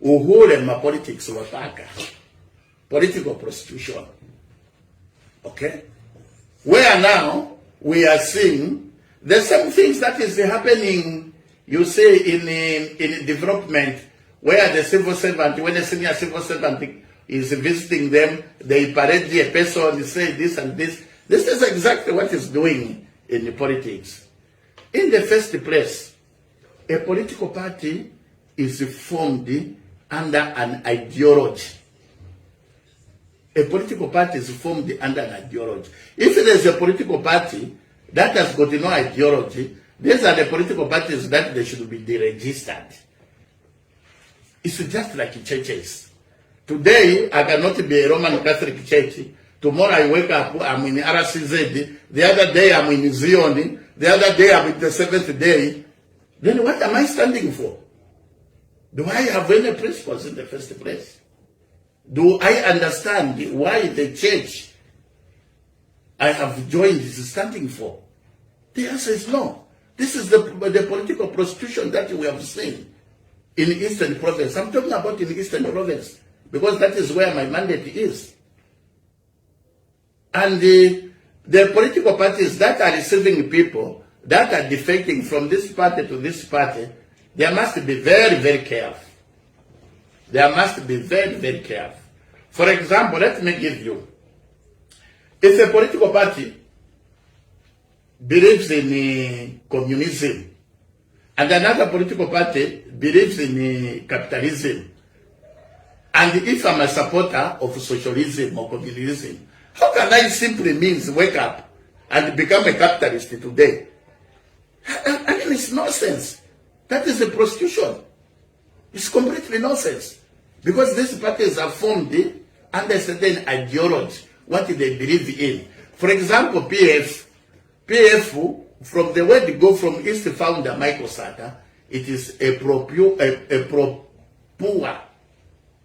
uhule ma politics wataka. Political prostitution. Okay? Where now we are seeing the same things that is happening, you say, in development, where the civil servant, when a senior civil servant is visiting them, they parade a person, say this and this. This is exactly what is doing in the politics. In the first place, a political party is formed under an ideology. A political party is formed under an ideology. If there is a political party that has got no ideology, these are the political parties that they should be deregistered. It's just like churches. Today, I cannot be a Roman Catholic church. Tomorrow I wake up, I'm in RCZ. The other day I'm in Zion. The other day I'm in the seventh day. Then what am I standing for? Do I have any principles in the first place? Do I understand why the church I have joined is standing for? The answer is no. This is the political prostitution that we have seen in Eastern Province. I'm talking about in Eastern Province because that is where my mandate is. And the political parties that are receiving people that are defecting from this party to this party, they must be very, very careful. They must be very, very careful. For example, let me give you. If a political party believes in communism and another political party believes in capitalism, and if I'm a supporter of socialism or communism, how can I simply means wake up and become a capitalist today? I mean, it's nonsense. That is a prostitution. It's completely nonsense. Because these parties are formed under a certain ideology, what they believe in. For example, PF, from the word go from East founder Michael Sata, it is a pro-poor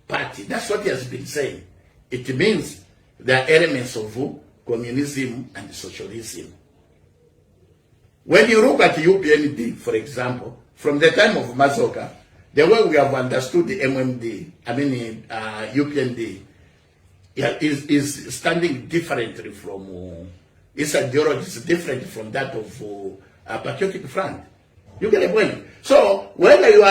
party. That's what he has been saying. It means there are elements of communism and socialism. When you look at UPND, for example, from the time of Mazoka, the way we have understood the MMD, UPND, is standing differently from, its ideology is different from that of Patriotic Front. You get a point? So, whether you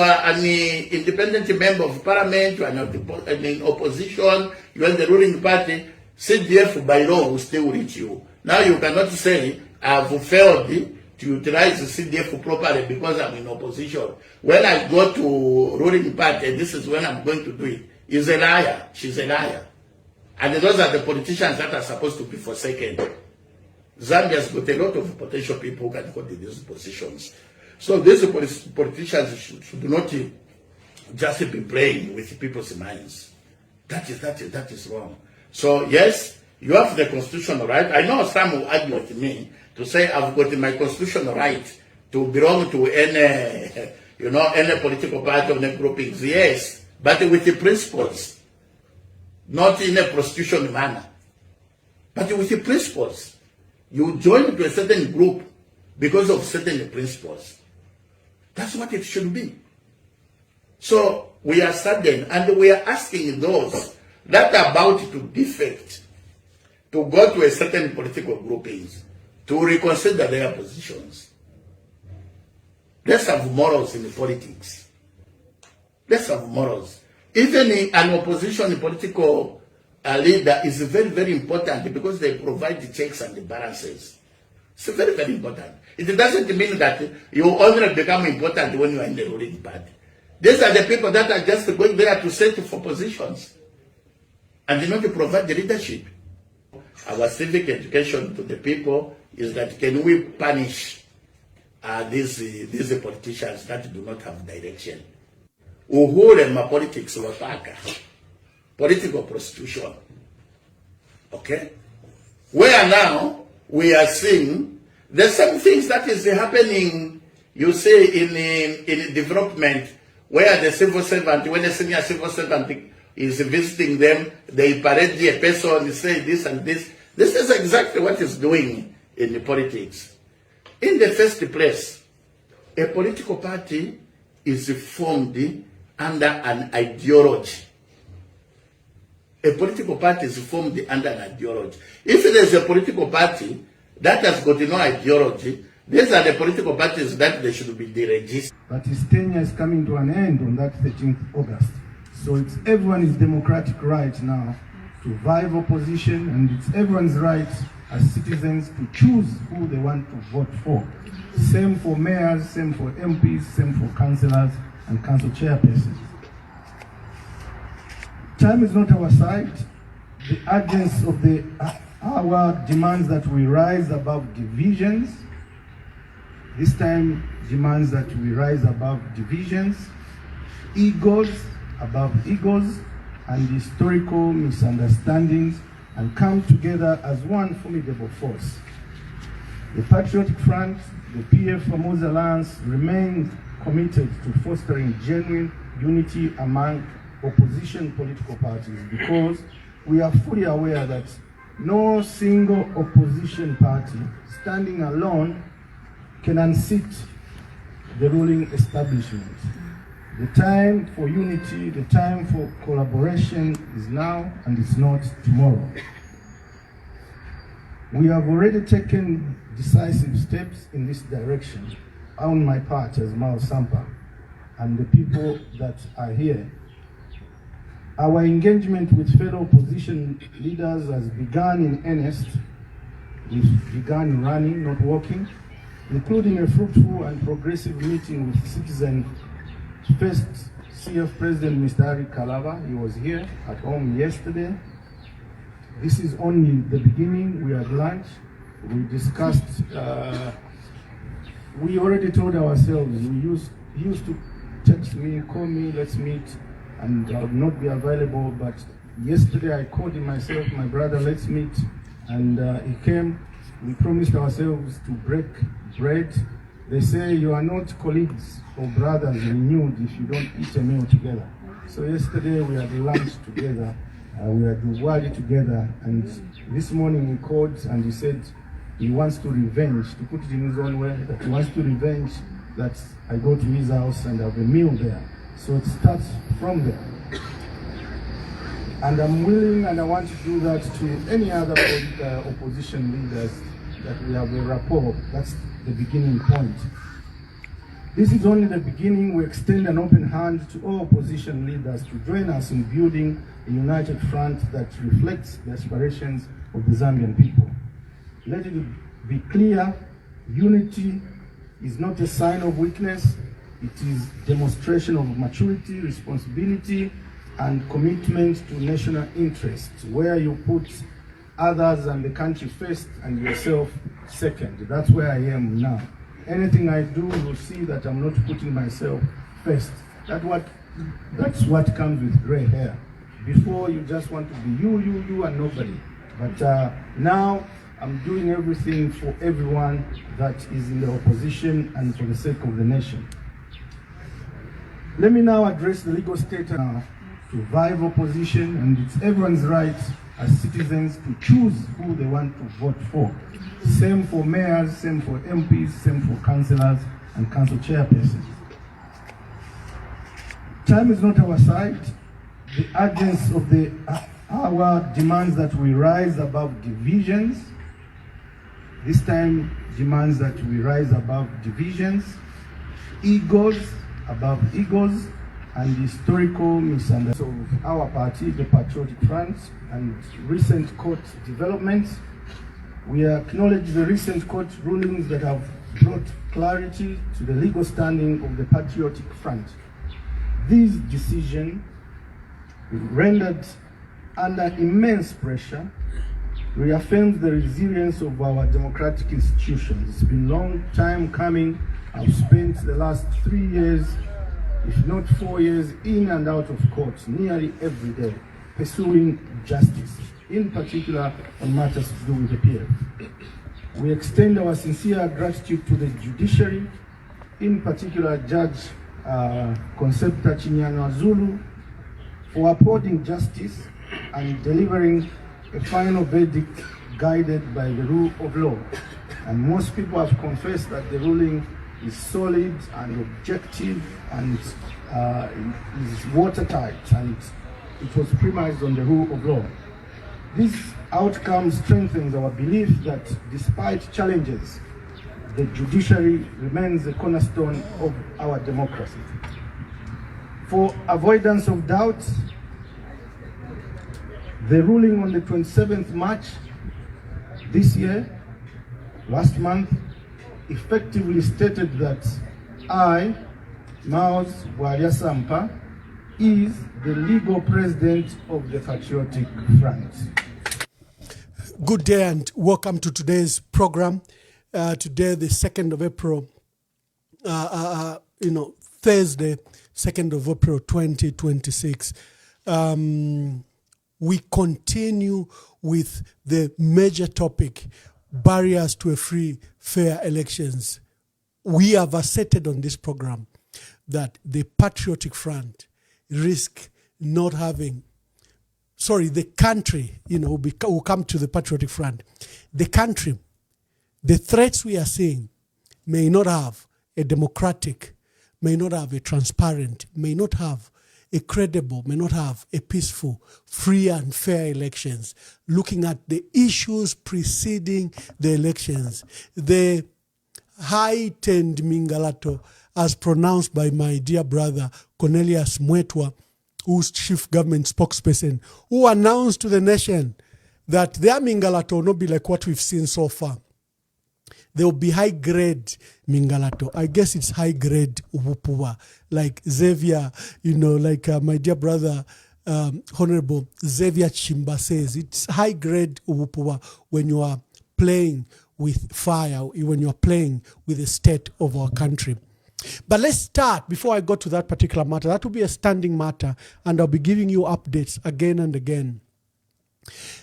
are an independent member of parliament, you are not in opposition, you are in the ruling party, CDF by law will still reach you. Now you cannot say, I've failed to utilize the CDF properly because I'm in opposition. When I go to ruling party, this is when I'm going to do it. He's a liar. She's a liar. And those are the politicians that are supposed to be forsaken. Zambia's got a lot of potential people who can go to these positions. So these politicians should not just be playing with people's minds. That is wrong. So yes, you have the constitutional right. I know some will argue with me to say I've got my constitutional right to belong to any, any political party or any groupings. Yes, but with the principles, not in a prostitution manner, but with the principles. You join to a certain group because of certain principles. That's what it should be. So we are saddened and we are asking those that are about to defect to go to a certain political groupings to reconsider their positions. Let's have morals in politics. Let's have morals. Even an opposition political leader is very, very important because they provide the checks and the balances. It's very, very important. It doesn't mean that you only become important when you are in the ruling party. These are the people that are just going there to set for positions and not to provide the leadership. Our civic education to the people is that can we punish these politicians that do not have direction? Uhuru and politics wataka. Political prostitution. Okay? Where now we are seeing the same things that is happening, you say, in development, where the civil servant, when a senior civil servant is visiting them, they parade a person, say this and this. This is exactly what is doing in the politics. In the first place, a political party is formed under an ideology. A political party is formed under an ideology. If there's a political party that has got no ideology, these are the political parties that they should be deregistered. But his tenure is coming to an end on that 13th August. So it's everyone's democratic right now to vie opposition, and it's everyone's right as citizens to choose who they want to vote for. Same for mayors, same for MPs, same for councillors and council chairpersons. Time is not our side. The urgency of the hour demands that we rise above divisions. This time demands that we rise above divisions, egos above egos, and historical misunderstandings, and come together as one formidable force. The Patriotic Front, the PF Famosa Alliance, remain committed to fostering genuine unity among opposition political parties, because we are fully aware that no single opposition party standing alone can unseat the ruling establishment. The time for unity, the time for collaboration is now, and it's not tomorrow. We have already taken decisive steps in this direction on my part as Mao Sampa and the people that are here. Our engagement with fellow opposition leaders has begun in earnest. We've begun running, not walking, including a fruitful and progressive meeting with Citizen First CF President Mr. Ari Kalaba. He was here at home yesterday. This is only the beginning. We had lunch. We discussed, we already told ourselves, he used to text me, call me, let's meet, and I would not be available. But yesterday I called him myself, my brother, let's meet. And he came. We promised ourselves to break bread. They say you are not colleagues or brothers renewed if you don't eat a meal together. So yesterday we had lunch together, we had Diwali together, and this morning we called and he said he wants to revenge, to put it in his own way, that he wants to revenge that I go to his house and have a meal there. So it starts from there. And I'm willing and I want to do that to any other opposition leaders, that we have a rapport. That's the beginning point. This is only the beginning. We extend an open hand to all opposition leaders to join us in building a united front that reflects the aspirations of the Zambian people. Let it be clear, unity is not a sign of weakness. It is demonstration of maturity, responsibility, and commitment to national interests, where you put others and the country first and yourself second. That's where I am now. Anything I do, you'll see that I'm not putting myself first. That's what comes with gray hair. Before, you just want to be you and nobody. But now I'm doing everything for everyone that is in the opposition and for the sake of the nation. Let me now address the legal state to revive opposition, and it's everyone's right as citizens to choose who they want to vote for. Same for mayors, same for MPs, same for councillors and council chairpersons. Time is not our side. The urgency of the hour demands that we rise above divisions. This time demands that we rise above divisions, egos above egos, and historical misunderstandings of our party, the Patriotic Front, and recent court developments. We acknowledge the recent court rulings that have brought clarity to the legal standing of the Patriotic Front. These decisions, rendered under immense pressure, reaffirms the resilience of our democratic institutions. It's been a long time coming. I've spent the last 3 years, if not 4 years, in and out of court nearly every day, pursuing justice, in particular on matters to do with the PF. We extend our sincere gratitude to the judiciary, in particular Judge Concepta Chinyano Zulu, for upholding justice and delivering a final verdict guided by the rule of law. And most people have confessed that the ruling is solid and objective and is watertight, and it was premised on the rule of law. This outcome strengthens our belief that despite challenges, the judiciary remains the cornerstone of our democracy. For avoidance of doubt, the ruling on the 27th March this year, last month, effectively stated that I, Miles Sampa, is the legal president of the Patriotic Front. Good day and welcome to today's program. Today, the 2nd of April, Thursday, 2nd of April 2026. We continue with the major topic, barriers to a free, fair elections. We have asserted on this program that the Patriotic Front risk not having, the country, we'll come to the Patriotic Front. The country, the threats we are seeing may not have a democratic, may not have a transparent, may not have a credible, may not have a peaceful, free and fair elections. Looking at the issues preceding the elections, the heightened mingalato, as pronounced by my dear brother Cornelius Mwetwa, who's chief government spokesperson, who announced to the nation that their mingalato will not be like what we've seen so far. There will be high-grade mingalato. I guess it's high-grade uvupuwa, like Xavier, my dear brother, Honorable Xavier Chimba says. It's high-grade uvupuwa when you are playing with fire, when you are playing with the state of our country. But let's start, before I go to that particular matter. That will be a standing matter, and I'll be giving you updates again and again.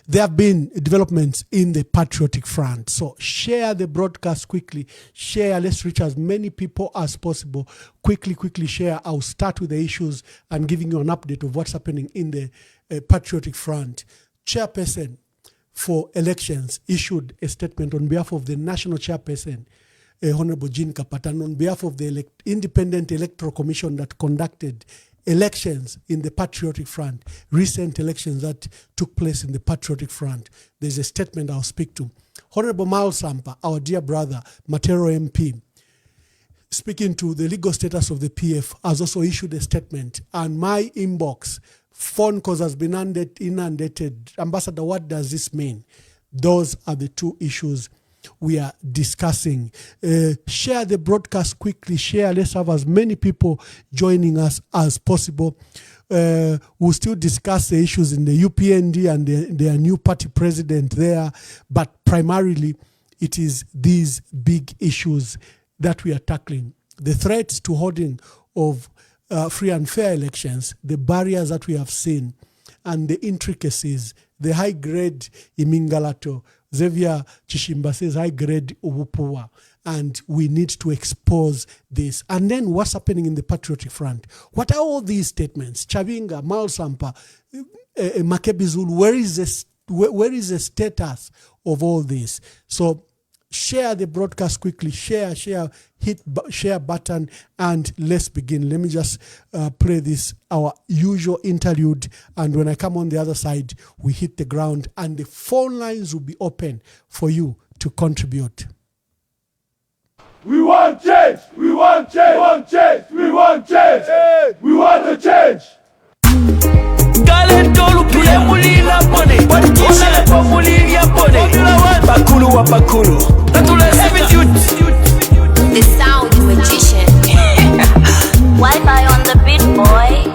There have been developments in the Patriotic Front. So share the broadcast quickly. Share. Let's reach as many people as possible. Quickly share. I'll start with the issues and giving you an update of what's happening in the Patriotic Front. Chairperson for elections issued a statement on behalf of the national chairperson, Honorable Jean Kapatan, on behalf of the Independent Electoral Commission that conducted elections in the Patriotic Front, recent elections that took place in the Patriotic Front. There's a statement I'll speak to. Honorable Miles Sampa, our dear brother, Matero MP, speaking to the legal status of the PF, has also issued a statement. And my inbox, phone calls has been inundated. Ambassador, what does this mean? Those are the two issues we are discussing. Share the broadcast quickly. Share. Let's have as many people joining us as possible. We'll still discuss the issues in the UPND and their new party president there. But primarily, it is these big issues that we are tackling. The threats to holding of free and fair elections, the barriers that we have seen, and the intricacies, the high-grade imingalato. Xavier Chishimba says high-grade uvupuwa, and we need to expose this. And then what's happening in the Patriotic Front? What are all these statements? Chavinga, Miles Sampa, Makebizulu, where is the status of all this? So share the broadcast quickly. Share, hit share button, and let's begin. Let me just play this, our usual interlude, and when I come on the other side, we hit the ground, and the phone lines will be open for you to contribute. We want change! We want change! We want change! We want change! Hey. We want a change! The sound magician. Wi-Fi on the beat, boy.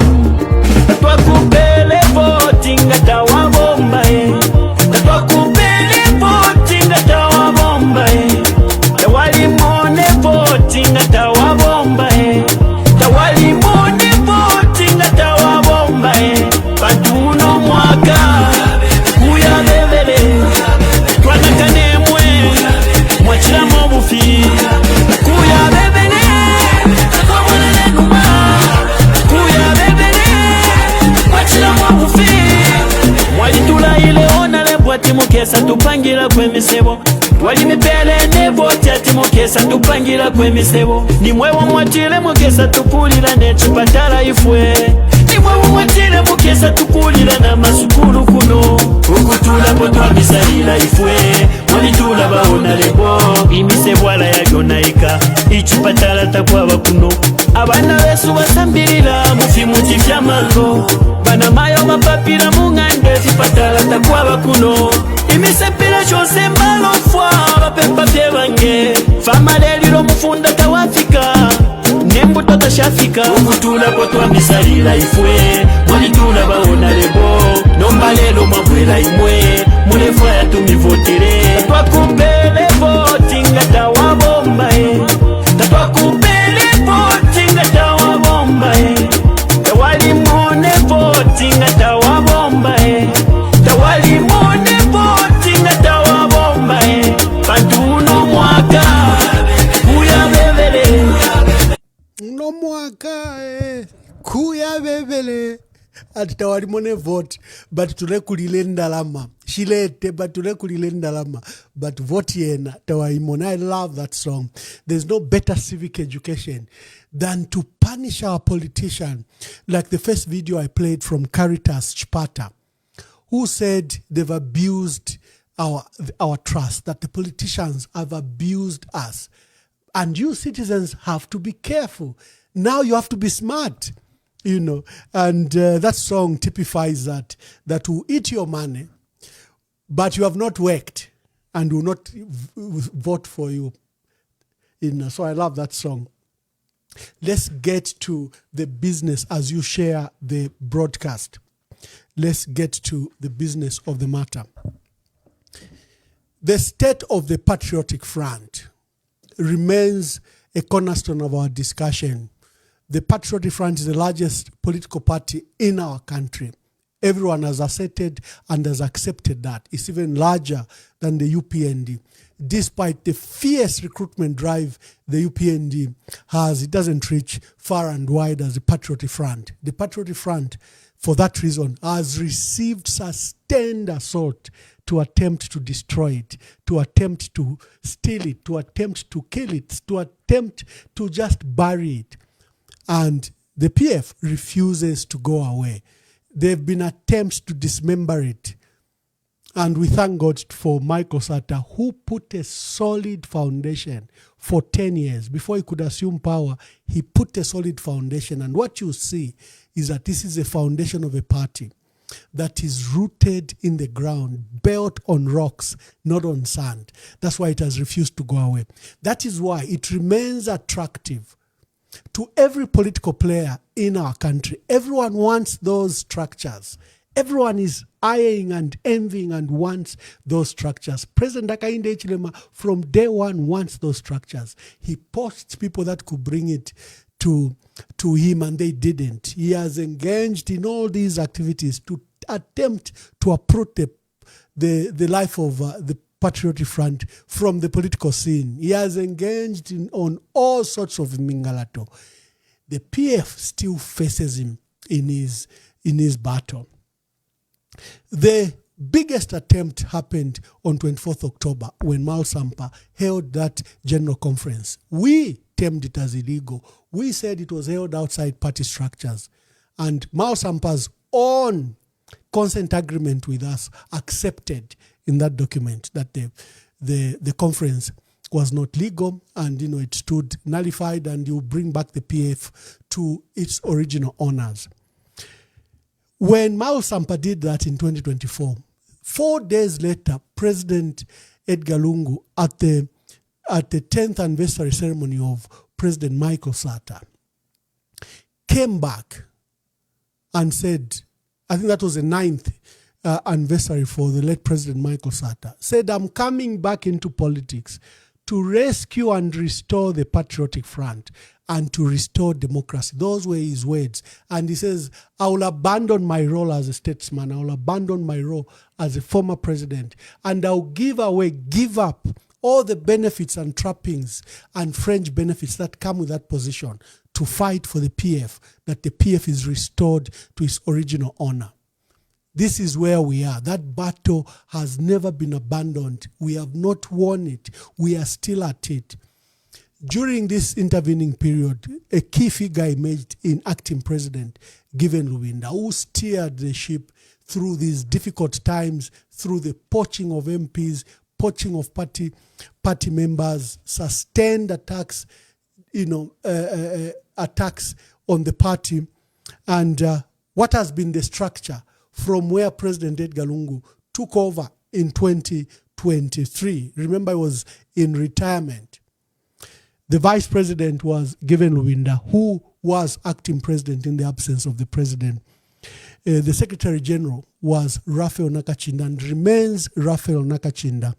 Mukesa tupangira kwemisebo wali mipele ne voti ati mukesa tupangira kwemisebo nimwe wamwatile mukesa tukulira ne chipatala ifwe nimwe wamwatile mukesa tukulira na masukulu kuno ukutula potwa misalila ifwe mwalitula baona lebo imisebwala yagonaika ichipatala takwaba kuno abana besu basambirira mufimuti vyamango bana mayo mapapira mungande chipatala takwaba kuno imisepira chose malofwa bapepa vyebange famaleliro mufunda tawafika nembuto tashafika ukutula potwa misalila ifwe mwalitula baona lebo nombalelo mabwela imwe mulefwa yatumivotere twakupele voti ngata wabomba twakupele voti ngata wabomba tawalimone voti ngata wabomba tawalimone voti ngata wabomba bantu mwaka kuya bebele no mwaka kuya bebele ati tawalimone vote but tulekulile ndalama shilete but tulekulile ndalama but vote yena tawaimona. I love that song. There's no better civic education than to punish our politician, like the first video I played from Caritas Chpata, who said they've abused our trust, that the politicians have abused us, and you citizens have to be careful. Now you have to be smart. You know, and that song typifies that will eat your money, but you have not worked and will not vote for you. You know, so I love that song. Let's get to the business as you share the broadcast. Let's get to the business of the matter. The state of the Patriotic Front remains a cornerstone of our discussion. The Patriotic Front is the largest political party in our country. Everyone has asserted and has accepted that. It's even larger than the UPND. Despite the fierce recruitment drive the UPND has, it doesn't reach far and wide as the Patriotic Front. The Patriotic Front, for that reason, has received sustained assault to attempt to destroy it, to attempt to steal it, to attempt to kill it, to attempt to just bury it. And the PF refuses to go away. There have been attempts to dismember it. And we thank God for Michael Sata, who put a solid foundation for 10 years. Before he could assume power, he put a solid foundation. And what you see is that this is a foundation of a party that is rooted in the ground, built on rocks, not on sand. That's why it has refused to go away. That is why it remains attractive to every political player in our country. Everyone wants those structures. Everyone is eyeing and envying and wants those structures. President Hakainde Hichilema from day one wants those structures. He posts people that could bring it to him, and they didn't. He has engaged in all these activities to attempt to uproot the life of the Patriotic Front from the political scene. He has engaged on all sorts of mingalato. The PF still faces him in his battle. The biggest attempt happened on 24th October when Sampa held that general conference. We termed it as illegal. We said it was held outside party structures. And Sampa's own consent agreement with us accepted in that document that the conference was not legal, and it stood nullified, and you bring back the PF to its original owners. When Sampa did that in 2024, 4 days later, President Edgar Lungu at the 10th anniversary ceremony of President Michael Sata came back and said, I think that was the 9th anniversary for the late President Michael Sata, said, I'm coming back into politics to rescue and restore the Patriotic Front and to restore democracy. Those were his words. And he says, I will abandon my role as a statesman. I will abandon my role as a former president. And I'll give up all the benefits and trappings and fringe benefits that come with that position to fight for the PF, that the PF is restored to its original honor. This is where we are. That battle has never been abandoned. We have not won it. We are still at it. During this intervening period, a key figure emerged in acting president, Given Lubinda, who steered the ship through these difficult times, through the poaching of MPs, poaching of party members, sustained attacks, attacks on the party. And what has been the structure from where President Edgar Lungu took over in 2023? Remember, he was in retirement. The vice president was Given Lubinda, who was acting president in the absence of the president. The secretary general was Raphael Nakachinda and remains Raphael Nakachinda.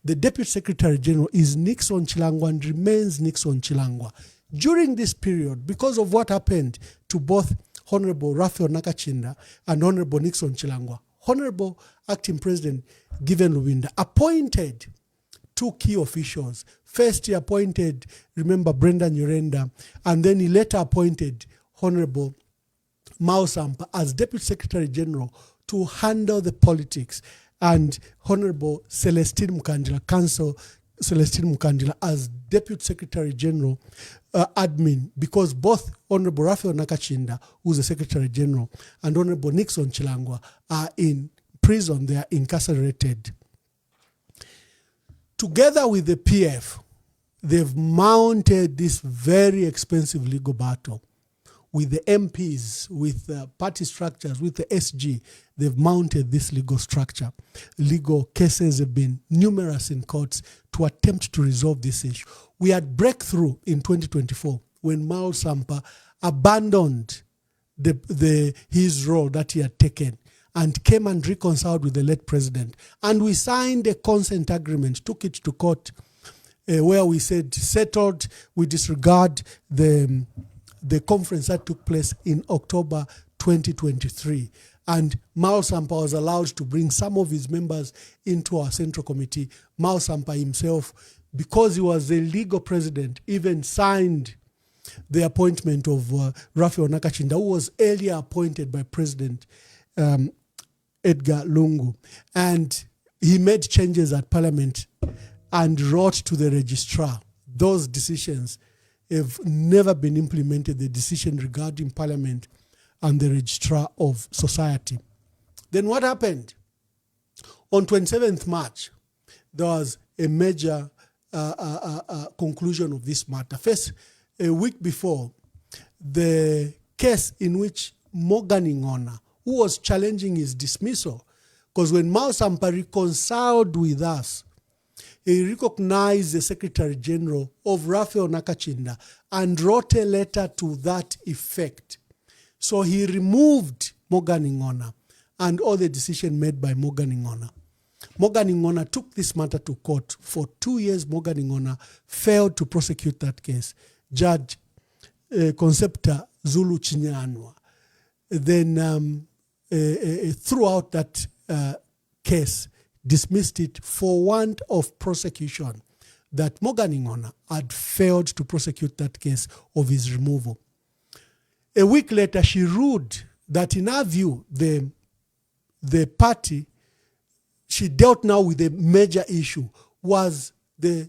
The deputy secretary general is Nixon Chilangwa and remains Nixon Chilangwa. During this period, because of what happened to both Honorable Raphael Nakachinda and Honorable Nixon Chilangwa, Honorable acting president Given Lubinda appointed two key officials. First, he appointed, remember, Brenda Nyurenda, and then he later appointed Honorable Mao Sampa as Deputy Secretary General to handle the politics, and Honorable Celestine Mukandila, Council Celestine Mukandila, as Deputy Secretary General Admin, because both Honorable Raphael Nakachinda, who's the Secretary General, and Honorable Nixon Chilangwa are in prison. They are incarcerated. Together with the PF, they've mounted this very expensive legal battle. With the MPs, with party structures, with the SG, they've mounted this legal structure. Legal cases have been numerous in courts to attempt to resolve this issue. We had breakthrough in 2024 when Mao Sampa abandoned his role that he had taken and came and reconciled with the late president. And we signed a consent agreement, took it to court, where we said, settled, we disregard the conference that took place in October 2023. And Mao Sampa was allowed to bring some of his members into our central committee. Mao Sampa himself, because he was the legal president, even signed the appointment of Raphael Nakachinda, who was earlier appointed by President Edgar Lungu. And he made changes at Parliament and wrote to the registrar. Those decisions have never been implemented, the decision regarding Parliament and the registrar of society. Then what happened? On 27th March, there was a major conclusion of this matter. First, a week before, the case in which Morgan Ingona, who was challenging his dismissal, because when Mao Sampa reconciled with us, he recognized the Secretary General of Raphael Nakachinda and wrote a letter to that effect. So he removed Morgan Ingona and all the decision made by Morgan Ingona. Morgan Ingona took this matter to court. For 2 years, Morgan Ingona failed to prosecute that case. Judge Concepta Zulu Chinyanwa then throughout that case, dismissed it for want of prosecution, that Morgan Ingona had failed to prosecute that case of his removal. A week later, she ruled that in her view, the party, she dealt now with a major issue, was the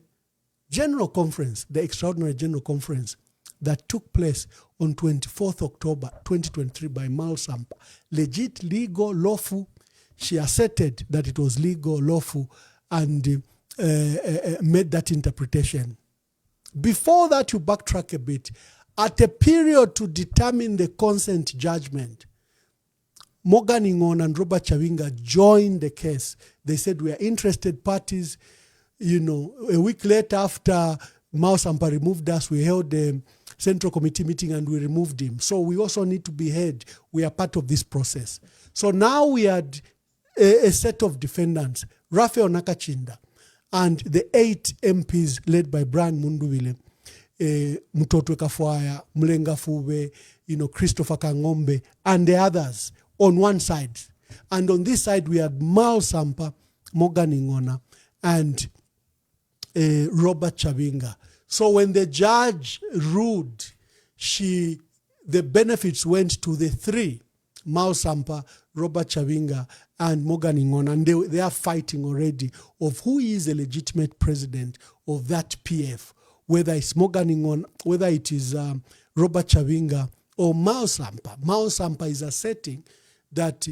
general conference, the extraordinary general conference that took place on 24th October 2023 by Mao Sampa. Legit, legal, lawful. She asserted that it was legal, lawful, and made that interpretation. Before that, you backtrack a bit. At a period to determine the consent judgment, Morgan Ingona and Robert Chawinga joined the case. They said, we are interested parties. A week later, after Mao Sampa removed us, we held a Central Committee meeting and we removed him. So we also need to be heard. We are part of this process. So now we had a set of defendants, Raphael Nakachinda, and the 8 MPs led by Brian Munduwile, Mutotwe Kafwaya, Mulenga Fube, Christopher Kangombe, and the others on one side. And on this side, we had Mao Sampa, Morgan Ingona, and Robert Chawinga. So when the judge ruled, the benefits went to the 3, Mao Sampa, Robert Chavinga and Morgan Ingona, and they are fighting already of who is a legitimate president of that PF, whether it's Morgan Ingona, whether it is Robert Chavinga or Mao Sampa. Mao Sampa is asserting that,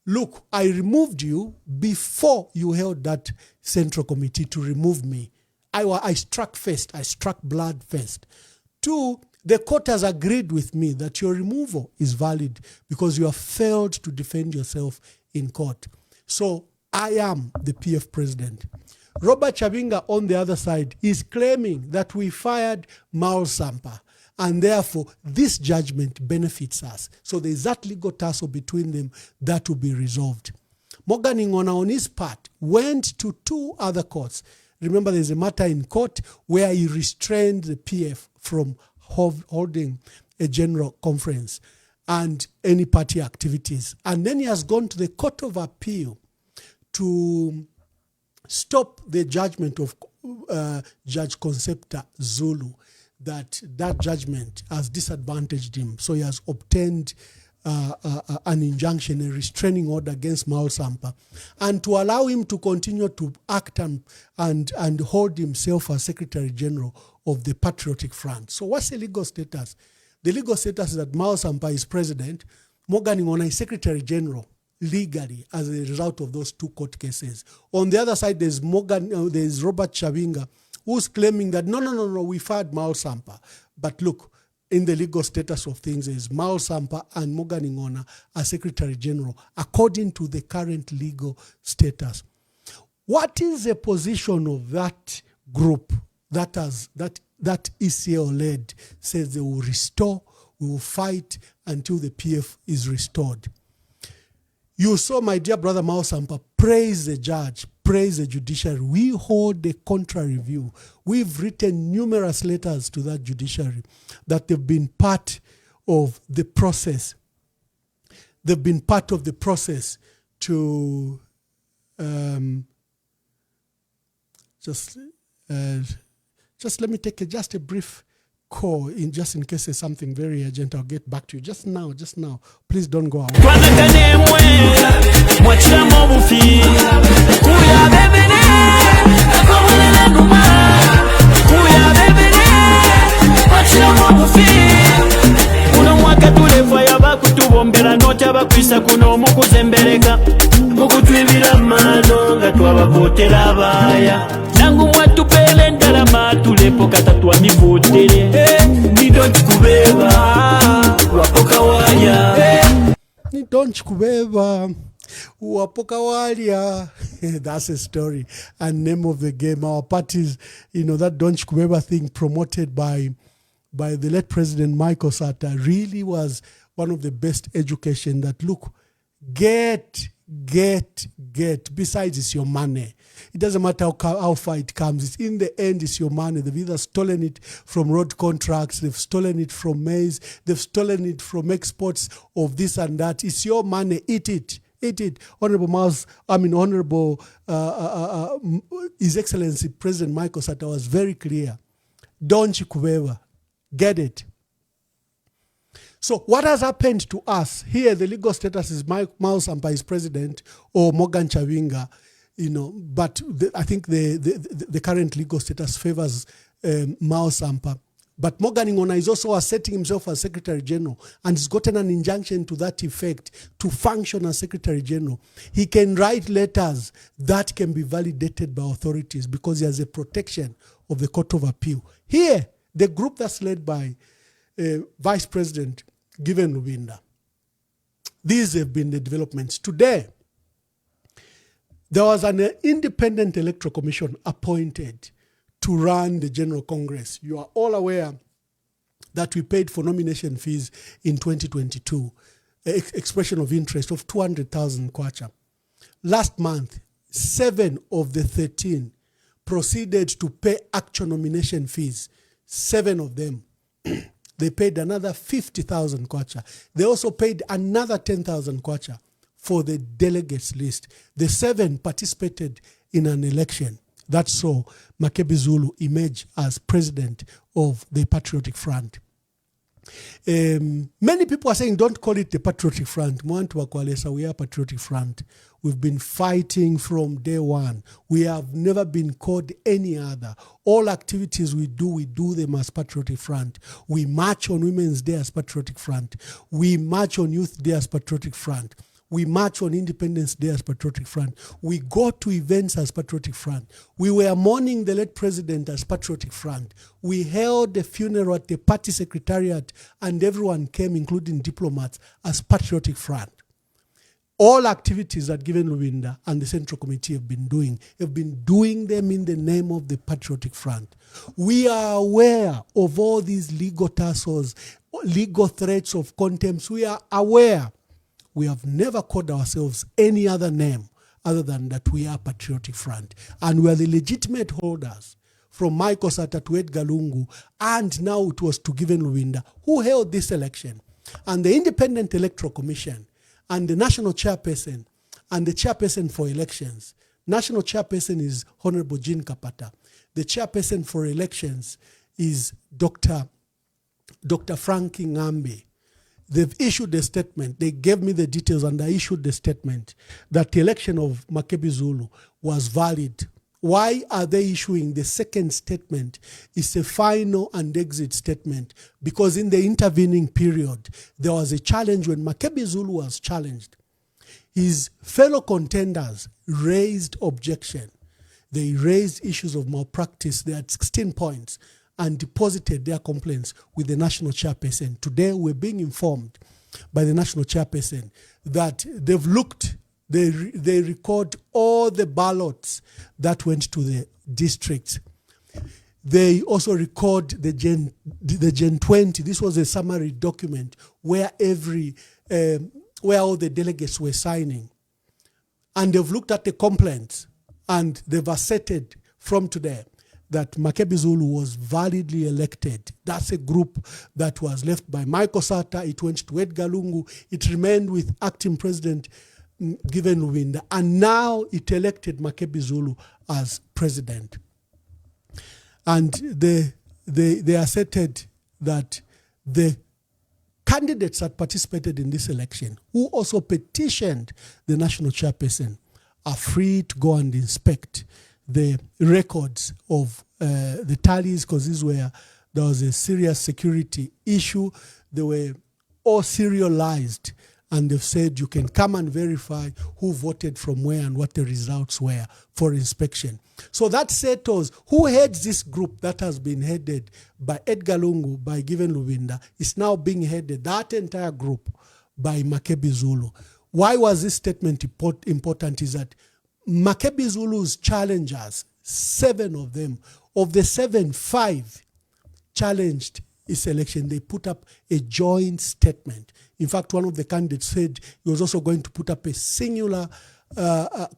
look, I removed you before you held that central committee to remove me. I struck first. I struck blood first. 2, the court has agreed with me that your removal is valid because you have failed to defend yourself in court. So I am the PF president. Robert Chavinga on the other side is claiming that we fired Mao Sampa, and therefore this judgment benefits us. So there's that legal tussle between them that will be resolved. Morgan Ingona on his part went to 2 other courts. Remember, there's a matter in court where he restrained the PF from holding a general conference and any party activities. And then he has gone to the Court of Appeal to stop the judgment of Judge Concepta Zulu, that judgment has disadvantaged him. So he has obtained an injunction, a restraining order against Mao Sampa, and to allow him to continue to act and hold himself as Secretary General of the Patriotic Front. So what's the legal status? The legal status is that Mao Sampa is president, Morgan Ingona is Secretary General legally as a result of those 2 court cases. On the other side, there's Robert Chavinga, who's claiming that no, we fired Mao Sampa. But look, in the legal status of things is Mao Sampa and Morgan Ingona are Secretary General according to the current legal status. What is the position of that group that ECL led says they will restore, we will fight until the PF is restored? You saw my dear brother Mao Sampa praise the judge, praise the judiciary. We hold a contrary view. We've written numerous letters to that judiciary that they've been part of the process. They've been part of the process to just let me take just a brief call in case there's something very urgent. I'll get back to you just now. Please don't go away. Bombera nota bakwisa kuno mukuzembereka mukutwibira mano nga twabavotera abaya nangu mwatupele ndalama tulepo katatwa mivotere nidonchi kubeba wapoka walya nidonchi kubeba wapoka walya. That's a story and name of the game. Our parties, that Donchi Kubeba thing promoted by the late President Michael Sata really was one of the best education that, look, get. Besides, it's your money. It doesn't matter how far it comes. It's in the end, it's your money. They've either stolen it from road contracts, they've stolen it from maize, they've stolen it from exports of this and that. It's your money. Eat it. Honorable His Excellency President Michael Sata was very clear. Donchi Kubeba. Get it. So what has happened to us here? The legal status is Mao Sampa is president or Morgan Chavinga, but I think the current legal status favors Mao Sampa. But Morgan Ingona is also asserting himself as Secretary General and has gotten an injunction to that effect to function as Secretary General. He can write letters that can be validated by authorities because he has a protection of the Court of Appeal. Here, the group that's led by Vice President Given Rubinda. These have been the developments. Today, there was an independent electoral commission appointed to run the General Congress. You are all aware that we paid for nomination fees in 2022, expression of interest of 200,000 kwacha. Last month, 7 of the 13 proceeded to pay actual nomination fees. 7 of them. They paid another 50,000 kwacha. They also paid another 10,000 kwacha for the delegates list. The 7 participated in an election that saw Makebi Zulu emerge as president of the Patriotic Front. Many people are saying, don't call it the Patriotic Front. We are Patriotic Front. We've been fighting from day one. We have never been called any other. All activities we do them as Patriotic Front. We march on Women's Day as Patriotic Front. We march on Youth Day as Patriotic Front. We march on Independence Day as Patriotic Front. We go to events as Patriotic Front. We were mourning the late president as Patriotic Front. We held a funeral at the party secretariat and everyone came, including diplomats, as Patriotic Front. All activities that Given Lubinda and the Central Committee have been doing them in the name of the Patriotic Front. We are aware of all these legal tussles, legal threats of contempt. We are aware. We have never called ourselves any other name other than that we are Patriotic Front. And we are the legitimate holders from Michael Sata to Edgar Lungu, and now it was to Given Lubinda, who held this election. And the Independent Electoral Commission and the National Chairperson and the Chairperson for Elections. National Chairperson is Honorable Jean Kapata. The Chairperson for Elections is Dr. Frankie Ngambi. They've issued a statement. They gave me the details and I issued the statement that the election of Makebi Zulu was valid. Why are they issuing the second statement? It's a final and exit statement because in the intervening period, there was a challenge when Makebi Zulu was challenged. His fellow contenders raised objection. They raised issues of malpractice. They had 16 points and deposited their complaints with the National Chairperson. Today, we're being informed by the National Chairperson that they've looked, they record all the ballots that went to the districts. They also record the Gen 20. This was a summary document where where all the delegates were signing. And they've looked at the complaints and they've asserted from today that Makebi Zulu was validly elected. That's a group that was left by Michael Sata. It went to Edgar Lungu. It remained with acting president Given Lubinda. And now it elected Makebi Zulu as president. And they asserted that the candidates that participated in this election, who also petitioned the National Chairperson, are free to go and inspect the records of the tallies, because there was a serious security issue. They were all serialized, and they've said you can come and verify who voted from where and what the results were for inspection. So that settles who heads this group that has been headed by Edgar Lungu, by Given Lubinda, is now being headed, that entire group, by Makebi Zulu. Why was this statement important is that Makebi Zulu's challengers, 7 of them, of the 7, 5 challenged his election. They put up a joint statement. In fact, one of the candidates said he was also going to put up a singular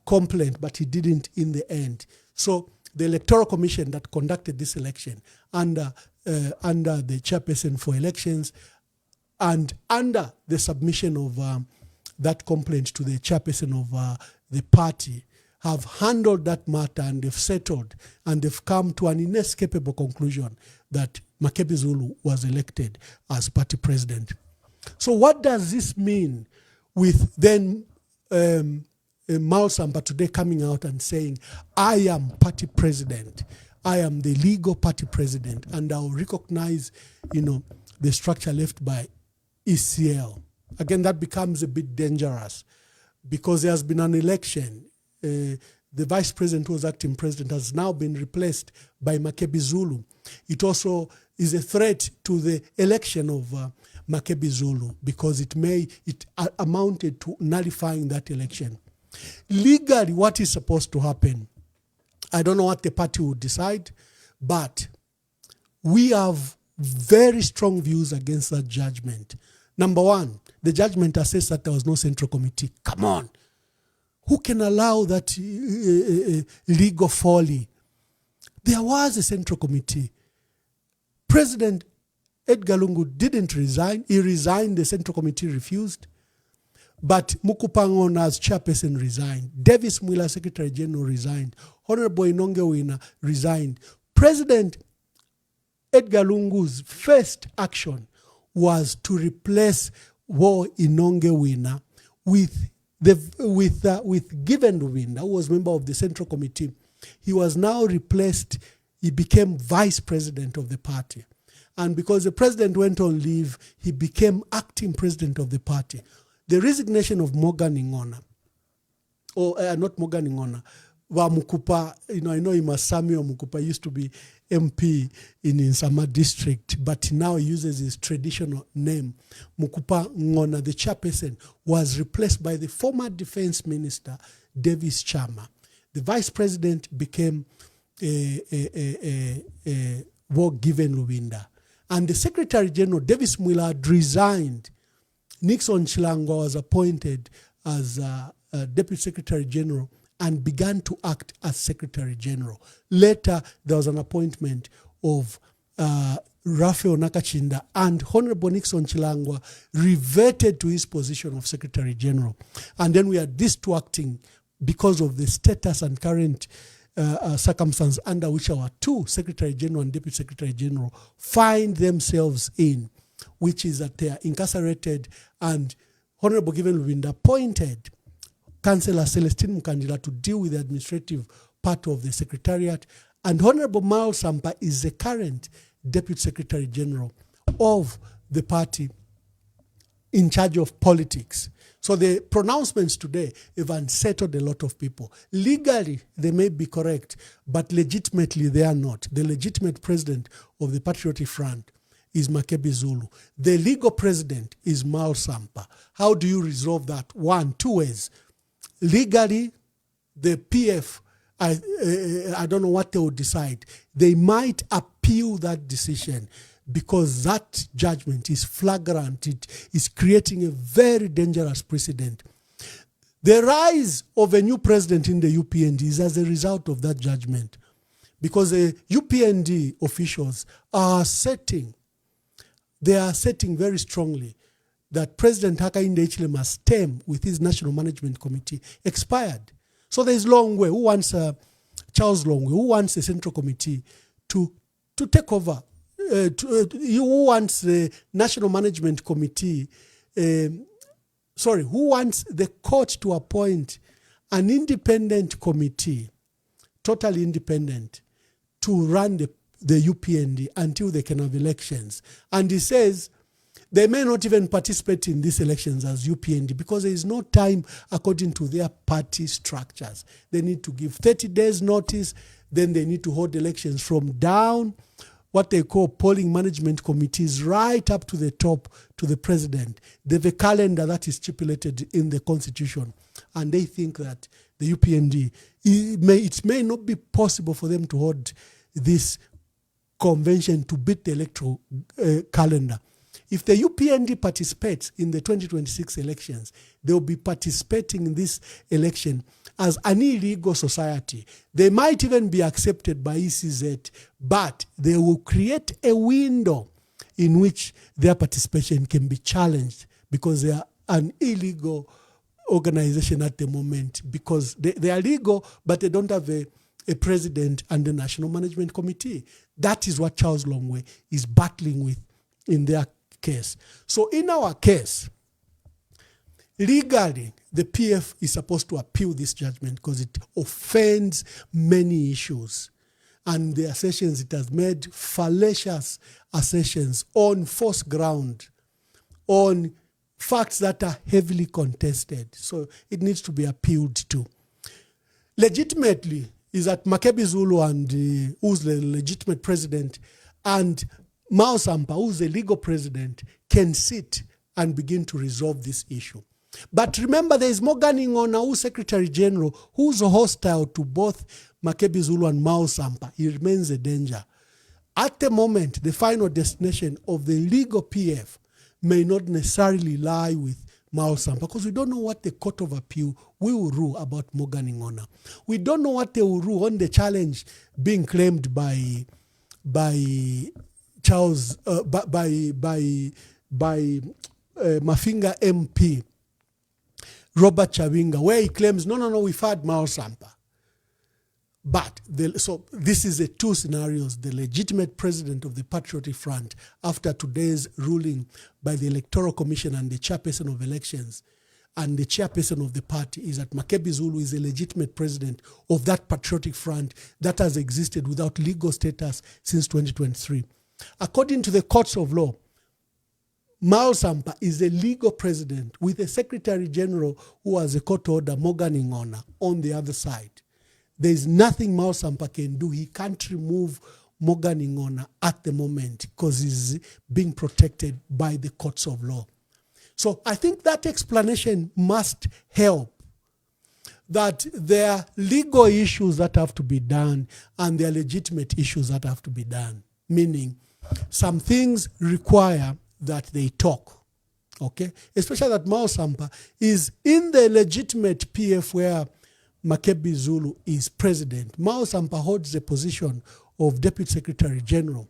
complaint, but he didn't in the end. So the Electoral Commission that conducted this election under the Chairperson for Elections and under the submission of that complaint to the Chairperson of the party have handled that matter, and they've settled, and they've come to an inescapable conclusion that Makebi Zulu was elected as party president. So what does this mean with then Sampa today coming out and saying, I am party president, I am the legal party president, and I'll recognize, the structure left by ECL. Again, that becomes a bit dangerous because there has been an election. The vice president who was acting president has now been replaced by Makebi Zulu. It also is a threat to the election of Makebi Zulu because it amounted to nullifying that election. Legally, what is supposed to happen? I don't know what the party would decide, but we have very strong views against that judgment. Number one, the judgment assessed that there was no central committee. Come on. Who can allow that legal folly? There was a central committee. President Edgar Lungu didn't resign. He resigned. The central committee refused. But Mukupangon as chairperson resigned. Davis Mwila, Secretary General, resigned. Honorable Inonge Wina resigned. President Edgar Lungu's first action was to replace War Inonge Winner with Given Lubinda, who was member of the Central Committee. He was now replaced. He became vice president of the party. And because the president went on leave, he became acting president of the party. The resignation of Morgan Ingona, not Morgan Ingona, Mukupa, I know him as Samuel Mukupa, used to be MP in Sampa district, but now he uses his traditional name. Mukupa Ngona, the chairperson, was replaced by the former defense minister, Davis Chama. The vice president became War Given Lubinda. And the Secretary General, Davis Mwila, had resigned. Nixon Chilangwa was appointed as Deputy Secretary General and began to act as Secretary General. Later, there was an appointment of Raphael Nakachinda, and Honorable Nixon Chilangwa reverted to his position of Secretary General. And then we had these two acting because of the status and current circumstance under which our two Secretary General and Deputy Secretary General find themselves in, which is that they are incarcerated, and Honorable Given Lubinda appointed Councillor Celestine Mukandila to deal with the administrative part of the Secretariat, and Honorable Miles Sampa is the current Deputy Secretary General of the party in charge of politics. So the pronouncements today have unsettled a lot of people. Legally, they may be correct, but legitimately they are not. The legitimate president of the Patriotic Front is Makebi Zulu. The legal president is Miles Sampa. How do you resolve that? Two ways. Legally, the PF, I don't know what they will decide. They might appeal that decision, because that judgment is flagrant. It is creating a very dangerous precedent. The rise of a new president in the UPND is as a result of that judgment, because the UPND officials are setting very strongly that President Hakainde Hichilem's term with his National Management Committee expired. So there's Longwe, who wants Charles Longwe, who wants the Central Committee to take over. Who wants the National Management Committee, who wants the court to appoint an independent committee, totally independent, to run the UPND until they can have elections. And he says they may not even participate in these elections as UPND because there is no time according to their party structures. They need to give 30 days notice, then they need to hold elections from down what they call polling management committees right up to the top, to the president. They have a calendar that is stipulated in the constitution, and they think that the UPND, it may not be possible for them to hold this convention to beat the electoral calendar. If the UPND participates in the 2026 elections, they will be participating in this election as an illegal society. They might even be accepted by ECZ, but they will create a window in which their participation can be challenged because they are an illegal organization at the moment, because they are legal, but they don't have a president and the National Management Committee. That is what Charles Longwe is battling with in their case. So in our case, legally, the PF is supposed to appeal this judgment because it offends many issues. And the assertions it has made, fallacious assertions on false ground, on facts that are heavily contested. So it needs to be appealed to. Legitimately is that Makebi Zulu, and who's the legitimate president, and Mao Sampa, who's the legal president, can sit and begin to resolve this issue. But remember, there is Morgan Ingona, who's Secretary General, who's hostile to both Makebi Zulu and Mao Sampa. He remains a danger. At the moment, the final destination of the legal PF may not necessarily lie with Mao Sampa, because we don't know what the Court of Appeal will rule about Morgan Ingona. We don't know what they will rule on the challenge being claimed by Charles, by Mafinga MP, Robert Chabinga, where he claims, no, we've had Mao Sampa. But so this is the two scenarios: the legitimate president of the Patriotic Front after today's ruling by the Electoral Commission and the chairperson of elections and the chairperson of the party is that Makebi Zulu is a legitimate president of that Patriotic Front that has existed without legal status since 2023. According to the courts of law, Mao Sampa is a legal president with a Secretary General who has a court order, Morgan Ngona, on the other side. There is nothing Mao Sampa can do. He can't remove Morgan Ngona at the moment because he's being protected by the courts of law. So I think that explanation must help, that there are legal issues that have to be done and there are legitimate issues that have to be done. Meaning, some things require that they talk, okay? Especially that Mao Sampa is in the legitimate PF where Makebi Zulu is president. Mao Sampa holds the position of Deputy Secretary General.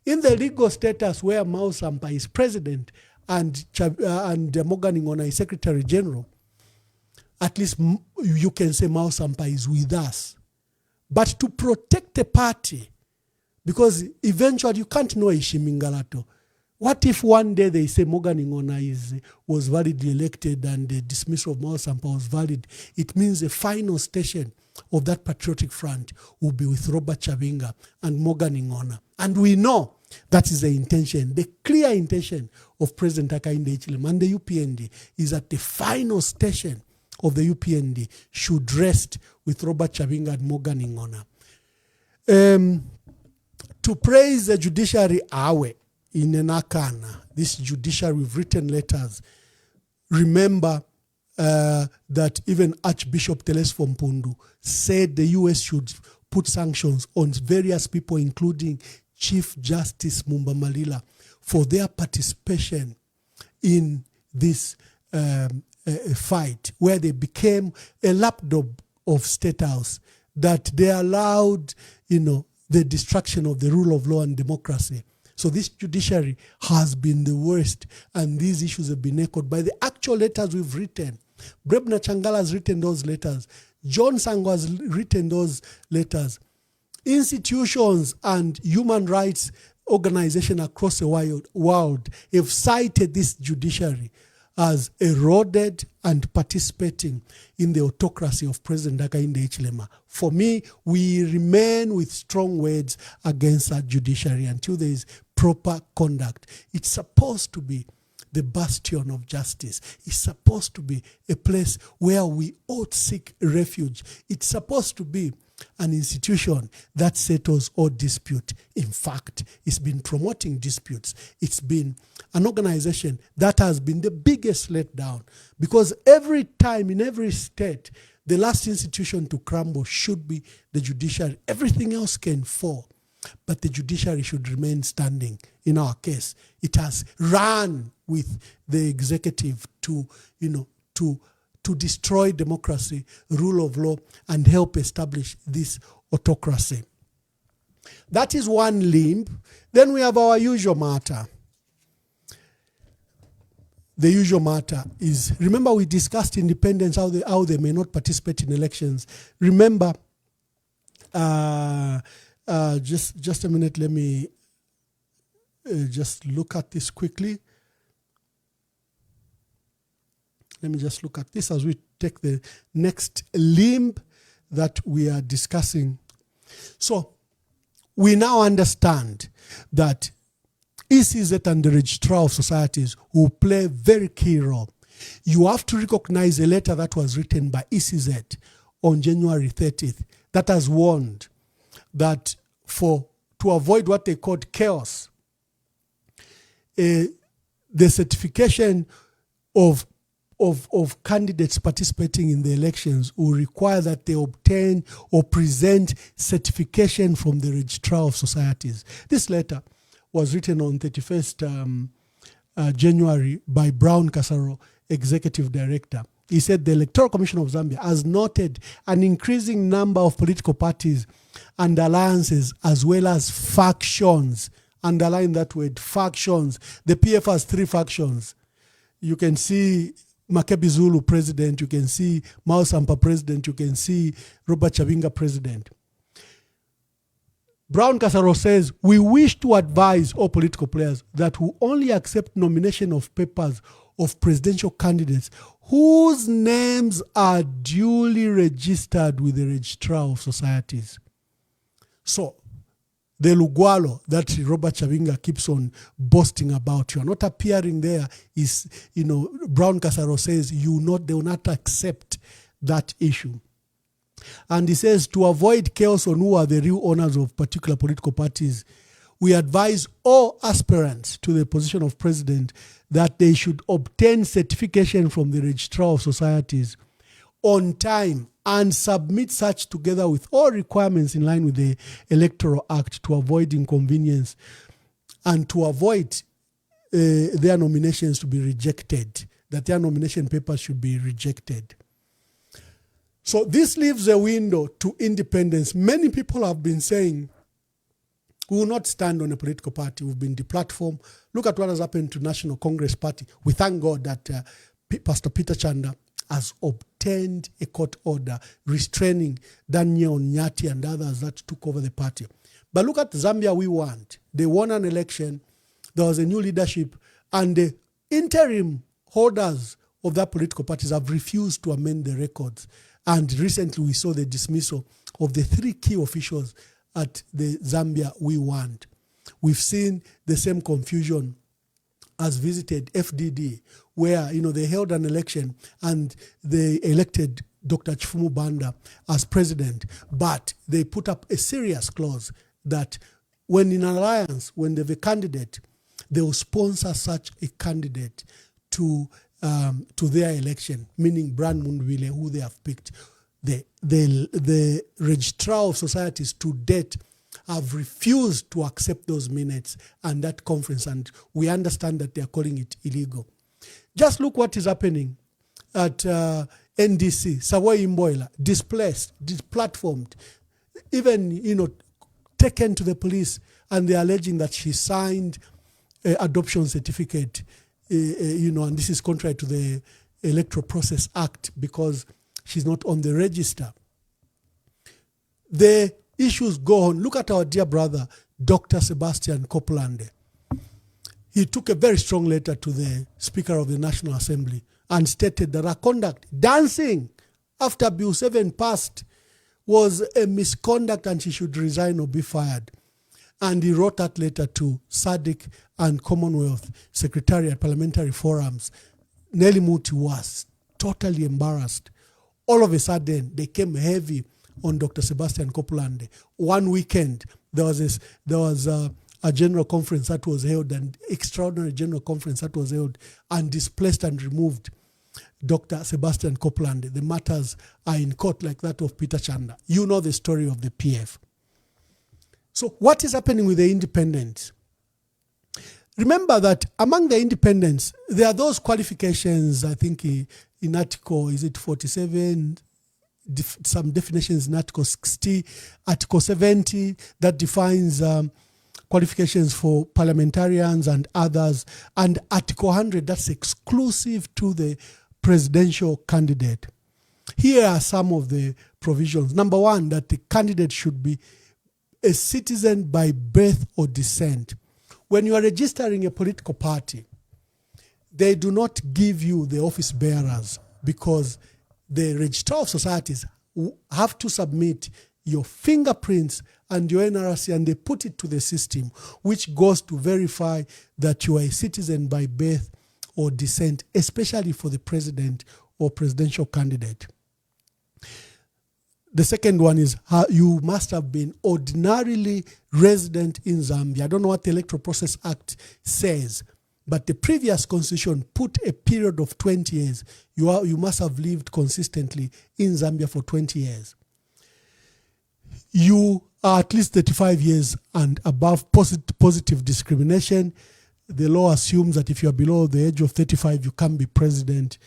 In the legal status where Mao Sampa is president and Morgan Ngona is Secretary General, at least you can say Mao Sampa is with us. But to protect the party, because eventually you can't know Ishimingalato. What if one day they say Morgan Ngona was validly elected and the dismissal of Mao Sampa was valid? It means the final station of that Patriotic Front will be with Robert Chavinga and Morgan Ngona. And we know that is the intention, the clear intention of President Hakainde Hichilema and the UPND is that the final station of the UPND should rest with Robert Chavinga and Morgan Ngona. To praise the judiciary awe in Enakana, this judiciary, we've written letters. Remember that even Archbishop Telesfo Mpundu said the US should put sanctions on various people, including Chief Justice Mumba Malila, for their participation in this fight, where they became a lapdog of State House, that they allowed, the destruction of the rule of law and democracy. So this judiciary has been the worst, and these issues have been echoed by the actual letters we've written. Brebna Changala has written those letters. John Sango has written those letters. Institutions and human rights organizations across the world have cited this judiciary as eroded and participating in the autocracy of President Hakainde Hichilema. For me, we remain with strong words against that judiciary until there is proper conduct. It's supposed to be the bastion of justice. It's supposed to be a place where we ought seek refuge. It's supposed to be an institution that settles all dispute. In fact, it's been promoting disputes. It's been an organization that has been the biggest letdown, because every time in every state, the last institution to crumble should be the judiciary. Everything else can fall, but the judiciary should remain standing. In our case, it has run with the executive to destroy democracy, rule of law, and help establish this autocracy. That is one limb. Then we have our usual matter. The usual matter is, remember we discussed independents, how they may not participate in elections. Remember, just a minute, let me just look at this quickly. Let me just look at this as we take the next limb that we are discussing. So we now understand that ECZ and the registrar of societies will play a very key role. You have to recognize a letter that was written by ECZ on January 30th that has warned that to avoid what they called chaos, the certification of candidates participating in the elections will require that they obtain or present certification from the registrar of societies. This letter was written on 31st January by Brown Kasaro, Executive Director. He said the Electoral Commission of Zambia has noted an increasing number of political parties and alliances as well as factions. Underline that word, factions. The PF has 3 factions. You can see Makebi Zulu president, you can see Mao Sampa president, you can see Robert Chavinga president. Brown Kasaro says, we wish to advise all political players that who only accept nomination of papers of presidential candidates whose names are duly registered with the Registrar of Societies. So, the Lugwalo that Robert Chavinga keeps on boasting about, you are not appearing there, is, Brown Kasaro says, they will not accept that issue. And he says, to avoid chaos on who are the real owners of particular political parties, we advise all aspirants to the position of president that they should obtain certification from the Registrar of Societies on time and submit such together with all requirements in line with the Electoral Act to avoid inconvenience and to avoid their nominations to be rejected, that their nomination papers should be rejected. So this leaves a window to independence. Many people have been saying, we will not stand on a political party. We've been deplatformed. Look at what has happened to National Congress Party. We thank God that Pastor Peter Chanda has obtained a court order restraining Daniel Nyati and others that took over the party. But look at Zambia We Want. They won an election. There was a new leadership. And the interim holders of that political parties have refused to amend the records. And recently we saw the dismissal of the 3 key officials at the Zambia We Want. We've seen the same confusion as visited FDD, where they held an election and they elected Dr. Chifumu Banda as president, but they put up a serious clause that when in alliance, when they have a candidate, they will sponsor such a candidate to their election, meaning Brand Mundwile, who they have picked. The Registrar of Societies to date have refused to accept those minutes and that conference, and we understand that they are calling it illegal. Just look what is happening at NDC. Savoy Imboila, displaced, deplatformed, even taken to the police, and they are alleging that she signed an adoption certificate, and this is contrary to the Electoral Process Act because she's not on the register. The issues go on. Look at our dear brother, Dr. Sebastian Copeland. He took a very strong letter to the Speaker of the National Assembly and stated that her conduct, dancing after Bill 7 passed, was a misconduct and she should resign or be fired. And he wrote that letter to SADC and Commonwealth Secretariat Parliamentary Forums. Nelly Muti was totally embarrassed. All of a sudden, they came heavy on Dr. Sebastian Copeland. One weekend, there was a general conference that was held, an extraordinary general conference that was held, and displaced and removed Dr. Sebastian Copeland. The matters are in court like that of Peter Chanda. You know the story of the PF. So what is happening with the independents? Remember that among the independents, there are those qualifications, I think in Article, is it 47, some definitions in Article 60, Article 70, that defines qualifications for parliamentarians and others, and Article 100, that's exclusive to the presidential candidate. Here are some of the provisions. Number one, that the candidate should be a citizen by birth or descent. When you are registering a political party, they do not give you the office bearers because the Registrar of Societies have to submit your fingerprints and your NRC, and they put it to the system, which goes to verify that you are a citizen by birth or descent, especially for the president or presidential candidate. The second one is you must have been ordinarily resident in Zambia. I don't know what the Electoral Process Act says, but the previous constitution put a period of 20 years. You must have lived consistently in Zambia for 20 years. You are at least 35 years and above. Positive discrimination. The law assumes that if you are below the age of 35, you can't be president.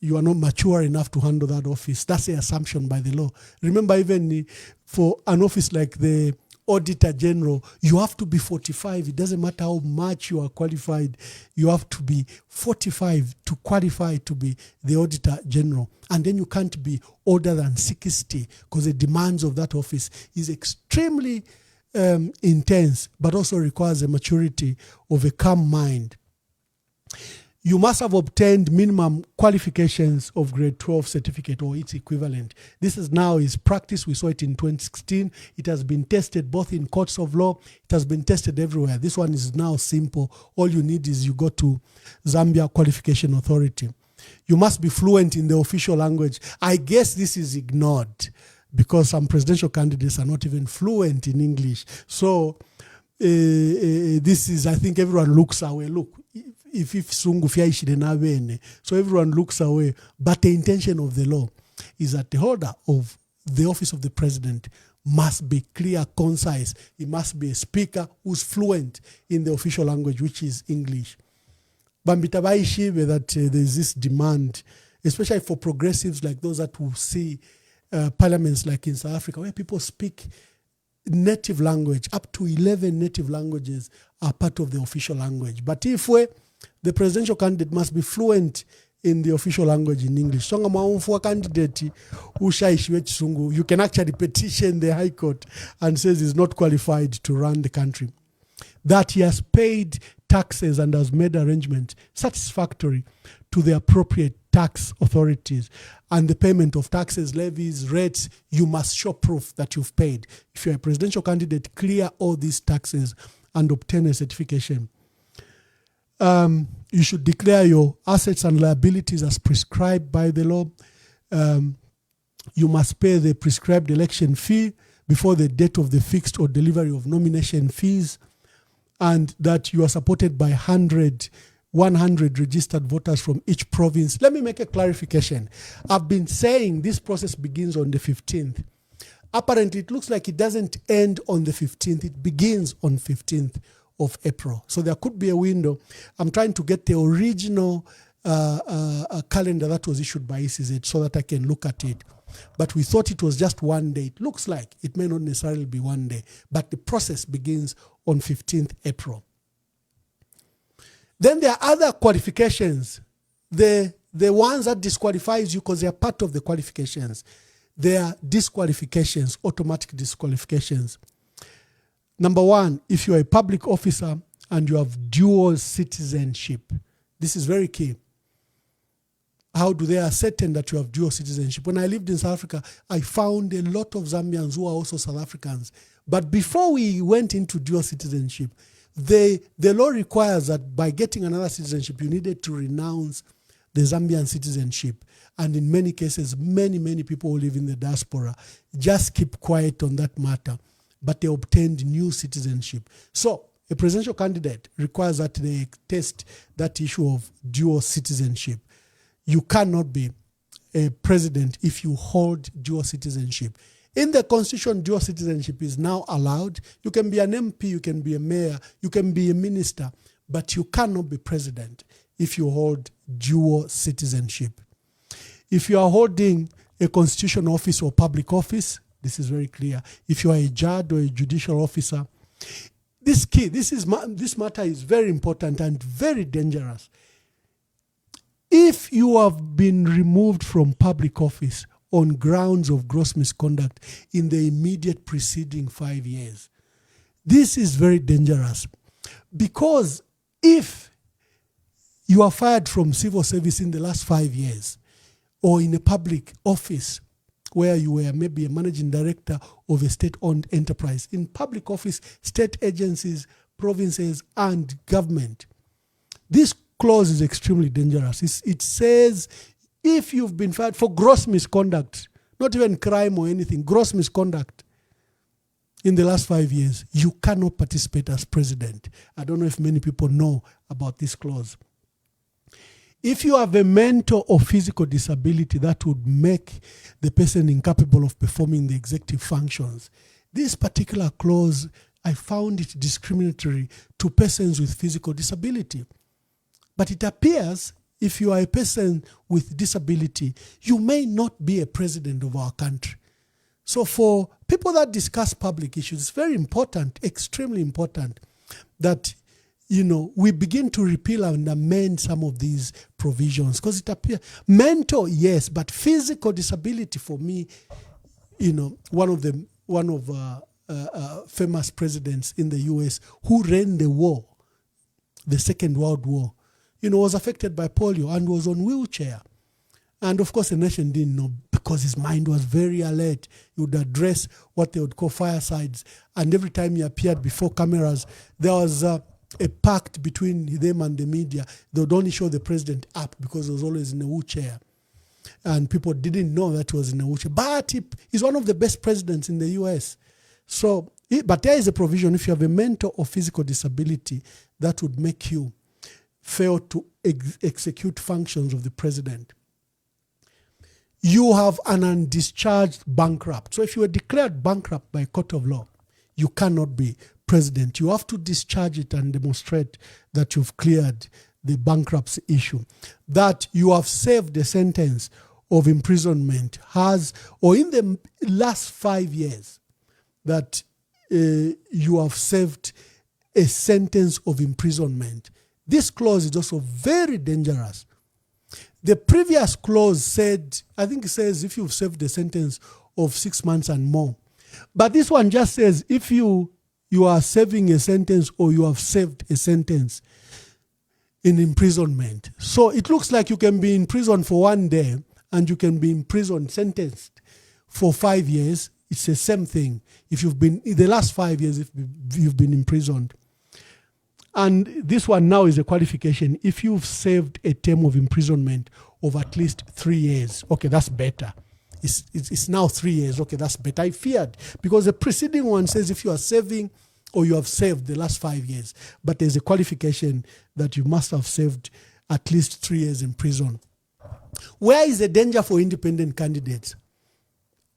You are not mature enough to handle that office. That's the assumption by the law. Remember, even for an office like the Auditor General, you have to be 45. It doesn't matter how much you are qualified. You have to be 45 to qualify to be the Auditor General. And then you can't be older than 60 because the demands of that office is extremely intense, but also requires a maturity of a calm mind. You must have obtained minimum qualifications of grade 12 certificate or its equivalent. This is now is practice. We saw it in 2016. It has been tested both in courts of law. It has been tested everywhere. This one is now simple. All you need is you go to Zambia Qualification Authority. You must be fluent in the official language. I guess this is ignored because some presidential candidates are not even fluent in English. So this is, I think everyone looks away. Look, so everyone looks away. But the intention of the law is that the holder of the office of the president must be clear, concise. He must be a speaker who's fluent in the official language, which is English. That there's this demand, especially for progressives like those that will see parliaments like in South Africa, where people speak native language. Up to 11 native languages are part of the official language. But if the presidential candidate must be fluent in the official language in English. So candidate you can actually petition the High Court and says he's not qualified to run the country. That he has paid taxes and has made arrangement satisfactory to the appropriate tax authorities, and the payment of taxes, levies, rates, you must show proof that you've paid. If you're a presidential candidate, clear all these taxes and obtain a certification. You should declare your assets and liabilities as prescribed by the law. You must pay the prescribed election fee before the date of the fixed or delivery of nomination fees, and that you are supported by 100 registered voters from each province. Let me make a clarification. I've been saying this process begins on the 15th. Apparently, it looks like it doesn't end on the 15th. It begins on 15th of April. So there could be a window. I'm trying to get the original calendar that was issued by ECZ so that I can look at it. But we thought it was just one day. It looks like it may not necessarily be one day, but the process begins on 15th April. Then there are other qualifications. The ones that disqualifies you because they are part of the qualifications. They are disqualifications, automatic disqualifications. Number one, if you are a public officer and you have dual citizenship, this is very key. How do they ascertain that you have dual citizenship? When I lived in South Africa, I found a lot of Zambians who are also South Africans. But before we went into dual citizenship, the law requires that by getting another citizenship, you needed to renounce the Zambian citizenship. And in many cases, many people who live in the diaspora just keep quiet on that matter, but they obtained new citizenship. So a presidential candidate requires that they test that issue of dual citizenship. You cannot be a president if you hold dual citizenship. In the Constitution, dual citizenship is now allowed. You can be an MP, you can be a mayor, you can be a minister, but you cannot be president if you hold dual citizenship. If you are holding a constitutional office or public office, this is very clear. If you are a judge or a judicial officer, this matter is very important and very dangerous. If you have been removed from public office on grounds of gross misconduct in the immediate preceding 5 years, this is very dangerous, because if you are fired from civil service in the last 5 years, or in a public office where you were maybe a managing director of a state-owned enterprise, in public office, state agencies, provinces, and government, this clause is extremely dangerous. It says if you've been fired for gross misconduct, not even crime or anything, gross misconduct in the last 5 years, you cannot participate as president. I don't know if many people know about this clause. If you have a mental or physical disability that would make the person incapable of performing the executive functions, this particular clause, I found it discriminatory to persons with physical disability. But it appears if you are a person with disability, you may not be a president of our country. So for people that discuss public issues, it's very important, extremely important, that we begin to repeal and amend some of these provisions, because it appears mental, yes, but physical disability for me, one of famous presidents in the US who ran the war, the Second World War, was affected by polio and was on wheelchair. And of course, the nation didn't know, because his mind was very alert. He would address what they would call firesides. And every time he appeared before cameras, there was a pact between them and the media. They would only show the president up because he was always in a wheelchair. And people didn't know that he was in a wheelchair. But he's one of the best presidents in the US. So, but there is a provision: if you have a mental or physical disability, that would make you fail to execute functions of the president. You have an undischarged bankrupt. So if you were declared bankrupt by a court of law, you cannot be president. You have to discharge it and demonstrate that you've cleared the bankruptcy issue. That you have served a sentence of imprisonment or in the last 5 years, that you have served a sentence of imprisonment. This clause is also very dangerous. The previous clause said, I think it says, if you've served a sentence of 6 months and more. But this one just says, if you are serving a sentence or you have served a sentence in imprisonment. So it looks like you can be in prison for 1 day and you can be in prison sentenced for 5 years. It's the same thing. If you've been, in the last 5 years, if you've been imprisoned. And this one now is a qualification. If you've served a term of imprisonment of at least 3 years, okay, that's better. It's now 3 years, okay, that's better. I feared, because the preceding one says if you are serving or you have served the last 5 years, but there's a qualification that you must have served at least 3 years in prison. Where is the danger for independent candidates?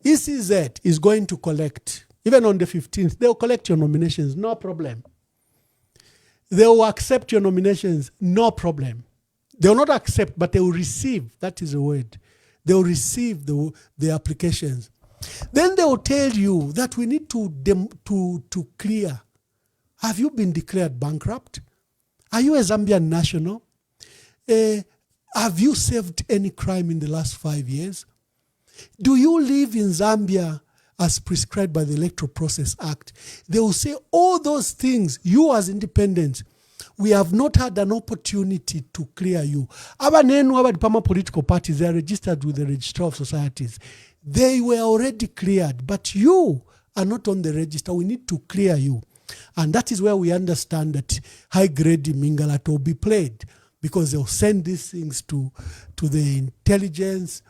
ECZ is going to collect, even on the 15th, they'll collect your nominations, no problem. They will accept your nominations, no problem. They will not accept, but they will receive. That is the word. They will receive the applications. Then they will tell you that we need to clear. Have you been declared bankrupt? Are you a Zambian national? Have you served any crime in the last 5 years? Do you live in Zambia as prescribed by the Electoral Process Act? They will say all those things. You as independents, we have not had an opportunity to clear you. Our political parties, they are registered with the Registrar of Societies. They were already cleared, but you are not on the register. We need to clear you. And that is where we understand that high-grade Mingalato will be played, because they'll send these things to the intelligence.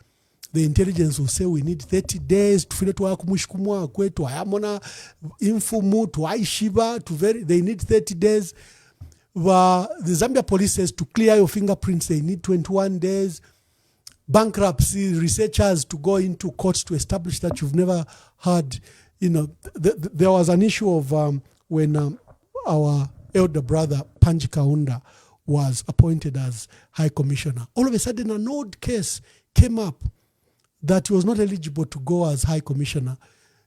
The intelligence will say we need 30 days to file kumushkumwa kwetu ayamona infumu to aishiba to they need 30 days. The Zambia police says to clear your fingerprints they need 21 days. Bankruptcy researchers to go into courts to establish that you've never had, there was an issue of when our elder brother Panji Kaunda was appointed as High Commissioner. All of a sudden an old case came up that he was not eligible to go as High Commissioner,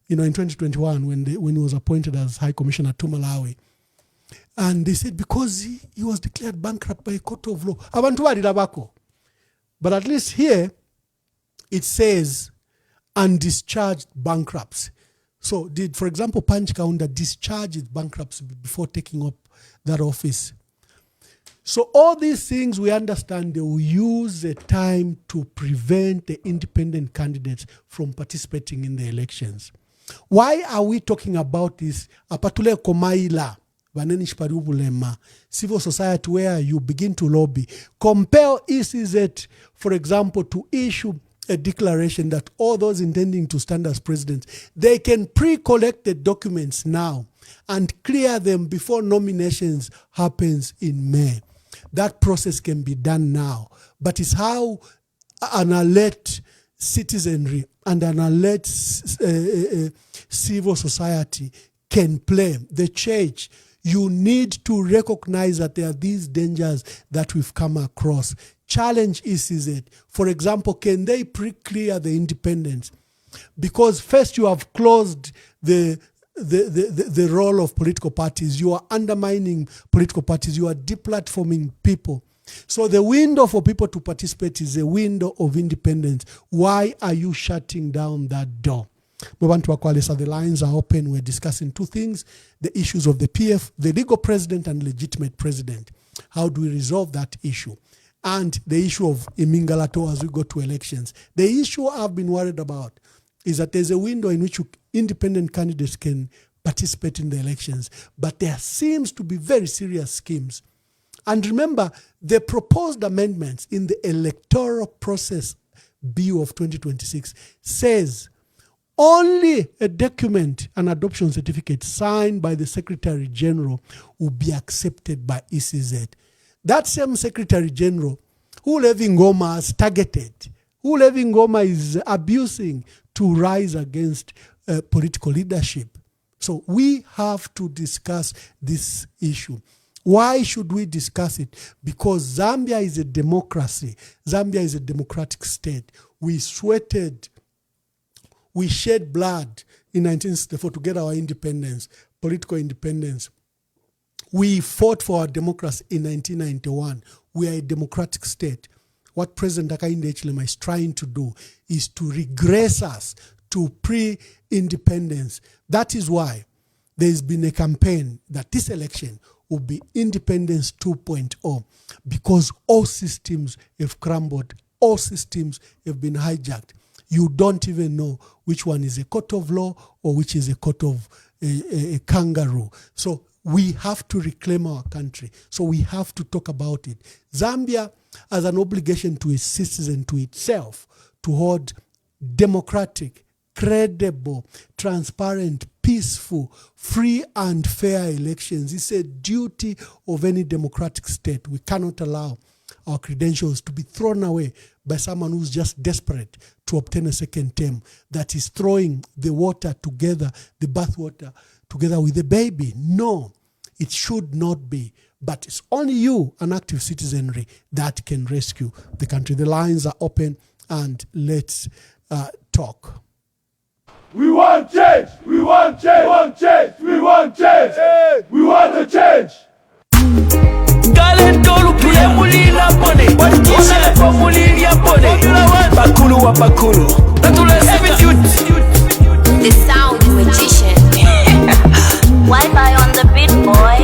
in 2021 when he was appointed as High Commissioner to Malawi. And they said because he was declared bankrupt by a court of law. But at least here, it says undischarged bankrupts. So did, for example, Panji Kaunda discharge his bankruptcy before taking up that office? So all these things, we understand they will use the time to prevent the independent candidates from participating in the elections. Why are we talking about this? Apatule komaila, civil society where you begin to lobby. Compel ECZ, for example, to issue a declaration that all those intending to stand as presidents, they can pre-collect the documents now and clear them before nominations happens in May. That process can be done now, but it's how an alert citizenry and an alert civil society can play. The church, you need to recognize that there are these dangers that we've come across. Challenge ECZ. For example, can they pre-clear the independents? Because first you have closed the role of political parties. You are undermining political parties. You are deplatforming people. So the window for people to participate is a window of independence. Why are you shutting down that door? The lines are open. We're discussing two things: the issues of the PF, the legal president and legitimate president. How do we resolve that issue? And the issue of Imingalato as we go to elections. The issue I've been worried about is that there's a window in which independent candidates can participate in the elections, but there seems to be very serious schemes. And remember, the proposed amendments in the electoral process bill of 2026 says only a document, an adoption certificate signed by the Secretary General will be accepted by ECZ. That same Secretary General, who Levi Ngoma has targeted, who Levi Ngoma is abusing to rise against political leadership. So we have to discuss this issue. Why should we discuss it? Because Zambia is a democracy. Zambia is a democratic state. We sweated, we shed blood in 1964 to get our independence, political independence. We fought for our democracy in 1991. We are a democratic state. What President Hakainde Hichilema is trying to do is to regress us to pre-independence. That is why there's been a campaign that this election will be Independence 2.0, because all systems have crumbled, all systems have been hijacked. You don't even know which one is a court of law or which is a court of a kangaroo. So we have to reclaim our country. So we have to talk about it. Zambia has an obligation to its citizens, to itself, to hold democratic, credible, transparent, peaceful, free and fair elections. It's a duty of any democratic state. We cannot allow our credentials to be thrown away by someone who's just desperate to obtain a second term, that is throwing the water together, the bath water together with the baby. No, it should not be. But it's only you, an active citizenry, that can rescue the country. The lines are open, and let's talk. We want change! We want change! We want change! We want change! We want a change! The sound magician. Wi-Fi on the beat, boy.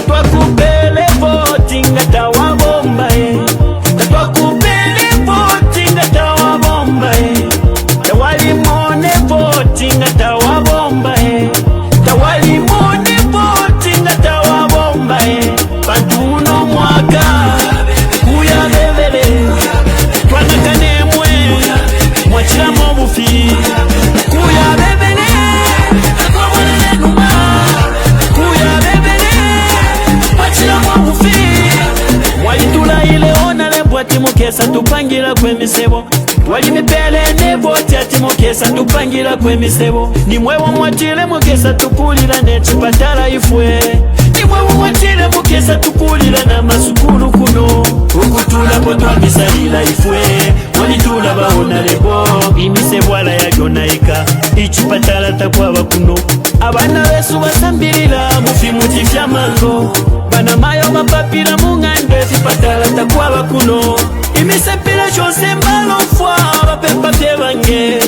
Twakupele voting ngatawa bomba Twakupele voting ngatawa bomba Tawali mone voting ngatawa bomba Tawali mone voting ngatawa bomba Bantuno mwaka kuya bebele Twanakane mwe mwachira mobufi kuya bebele Twabonele numa kuya bebele Walitula ile ona lembo ati mukesa tupangira kwemisebo Wali mipele nebo ati mukesa tupangira kwemisebo Nimwewo mwatile mukesa tupulira netipatala ifwe Nimwewo mwatile mukesa tupulira na masukulu kuno Ukutula potwa misalila ifwe Walitula baona lebo Imisebo ala ya jonaika Ichipatala takwaba kuno Abana besu basambirira mufimuti fya mango Bana mayo mapapira mungande zipatala takwaba kuno Imisepila chose mbalo mfwa bapepa pyebange.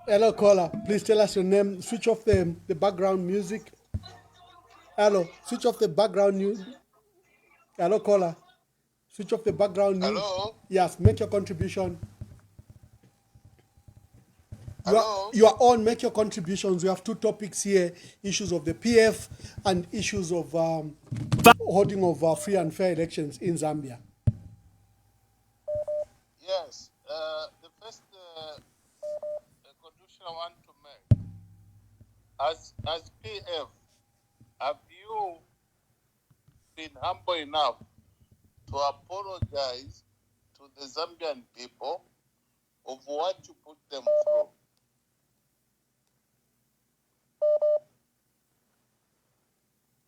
Hello caller, please tell us your name. Switch off the background music. Hello, switch off the background music. Hello caller, switch off the background music. Hello? Yes, make your contribution. You are on, make your contributions. We have two topics here, issues of the PF and issues of holding of free and fair elections in Zambia. Yes. The first contribution I want to make, as PF, have you been humble enough to apologize to the Zambian people of what you put them through?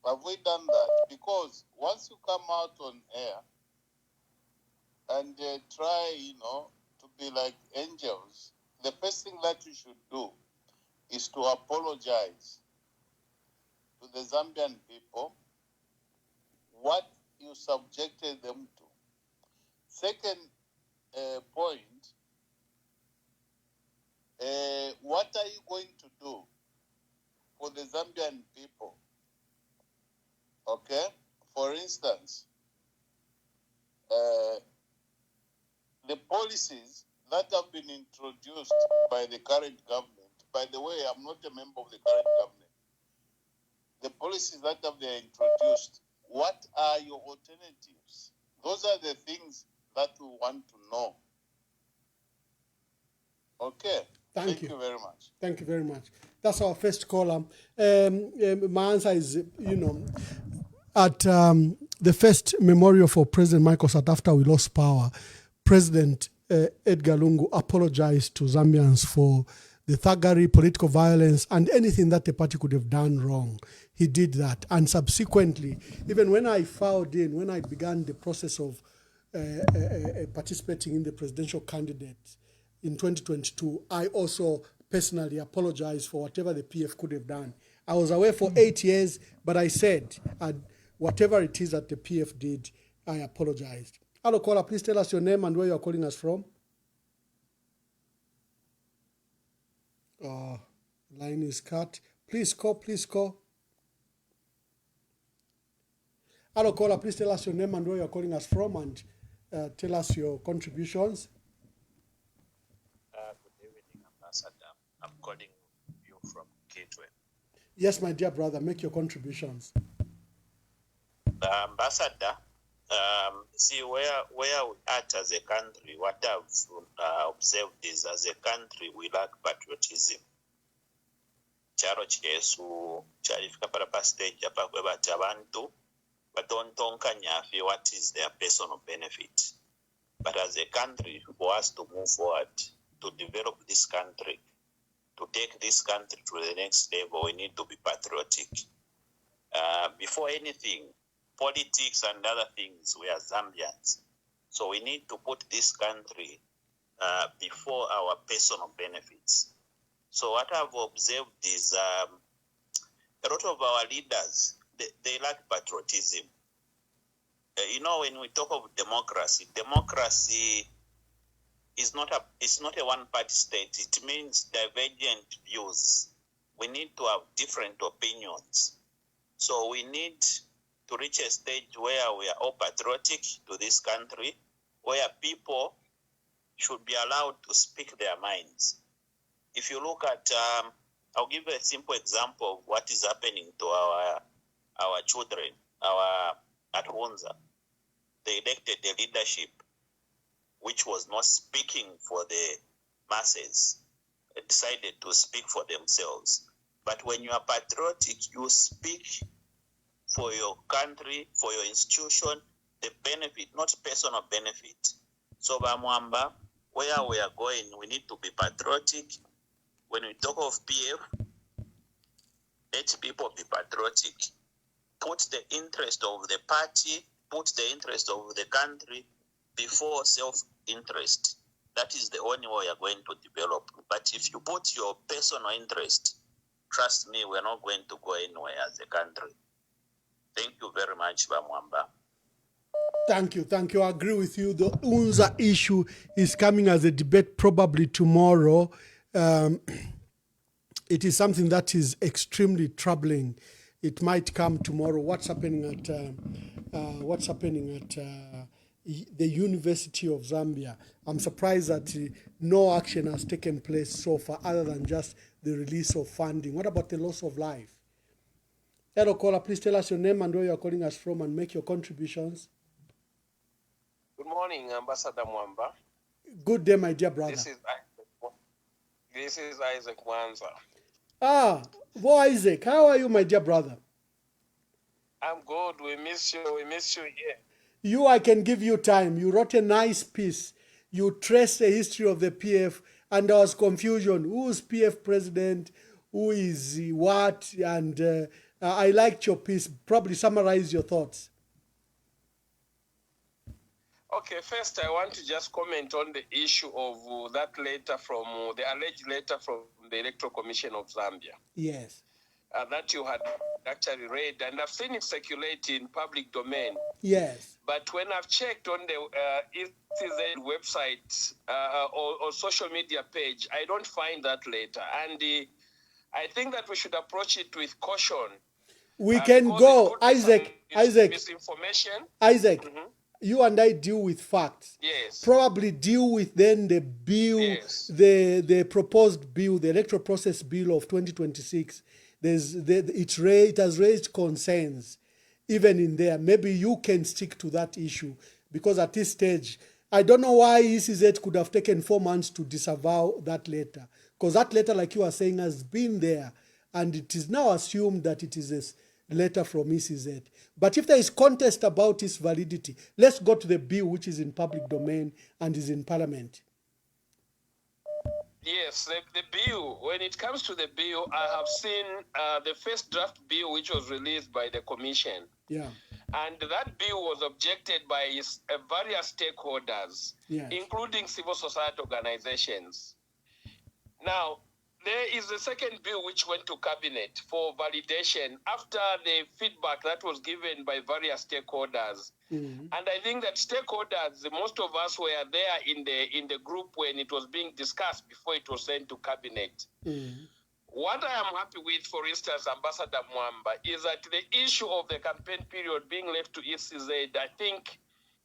Have we done that? Because once you come out on air and try, to be like angels, the first thing that you should do is to apologize to the Zambian people what you subjected them to. Second point, what are you going to do for the Zambian people? Okay? For instance, the policies that have been introduced by the current government, by the way, I'm not a member of the current government. The policies that have been introduced, what are your alternatives? Those are the things that we want to know. Okay. Thank you very much. Thank you very much. That's our first caller. My answer is, at the first memorial for President Michael Sat after we lost power, President Edgar Lungu apologized to Zambians for the thuggery, political violence, and anything that the party could have done wrong. He did that. And subsequently, even when I filed in, when I began the process of participating in the presidential candidate in 2022, I also personally apologized for whatever the PF could have done. I was away for 8 years, but I said, whatever it is that the PF did, I apologized. Hello, caller, please tell us your name and where you are calling us from. Line is cut. Please call, please call. Hello, caller, please tell us your name and where you are calling us from and tell us your contributions. Good evening, Ambassador. I'm calling you from Gateway. Yes, my dear brother, make your contributions. Ambassador, see where we at as a country, what I've observed is as a country we lack patriotism. Charo chesu charifika para stage apa kwebati abantu batontonkanya afi what is their personal benefit. But as a country, for us to move forward, to develop this country, to take this country to the next level, we need to be patriotic. Before anything, politics and other things, we are Zambians. So we need to put this country before our personal benefits. So what I've observed is a lot of our leaders, they lack patriotism. When we talk of democracy, democracy is not a one-party state. It means divergent views. We need to have different opinions. So we need to reach a stage where we are all patriotic to this country, where people should be allowed to speak their minds. If you look at, I'll give a simple example of what is happening to our children, at Hunza. They elected a leadership which was not speaking for the masses. They decided to speak for themselves. But when you are patriotic, you speak for your country, for your institution, the benefit, not personal benefit. So Bamwamba, where we are going, we need to be patriotic. When we talk of PF, let people be patriotic. Put the interest of the party, put the interest of the country before self-interest. That is the only way we are going to develop. But if you put your personal interest, trust me, we're not going to go anywhere as a country. Thank you very much, Bamwamba. Thank you. I agree with you. The UNZA issue is coming as a debate probably tomorrow. It is something that is extremely troubling. It might come tomorrow. What's happening at the University of Zambia? I'm surprised that no action has taken place so far other than just the release of funding. What about the loss of life? Hello, caller, please tell us your name and where you're calling us from and make your contributions. Good morning, Ambassador Mwamba. Good day, my dear brother. This is Isaac Mwanza. Isaac, how are you, my dear brother? I'm good. We miss you here. I can give you time. You wrote a nice piece. You traced the history of the PF, and there was confusion. Who's PF president? Who is what? And I liked your piece. Probably summarize your thoughts. Okay, first I want to just comment on the issue of that letter from the alleged letter from the Electoral Commission of Zambia. Yes. That you had actually read, and I've seen it circulate in public domain. Yes. But when I've checked on the ECZ website or social media page, I don't find that letter. And I think that we should approach it with caution. We can go, Isaac. Misinformation. Isaac, you and I deal with facts. Yes. Probably deal with then the bill, Yes. the proposed bill, the electoral process bill of 2026. It has raised concerns even in there. Maybe you can stick to that issue, because at this stage, I don't know why ECZ could have taken 4 months to disavow that letter, because that letter, like you are saying, has been there, and it is now assumed that it is a letter from ECZ. But if there is contest about its validity, let's go to the bill which is in public domain and is in Parliament. Yes, the bill, when it comes to the bill, I have seen the first draft bill which was released by the Commission. Yeah. And that bill was objected by various stakeholders, Yes. including civil society organizations. Now, there is a second bill which went to Cabinet for validation after the feedback that was given by various stakeholders. And I think that stakeholders, most of us were there in the group when it was being discussed before it was sent to Cabinet. What I am happy with, for instance, Ambassador Mwamba, is that the issue of the campaign period being left to ECZ, I think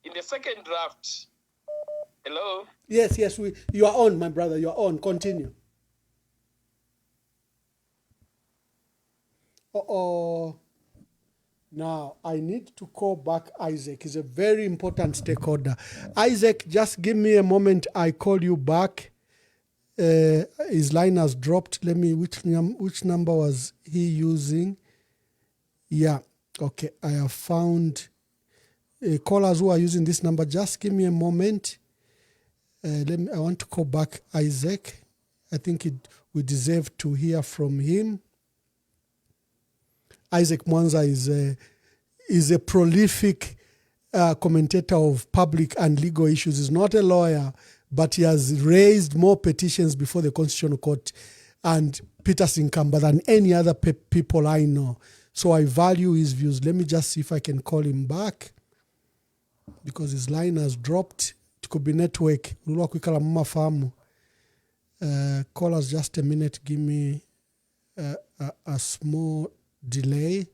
in the second draft. Hello? Yes, you are on, my brother, you are on. Continue. Now, I need to call back Isaac. He's a very important stakeholder. Isaac, just give me a moment. I call you back. His line has dropped. Let me, which number was he using? Yeah, okay. I have found callers who are using this number. Just give me a moment. I want to call back Isaac. I think we deserve to hear from him. Isaac Mwanza is a prolific commentator of public and legal issues. He's not a lawyer, but he has raised more petitions before the Constitutional Court and Partisan than any other people I know. So I value his views. Let me just see if I can call him back, because his line has dropped. It could be network. Call us just a minute. Give me a small delay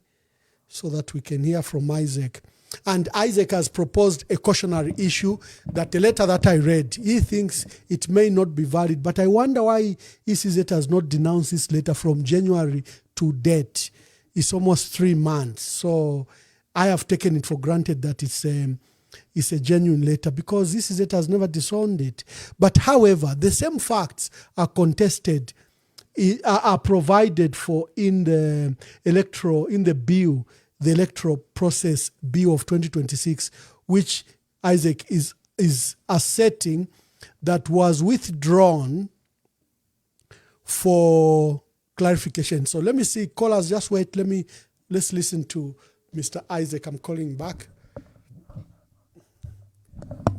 so that we can hear from Isaac. And Isaac has proposed a cautionary issue that the letter that I read, he thinks it may not be valid, but I wonder why ECZ has not denounced this letter from January to date. It's almost 3 months. So I have taken it for granted that it's a genuine letter, because ECZ has never disowned it. But however, the same facts are contested, are provided for in the bill, the electoral process bill of 2026, which Isaac is asserting that was withdrawn for clarification. So let me see, callers, just wait. Let's listen to Mr. Isaac. I'm calling back.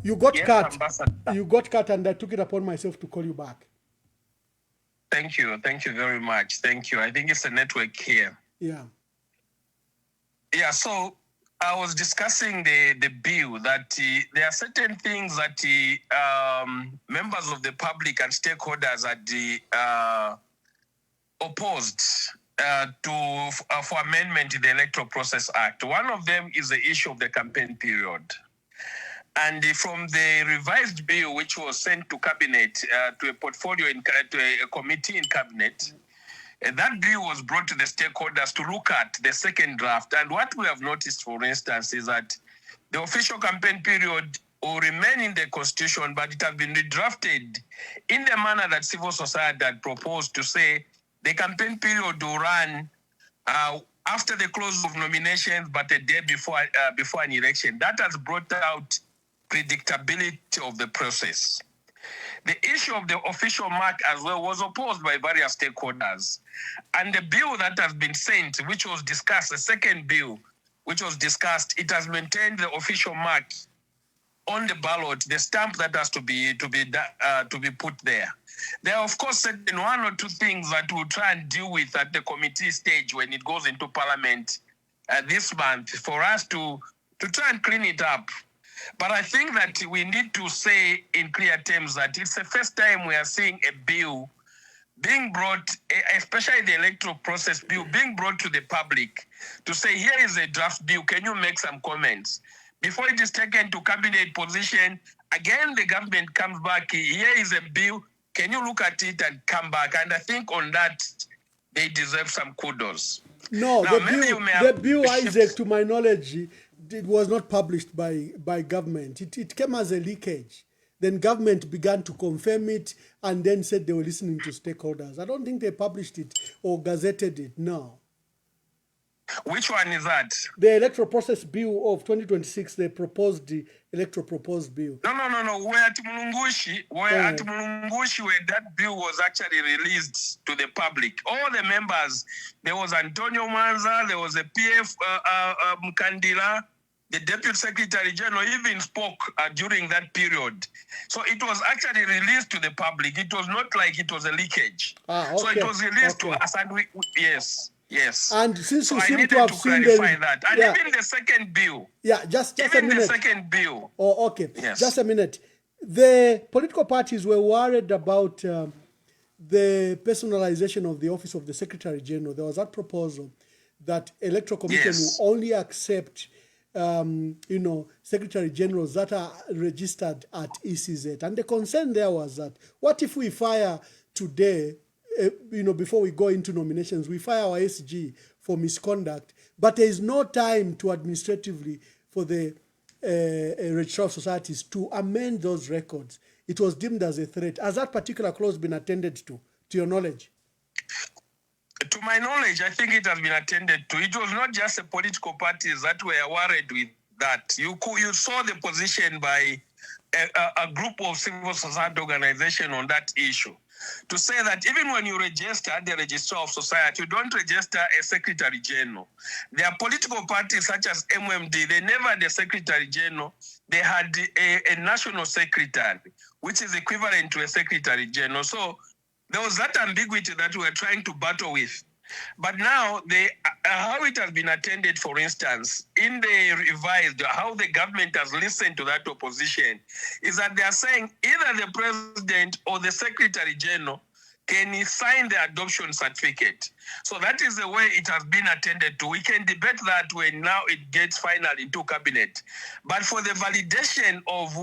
You got cut. Ambassador. You got cut, and I took it upon myself to call you back. Thank you very much. Thank you. I think it's a network here. Yeah. Yeah, so I was discussing the bill that there are certain things that members of the public and stakeholders had opposed for amendment in the Electoral Process Act. One of them is the issue of the campaign period. And from the revised bill, which was sent to Cabinet, to a portfolio, to a committee in Cabinet, that bill was brought to the stakeholders to look at the second draft. And what we have noticed, for instance, is that the official campaign period will remain in the Constitution, but it has been redrafted in the manner that civil society had proposed, to say the campaign period will run after the close of nominations, but a day before an election. That has brought out predictability of the process. The issue of the official mark as well was opposed by various stakeholders. And the bill that has been sent, which was discussed, the second bill, which was discussed, it has maintained the official mark on the ballot, the stamp that has to be put there. There are, of course, certain one or two things that we'll try and deal with at the committee stage when it goes into Parliament this month for us to try and clean it up. But I think that we need to say in clear terms that it's the first time we are seeing a bill being brought, especially the electoral process bill, being brought to the public to say, here is a draft bill, can you make some comments? Before it is taken to cabinet position, again, the government comes back, here is a bill, can you look at it and come back? And I think on that, they deserve some kudos. No, now, the bill, Isaac, to my knowledge, it was not published by government. It came as a leakage. Then government began to confirm it and then said they were listening to stakeholders. I don't think they published it or gazetted it, no. Which one is that? The electoral process bill of 2026, they proposed the electoral proposed bill. No. Where at Mulungushi, when that bill was actually released to the public, all the members, there was Antonio Manza, there was a PF Mkandila, the Deputy Secretary General even spoke during that period. So it was actually released to the public. It was not like it was a leakage. Okay. So it was released to us, and yes. And since you so seem I to have seen that. And even the second bill. Yeah, just a minute. The second bill. Oh, okay. Yes. Just a minute. The political parties were worried about the personalization of the office of the Secretary General. There was that proposal that Electoral Commission will only accept Secretary Generals that are registered at ECZ. And the concern there was that, what if we fire today, before we go into nominations, we fire our SG for misconduct, but there is no time to administratively for the registrar of societies to amend those records. It was deemed as a threat. Has that particular clause been attended to your knowledge? To my knowledge, I think it has been attended to. It was not just the political parties that were worried with that. You saw the position by a group of civil society organizations on that issue. To say that even when you register at the Registrar of Society, you don't register a Secretary General. There are political parties such as MMD, they never had a Secretary General. They had a National Secretary, which is equivalent to a Secretary General. So there was that ambiguity that we were trying to battle with. But now, how it has been attended, for instance, in the revised, how the government has listened to that opposition, is that they are saying either the president or the Secretary General can sign the adoption certificate. So that is the way it has been attended to. We can debate that when now it gets finally into cabinet. But for the validation of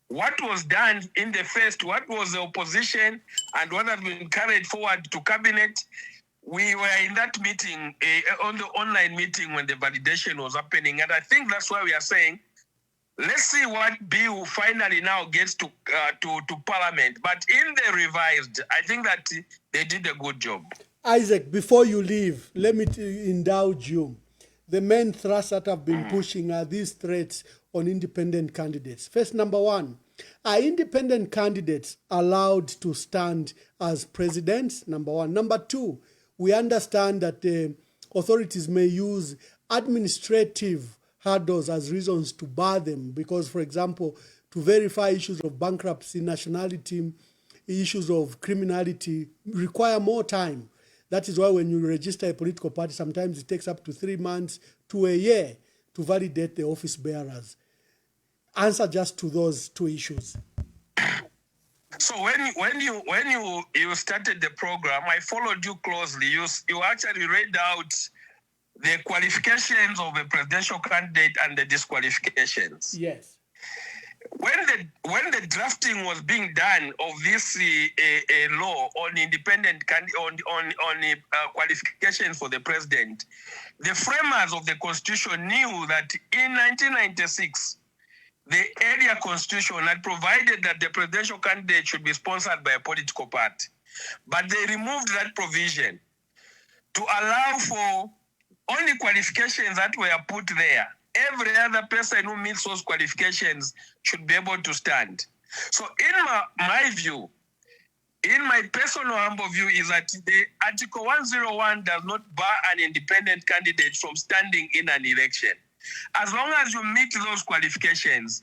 what was done in the first, what was the opposition, and what has been carried forward to cabinet, we were in that meeting, on the online meeting when the validation was happening. And I think that's why we are saying, let's see what bill finally now gets to Parliament. But in the revised, I think that they did a good job. Isaac, before you leave, let me indulge you. The main thrusts that have been pushing are these threats on independent candidates. First, number one, are independent candidates allowed to stand as presidents? Number one. Number two, we understand that the authorities may use administrative hurdles as reasons to bar them because, for example, to verify issues of bankruptcy, nationality, issues of criminality require more time. That is why when you register a political party, sometimes it takes up to 3 months to a year to validate the office bearers. Answer just to those two issues. So when you started the program, I followed you closely. You actually read out the qualifications of a presidential candidate and the disqualifications. Yes. When the drafting was being done of this law on independent qualifications for the president, the framers of the Constitution knew that in 1996. The earlier constitution had provided that the presidential candidate should be sponsored by a political party. But they removed that provision to allow for only qualifications that were put there. Every other person who meets those qualifications should be able to stand. So in my view, in my personal humble view, is that the Article 101 does not bar an independent candidate from standing in an election. As long as you meet those qualifications,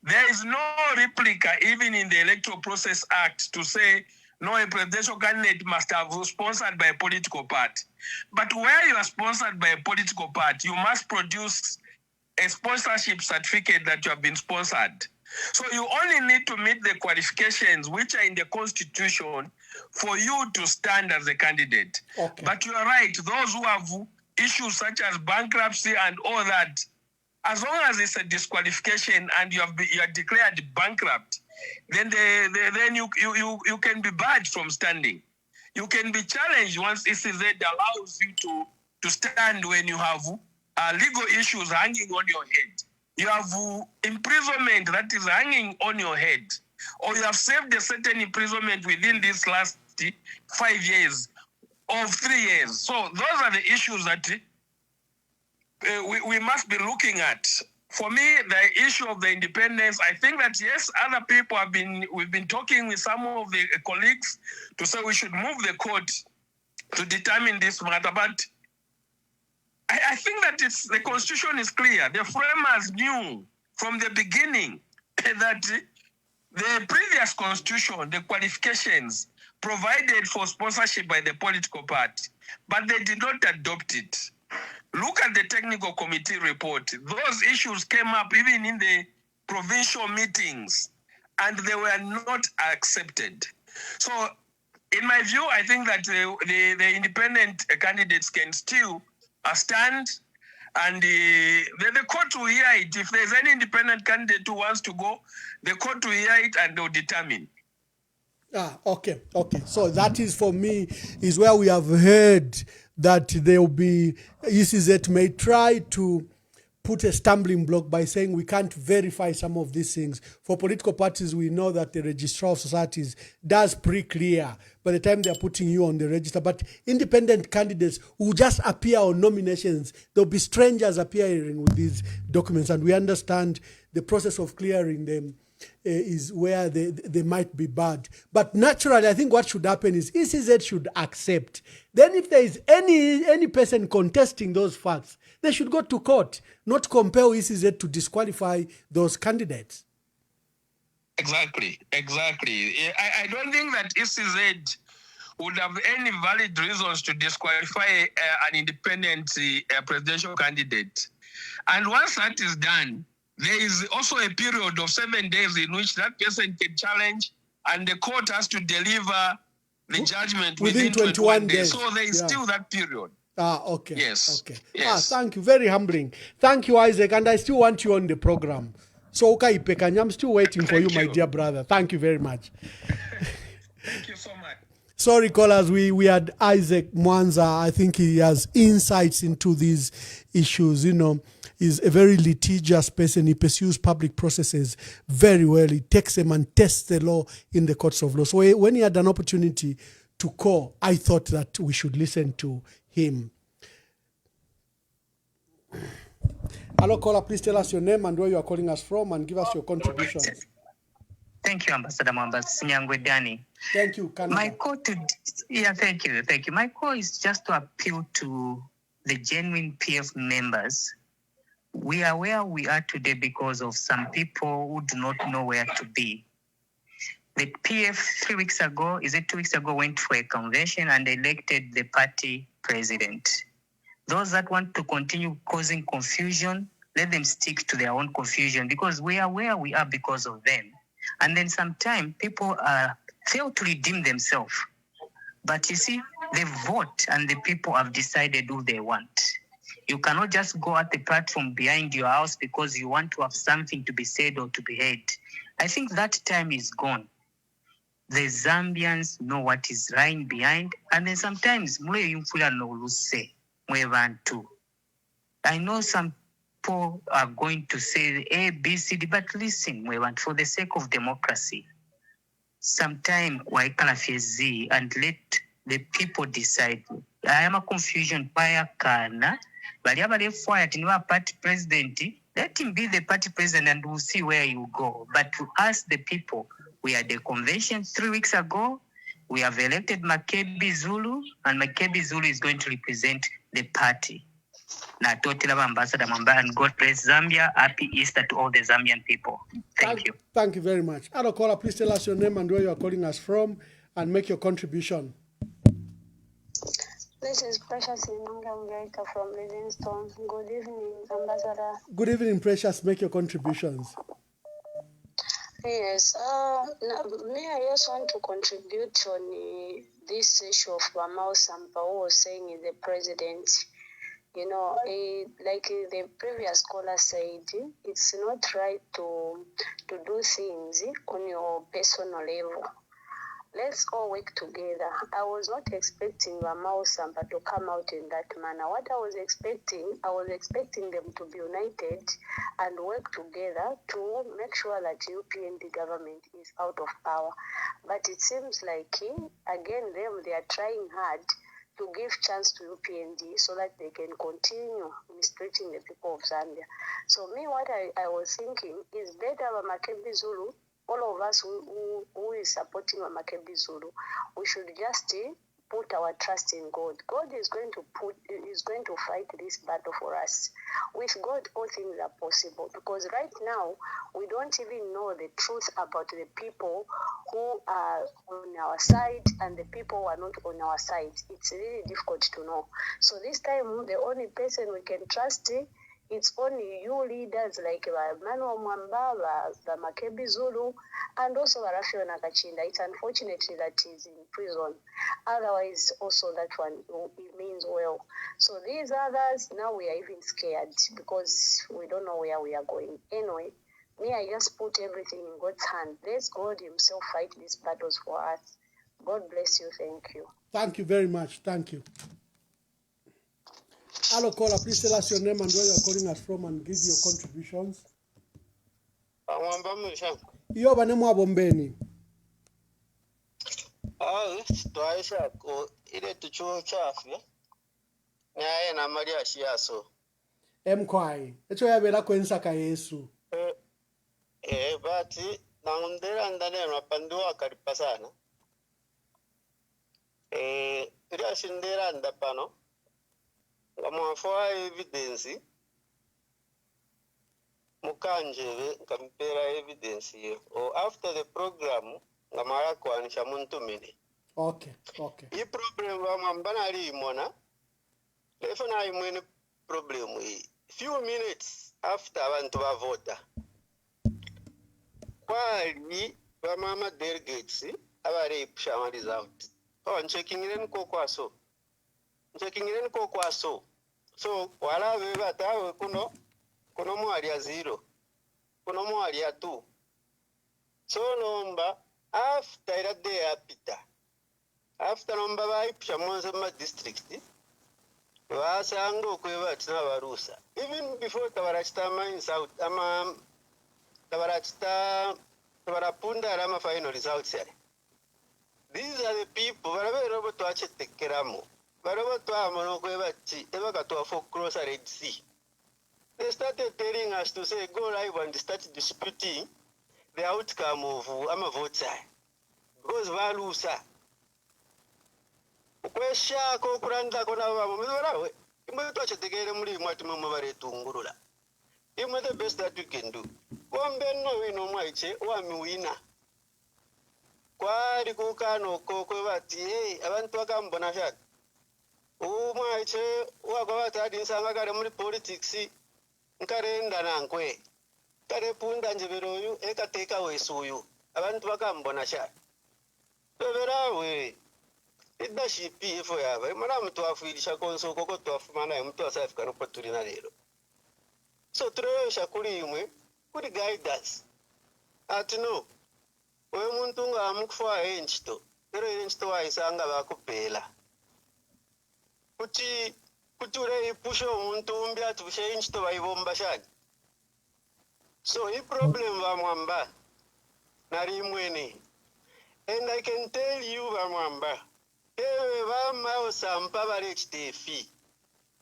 There is no replica even in the Electoral Process Act to say no, a presidential candidate must have sponsored by a political party. But where you are sponsored by a political party, you must produce a sponsorship certificate that you have been sponsored. So you only need to meet the qualifications which are in the Constitution for you to stand as a candidate. Okay. But you are right, those who have issues such as bankruptcy and all that, as long as it's a disqualification and you are declared bankrupt, then then you can be barred from standing. You can be challenged once ECZ allows you to stand when you have legal issues hanging on your head. You have imprisonment that is hanging on your head, or you have served a certain imprisonment within this last 5 years or 3 years. So those are the issues that we must be looking at. For me, the issue of the independence, I think that yes, other people we've been talking with some of the colleagues to say we should move the court to determine this matter, but I think that the Constitution is clear. The framers knew from the beginning that the previous Constitution, the qualifications provided for sponsorship by the political party, but they did not adopt it. Look at the technical committee report. Those issues came up even in the provincial meetings, and they were not accepted. So, in my view, I think that the independent candidates can still stand, and the court will hear it. If there's any independent candidate who wants to go, the court will hear it and they'll determine. Okay. So that is, for me, is where we have heard that there will be, ECZ may try to put a stumbling block by saying we can't verify some of these things. For political parties, we know that the Registrar of Societies does pre-clear by the time they're putting you on the register. But independent candidates who just appear on nominations, there'll be strangers appearing with these documents, and we understand the process of clearing them is where they might be bad. But naturally, I think what should happen is ECZ should accept. Then if there is any person contesting those facts, they should go to court, not compel ECZ to disqualify those candidates. Exactly. I don't think that ECZ would have any valid reasons to disqualify an independent presidential candidate. And once that is done, there is also a period of 7 days in which that person can challenge, and the court has to deliver the judgment within 21 days. So there is still that period. Okay. Yes. Okay. Yes. Thank you. Very humbling. Thank you, Isaac. And I still want you on the program. So, okay, Pekanya, I'm still waiting for you, my dear brother. Thank you very much. Thank you so much. Sorry, callers, we had Isaac Mwanza. I think he has insights into these issues. You know, he's a very litigious person. He pursues public processes very well. He takes them and tests the law in the courts of law. So when he had an opportunity to call, I thought that we should listen to him. Hello, caller, please tell us your name and where you are calling us from and give us your contributions. Thank you, Ambassador Mwamba Sinyangwe Dani. Thank you, Canada. My call thank you. My call is just to appeal to the genuine PF members. We are where we are today because of some people who do not know where to be. The PF 2 weeks ago went for a convention and elected the party president. Those that want to continue causing confusion, let them stick to their own confusion, because we are where we are because of them. And then sometimes people fail to redeem themselves. But you see, they vote and the people have decided who they want. You cannot just go at the platform behind your house because you want to have something to be said or to be heard. I think that time is gone. The Zambians know what is lying behind, and then sometimes I know some people are going to say A, B, C, D, but listen, for the sake of democracy, sometime and let the people decide. I am a confusion by Kana, but party president, let him be the party president and we'll see where you go. But to ask the people, we had a convention 3 weeks ago. We have elected Makebi Zulu, and Makebi Zulu is going to represent the party. Na totila ambassador Mamba, and God bless Zambia. Happy Easter to all the Zambian people. Thank you. Thank you very much. Caller, please tell us your name and where you are calling us from and make your contribution. This is Precious Imanga from Livingstone. Good evening, Ambassador. Good evening, Precious. Make your contributions. Yes, me, I just want to contribute on this issue of Sampa, who was saying is the president. You know, like the previous caller said, it's not right to do things on your personal level. Let's all work together. I was not expecting Sampa to come out in that manner. What I was expecting them to be united and work together to make sure that UPND government is out of power. But it seems like, again, they are trying hard to give chance to UPND so that they can continue mistreating the people of Zambia. So me, what I was thinking is better Makebi Zulu. All of us who is supporting Makebi Zulu, we should just put our trust in God. God is going to fight this battle for us. With God, all things are possible. Because right now, we don't even know the truth about the people who are on our side and the people who are not on our side. It's really difficult to know. So this time, the only person we can trust it's only you leaders like Manuel Mwamba, the Makebi Zulu, and also Rafio Nakachinda. It's unfortunately that he's in prison. Otherwise, also that one, it means well. So these others, now we are even scared because we don't know where we are going. Anyway, me, I just put everything in God's hand. Let God himself fight these battles for us. God bless you. Thank you. Thank you very much. Thank you. Hello, caller. Please tell us your name and where you're calling us from and give your contributions. Iyo banemu abombeni. Twaisha ko ile tuchuo chafu. Nyaye na Maria Shiaso. Mkwai. Echo yabela kwensaka Yesu. Bati nangundera ndane mapandua karipasana. Ila shindera ndapano. Ngamafwa evidence mukanjeve kampera evidence yo after the program ngamara kwanisha muntu mini. Okay. I problem wa mambana ali mona lefona imwene problem hii few minutes after abantu bavota kwali ba mama delegates abare pushama result checking in kwaso so wala beba tawe kuno mwali ya 0 kuno mwali ya 2 so nomba after ila day apita after nomba baipusha monse ma district wasanga okweba tina barusa even before tabarachita mine south ama tabarapunda rama final results yale. These are the people barabero bo twachetekeramo barobo twamono kwebachi ebaka twa cross Red Sea. They started telling us to say go live and start disputing the outcome of votes because valusa ukwesha ko kuranda kona babo mizorawe imwe twachetekere muri mwati mama baretungurula imwe the best that we can do kombe no wino mwaiche wami wina kwari kukano koko bati abantu bakambona shati umwaiche wakabati adi nsanga kare muri politics nkarenda nankwe kare punda njeberoyu ekateka wesuyu abantu bakambona shati beberawe leadership ifo yaba mara mtu afirisha konso koko twafumana mtu asafika no patulina lero so tureyosha kuri imwe kuri guidance atino we muntu ngamukufwa enchito pero enchito waisanga bakupela kuti ure ipusho umuntu umbi atubushe enchito bayibomba shani so i problem bamwamba nari mwene and I can tell you bamwamba ewe bamao Sampa bari HTF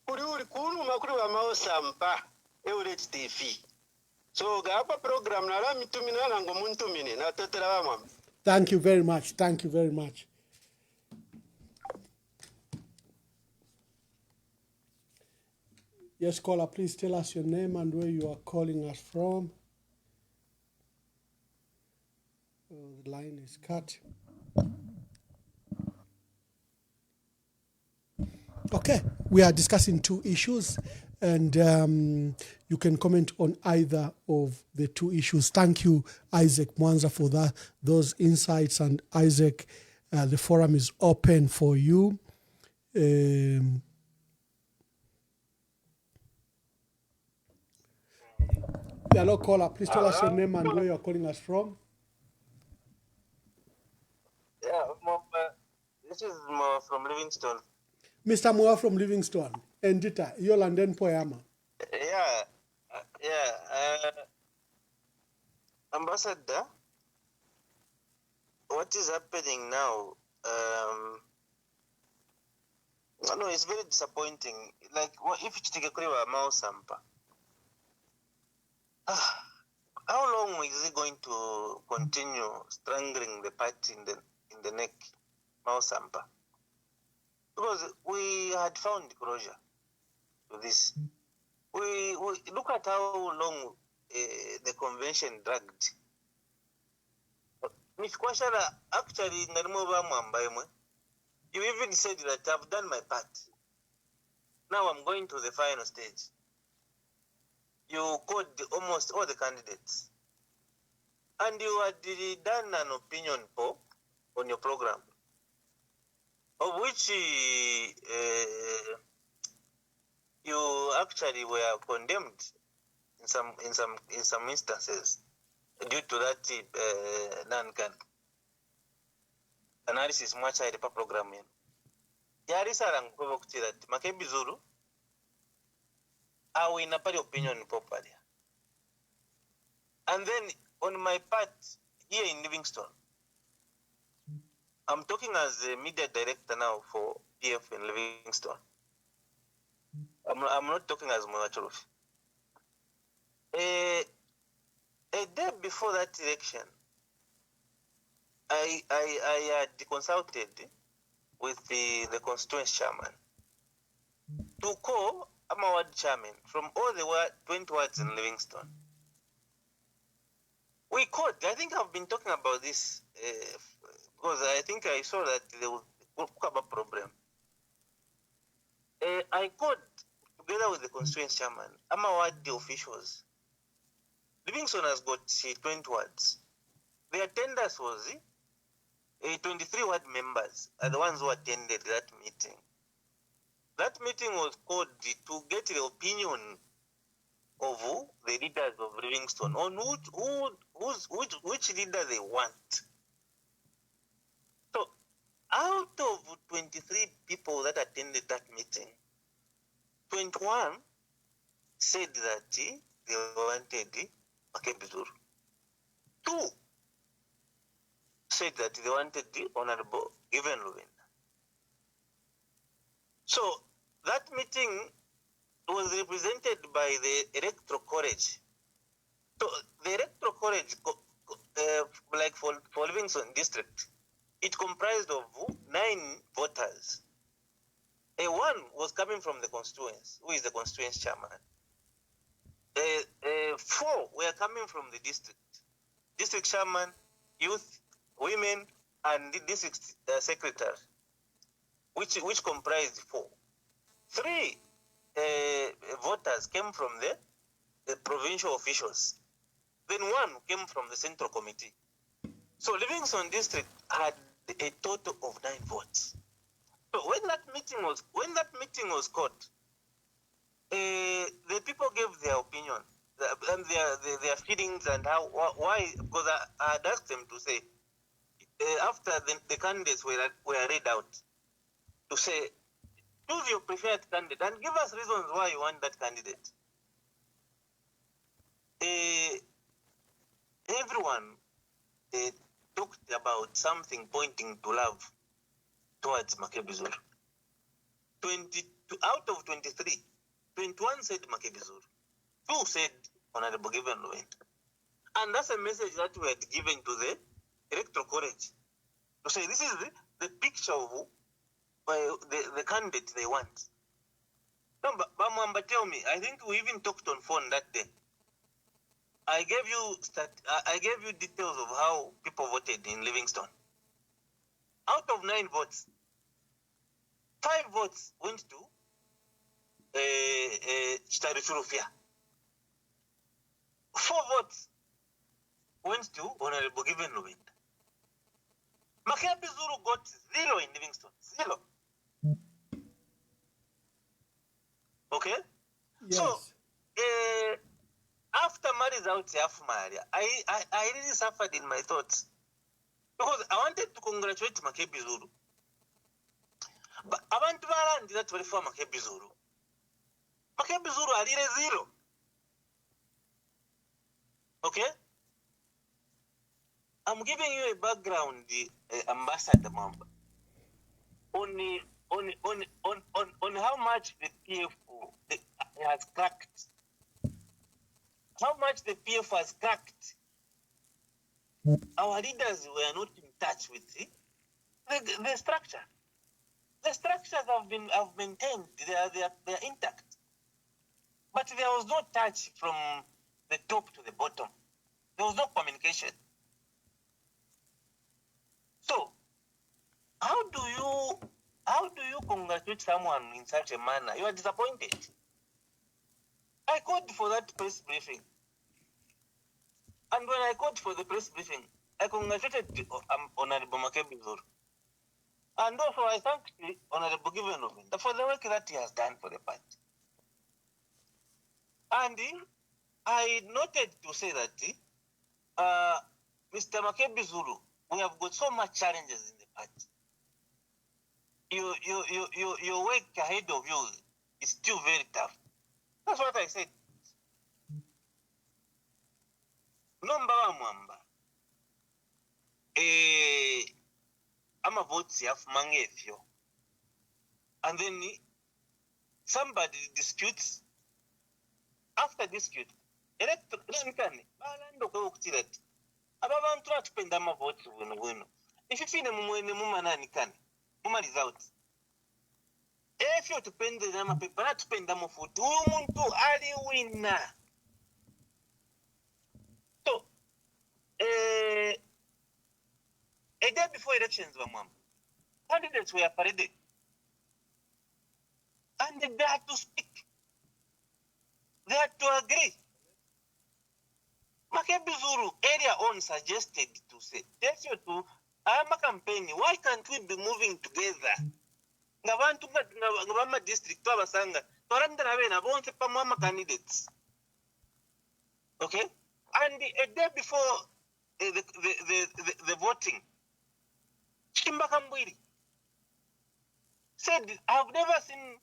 kuri uri kuruma kuri bamao Sampa ewe HTF so gapa program nara mitumina nango muntu mine na tetera bamwamba. Thank you very much. Thank you very much. Yes, caller, please tell us your name and where you are calling us from. Oh, the line is cut. Okay, we are discussing two issues, and you can comment on either of the two issues. Thank you, Isaac Mwanza, for those insights. And Isaac, the forum is open for you. Hello, caller. Please tell us your name and where you're calling us from. Yeah, Mom, this is Mo from Livingston. Mr. Moa from Livingston. Endita, Yolanden Poyama. Yeah, Ambassador, what is happening now? No, it's very disappointing. Like, if you take a clear Mao Sampa, how long is he going to continue strangling the party in the neck, Mao Sampa? Because we had found closure to this. We look at how long the convention dragged. Actually, you even said that I've done my part. Now I'm going to the final stage. You called almost all the candidates. And you had done an opinion poll on your program, of which you actually were condemned in some instances due to that non-can analysis much higher program. Yarisarang provoked that Makebi Zulu are in a party opinion properly. And then on my part here in Livingston, I'm talking as the media director now for PF in Livingston. I'm not talking as Mwachuruf. A day before that election, I had consulted with the constituent chairman to call a ward chairman from all the 20 wards in Livingston. We called, I think I've been talking about this because I think I saw that there would have a problem. I called together with the constituent chairman, ward the officials. Livingston has got 20 wards. The attendance was 23 ward members are the ones who attended that meeting. That meeting was called to get the opinion of the leaders of Livingston on which leader they want. So, out of 23 people that attended that meeting, 21 said that they wanted Makebizuru. 2 said that they wanted the Honorable Given Lubin. So, that meeting was represented by the Electoral College. So, the Electoral College, like for Livingston District, it comprised of 9 voters. One was coming from the constituents, who is the constituents chairman. 4 were coming from the district chairman, youth, women, and the district secretary, which comprised 4. 3 voters came from the provincial officials. Then 1 came from the central committee. So Livingston district had a total of 9 votes. So when that meeting was called, the people gave their opinion and their feelings and why, because I had asked them to say, after the candidates were read out, to say, choose your preferred candidate and give us reasons why you want that candidate. Everyone talked about something pointing to love towards Makebizuru. Out of 23, 21 said Makebizuru. 2 said Honorable Given Lubin. And that's a message that we had given to the Electoral College. To say this is the picture of the candidate they want. No, but Mwamba, tell me. I think we even talked on phone that day. I gave you details of how people voted in Livingstone. Out of 9 votes, 5 votes went to Chitari Surufia. 4 votes went to Honorable Given Luwinda. Makebi Zulu got 0 in Livingstone. 0. Okay? Yes. So, after Mari's out Maria, I really suffered in my thoughts. Because I wanted to congratulate Makebi Zulu. But I want to learn that very for Makebi Zulu. Makebi Zulu are really 0. Okay? I'm giving you a background, Ambassador Mamba, on how much the PF has cracked. How much the PF has cracked. Our leaders were not in touch with the structure. The structures have maintained. They are intact. But there was no touch from the top to the bottom. There was no communication. So, how do you congratulate someone in such a manner? You are disappointed. I called for that press briefing. And when I called for the press briefing, I congratulated Honorable Makebi Zulu. And also I thanked Honorable Given Luwinda for the work that he has done for the party. And I noted to say that Mr. Makebi Zulu, we have got so much challenges in the party. Your work ahead of you is still very tough. That's what I said. Number Mwamba. I'm a vote Mangefio. And then somebody disputes. After dispute, Electoral, abantu batupenda amavoti buno ififine mumwene mumanani kane mumaliza out efyo tupende n'amapepa natupenda mufuti uyu muntu ali wina. So a day before elections bamwamba, candidates were paraded and they had to speak, they had to agree. Makebi Zulu area on suggested to say, tell you to Ama campaign, why can't we be moving together? Ngabantu ngabama district abasanga torandana bena bonke pamama candidates. Okay? And a day before the voting, Chimba Kambwiri said, I've never seen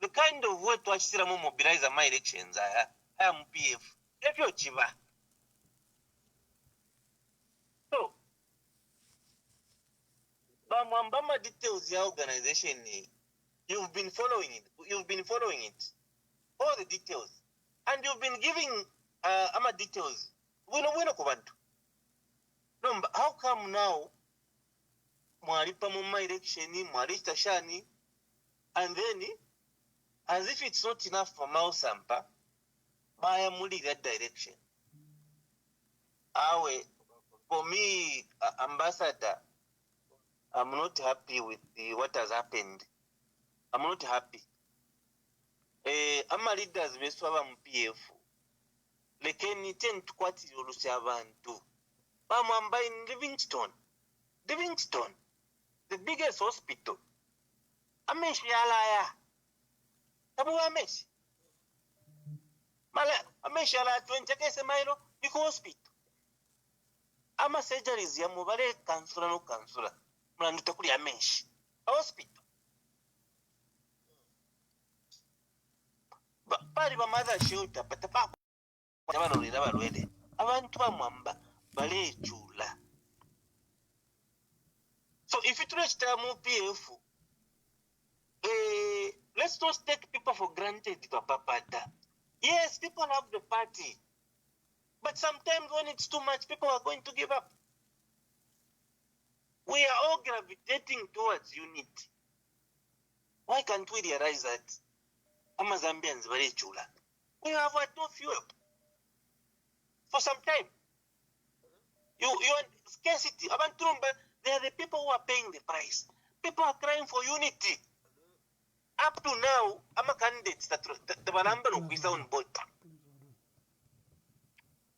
the kind of way to actually mobilize my elections. I am PF. If you're Chiva. So, Bama details your organization, you've been following it. You've been following it. All the details. And you've been giving ama details. We know Kubantu. No, but how come now Mwalipa Mumma election, Mwalista Shani, and then as if it's not enough for Mao Sampa, Maya Muli that direction. For me, Ambassador, I'm not happy with what has happened. I'm not happy. Ama leaders beswaba MPF. Lekeni ten tukwati yolusya abantu. Bamwamba in Livingstone, the biggest hospital. Ameshi yalaya. Tabu ameshi. Mala ameshi yalaya 20 kese mailo iko hospital. Ama surgeries ya mubale kansula no kansula. Mlandu takuli ameshi. Hospital. Bari ba mother shelter patapa abana olira balwede. Abantu bamwamba bale chula. So if it reach time PF, let's not take people for granted to papata. Yes, people love the party. But sometimes when it's too much, people are going to give up. We are all gravitating towards unity. Why can't we realize that? Zambians very chula. We have had no fuel for some time. You want scarcity. They are the people who are paying the price. People are crying for unity. Up to now, I'm a candidate that the number of visa on board.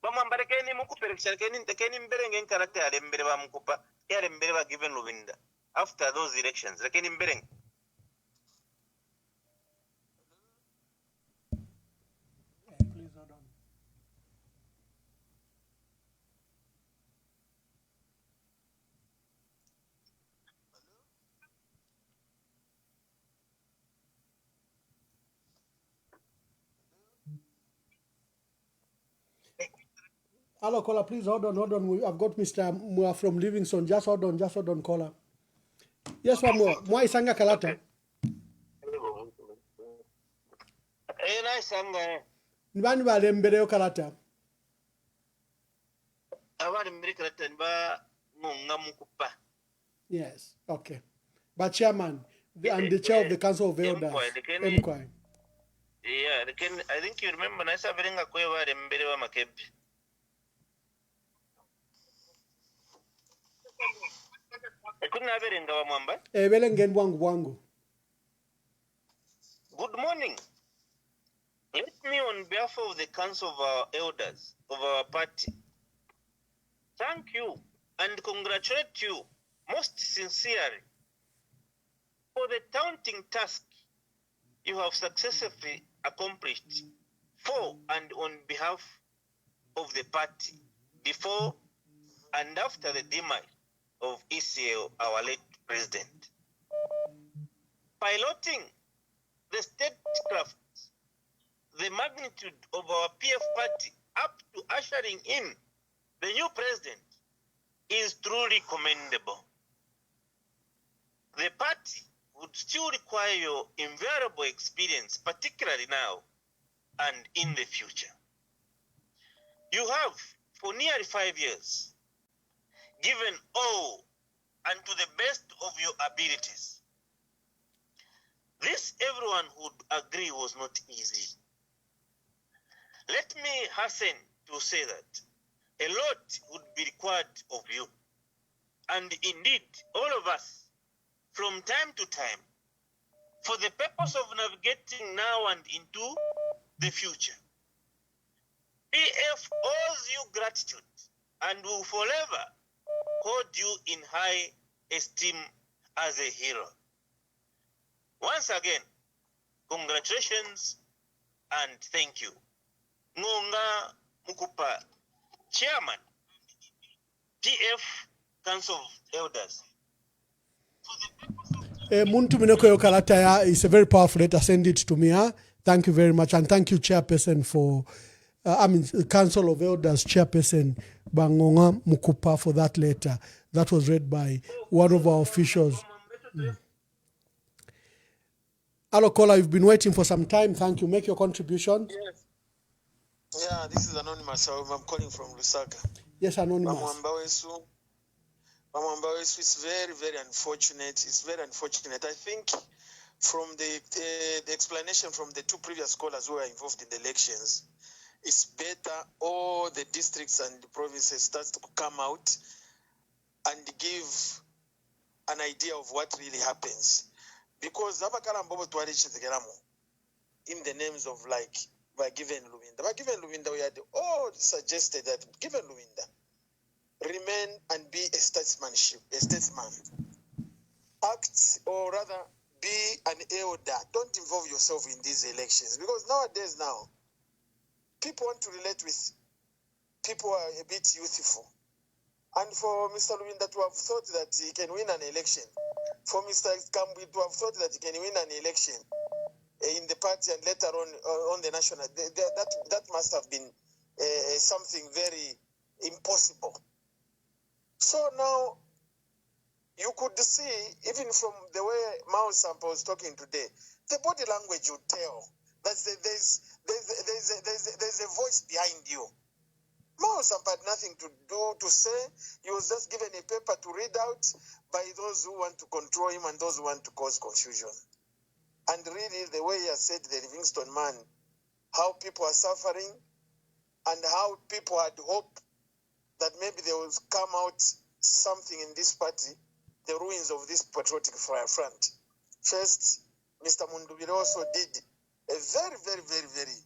Bamambare keni muku perekshar keni mbereng character alembereba mukupa alembereba given Luvinda after those elections keni mbereng. Please hold on. Hello, caller, please hold on. I've got Mr. Mua from Livingston. Just hold on, caller. Yes, one more. Mua isanga kalata. Nbani ba lembere yo kalata. Yes, okay. But chairman, and the chair of the Council of Elders, MQI. Yeah, I think you remember Nasa Verenga Kwewa Remberewa Makebi. I couldn't have it in Gawamamba. Good morning. Let me, on behalf of the Council of our Elders, of our party, thank you and congratulate you most sincerely for the daunting task you have successfully accomplished for and on behalf of the party before and after the demise of ECL, our late president. Piloting the statecraft, the magnitude of our PF party up to ushering in the new president is truly commendable. The party would still require your invaluable experience, particularly now and in the future. You have, for nearly 5 years, given all and to the best of your abilities. This everyone would agree was not easy. Let me hasten to say that a lot would be required of you. And indeed, all of us, from time to time, for the purpose of navigating now and into the future. PF owes you gratitude and will forever hold you in high esteem as a hero. Once again, congratulations and thank you. Ngonga Mukupa, Chairman, PF Council of Elders. Muntu Minoko Yokalataya is a very powerful letter. Send it to me. Thank you very much. And thank you, Chairperson, for, Council of Elders Chairperson Bangonga Mukupa for that letter. That was read by one of our officials. Hello, caller, you've been waiting for some time. Thank you. Make your contribution. Yes. Yeah, this is Anonymous. I'm calling from Lusaka. Yes, Anonymous. It's very, very unfortunate. It's very unfortunate. I think from the explanation from the two previous callers who were involved in the elections, it's better all the districts and the provinces start to come out and give an idea of what really happens. Because in the names of like by given Luvinda, we had all suggested that given Luvinda remain and be a statesman. Act, or rather be an elder. Don't involve yourself in these elections. Because nowadays people want to relate with people who are a bit youthful. And for Mr. Luvinda to have thought that he can win an election, for Mr. Kambi to have thought that he can win an election in the party and later on the national, that must have been something very impossible. So now, you could see, even from the way Sampa was talking today, the body language would tell that there's a voice behind you. Sampa had nothing to say. He was just given a paper to read out by those who want to control him and those who want to cause confusion. and really the way he has said the Livingston man, how people are suffering and how people had hope that maybe there will come out something in this party, the ruins of this Patriotic Front. First, Mr. Mundubile also did a very, very, very, very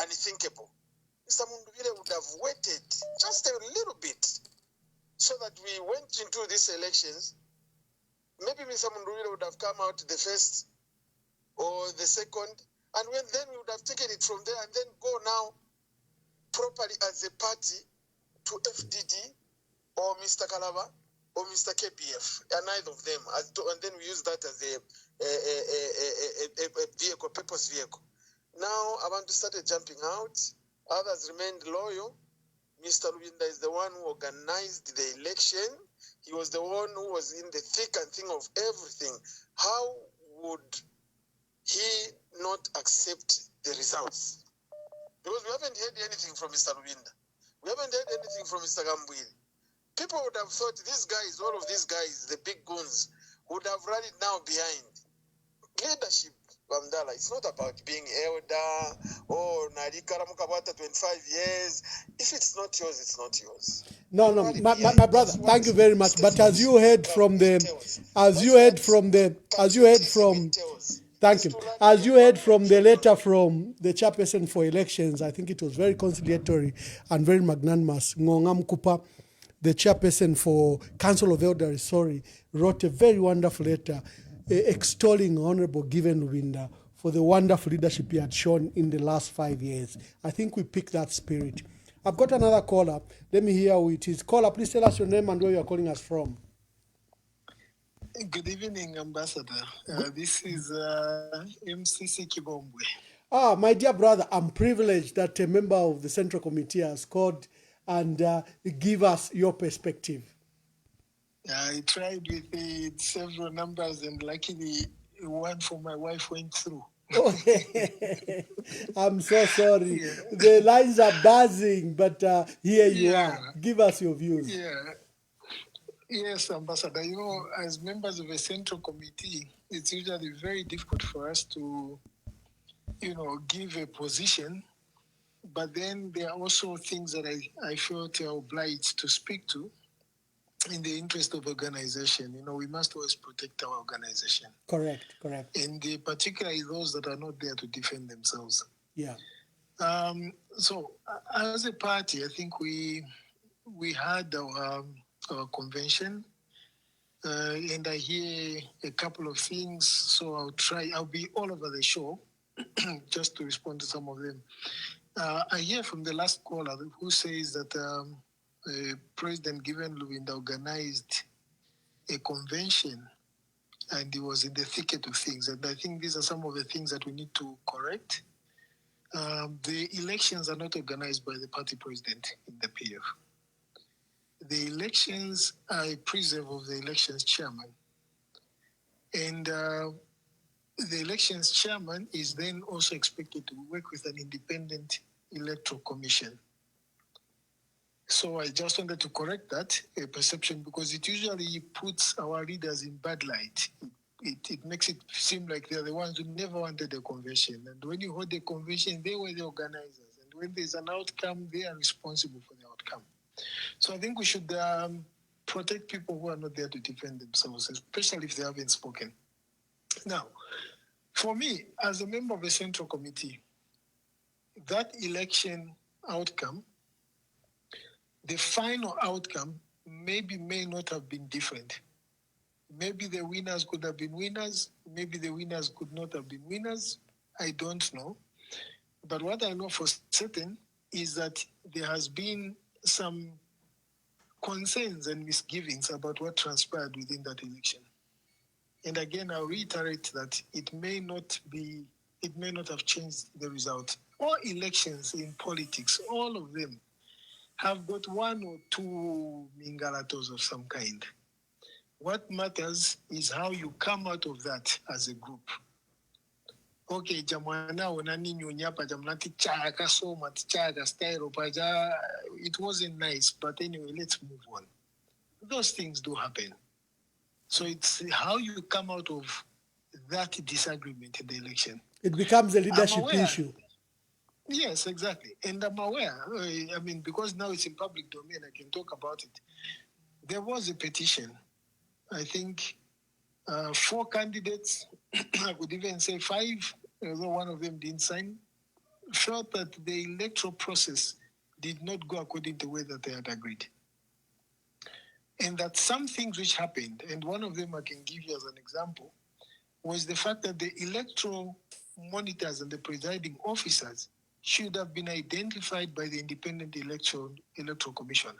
unthinkable. Mr. Mundubile would have waited just a little bit so that we went into these elections. Maybe Mr. Mundubile would have come out the first or the second, and then we would have taken it from there and then go now properly as a party to FDD or Mr. Kalaba or Mr. KBF, and neither of them, and then we use that as a vehicle, purpose vehicle. Now Abantu started jumping out, others remained loyal. Mr. Lubinda is the one who organized the election. He was the one who was in the thick and thin of everything. How would he not accept the results? Because we haven't heard anything from Mr. Lubinda. We haven't heard anything from Mr. Gambwili. People would have thought these guys, all of these guys, the big goons, would have rallied now behind. Leadership, Bamdala, it's not about being elder or Narika Ramukabata 25 years. If it's not yours, it's not yours. No, my brother, thank you very much. But as you heard from the letter from the chairperson for elections, I think it was very conciliatory and very magnanimous. Ngongam Kupa, the chairperson for Council of Elders, wrote a very wonderful letter extolling Honorable Given Lubinda for the wonderful leadership he had shown in the last 5 years. I think we picked that spirit. I've got another caller. Let me hear who it is. Caller, please tell us your name and where you are calling us from. Good evening, Ambassador. This is MCC Kibombwe. My dear brother, I'm privileged that a member of the Central Committee has called and give us your perspective. I tried with several numbers and luckily one for my wife went through. I'm so sorry. Yeah. The lines are buzzing, but here you are. Give us your views. Yes, Ambassador. You know, as members of a Central Committee, it's usually very difficult for us to, give a position. But then there are also things that I felt obliged to speak to in the interest of organization. We must always protect our organization. Correct. And particularly those that are not there to defend themselves. Yeah. So as a party, I think we had our convention, and I hear a couple of things. So I'll be all over the show just to respond to some of them. I hear from the last caller who says that President Given Lubinda organized a convention and he was in the thicket of things. And I think these are some of the things that we need to correct. The elections are not organized by the party president in the PF. The elections are a preserve of the elections chairman. And the elections chairman is then also expected to work with an independent electoral commission. So I just wanted to correct that perception because it usually puts our leaders in bad light. It makes it seem like they're the ones who never wanted a convention. And when you hold a convention, they were the organizers. And when there's an outcome, they are responsible for the outcome. So I think we should protect people who are not there to defend themselves, especially if they haven't spoken. Now, for me, as a member of the Central Committee, that election outcome, the final outcome may not have been different. Maybe the winners could have been winners. Maybe the winners could not have been winners. I don't know. But what I know for certain is that there has been some concerns and misgivings about what transpired within that election. And again, I'll reiterate that it may not have changed the result. All elections in politics, all of them, have got one or two mingalatos of some kind. What matters is how you come out of that as a group. Okay, jamwana onani nyunyapa jamnati chaka so much chaka style opaja. It wasn't nice, but anyway, let's move on. Those things do happen. So it's how you come out of that disagreement in the election. It becomes a leadership issue. Yes, exactly. And I'm aware, I mean, because now it's in public domain, I can talk about it. There was a petition. I think 4 candidates, I could even say 5, although one of them didn't sign, felt that the electoral process did not go according to the way that they had agreed. And that some things which happened, and one of them I can give you as an example, was the fact that the electoral monitors and the presiding officers should have been identified by the Independent Electoral Commission.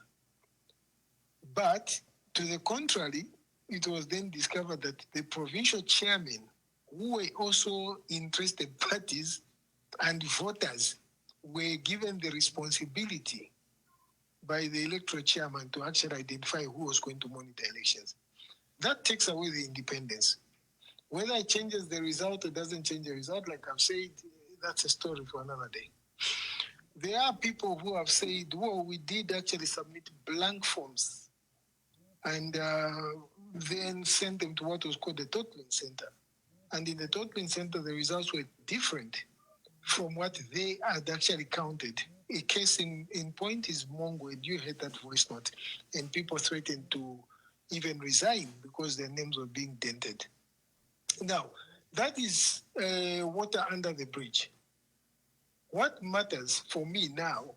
But to the contrary, it was then discovered that the provincial chairmen, who were also interested parties and voters, were given the responsibility by the electoral chairman to actually identify who was going to monitor elections. That takes away the independence. Whether it changes the result or doesn't change the result, like I've said, that's a story for another day. There are people who have said, well, we did actually submit blank forms and then sent them to what was called the totaling center. And in the totaling center, the results were different from what they had actually counted. A case in point is Mongo, and you heard that voice note, and people threatened to even resign because their names were being dented. Now, that is water under the bridge. What matters for me now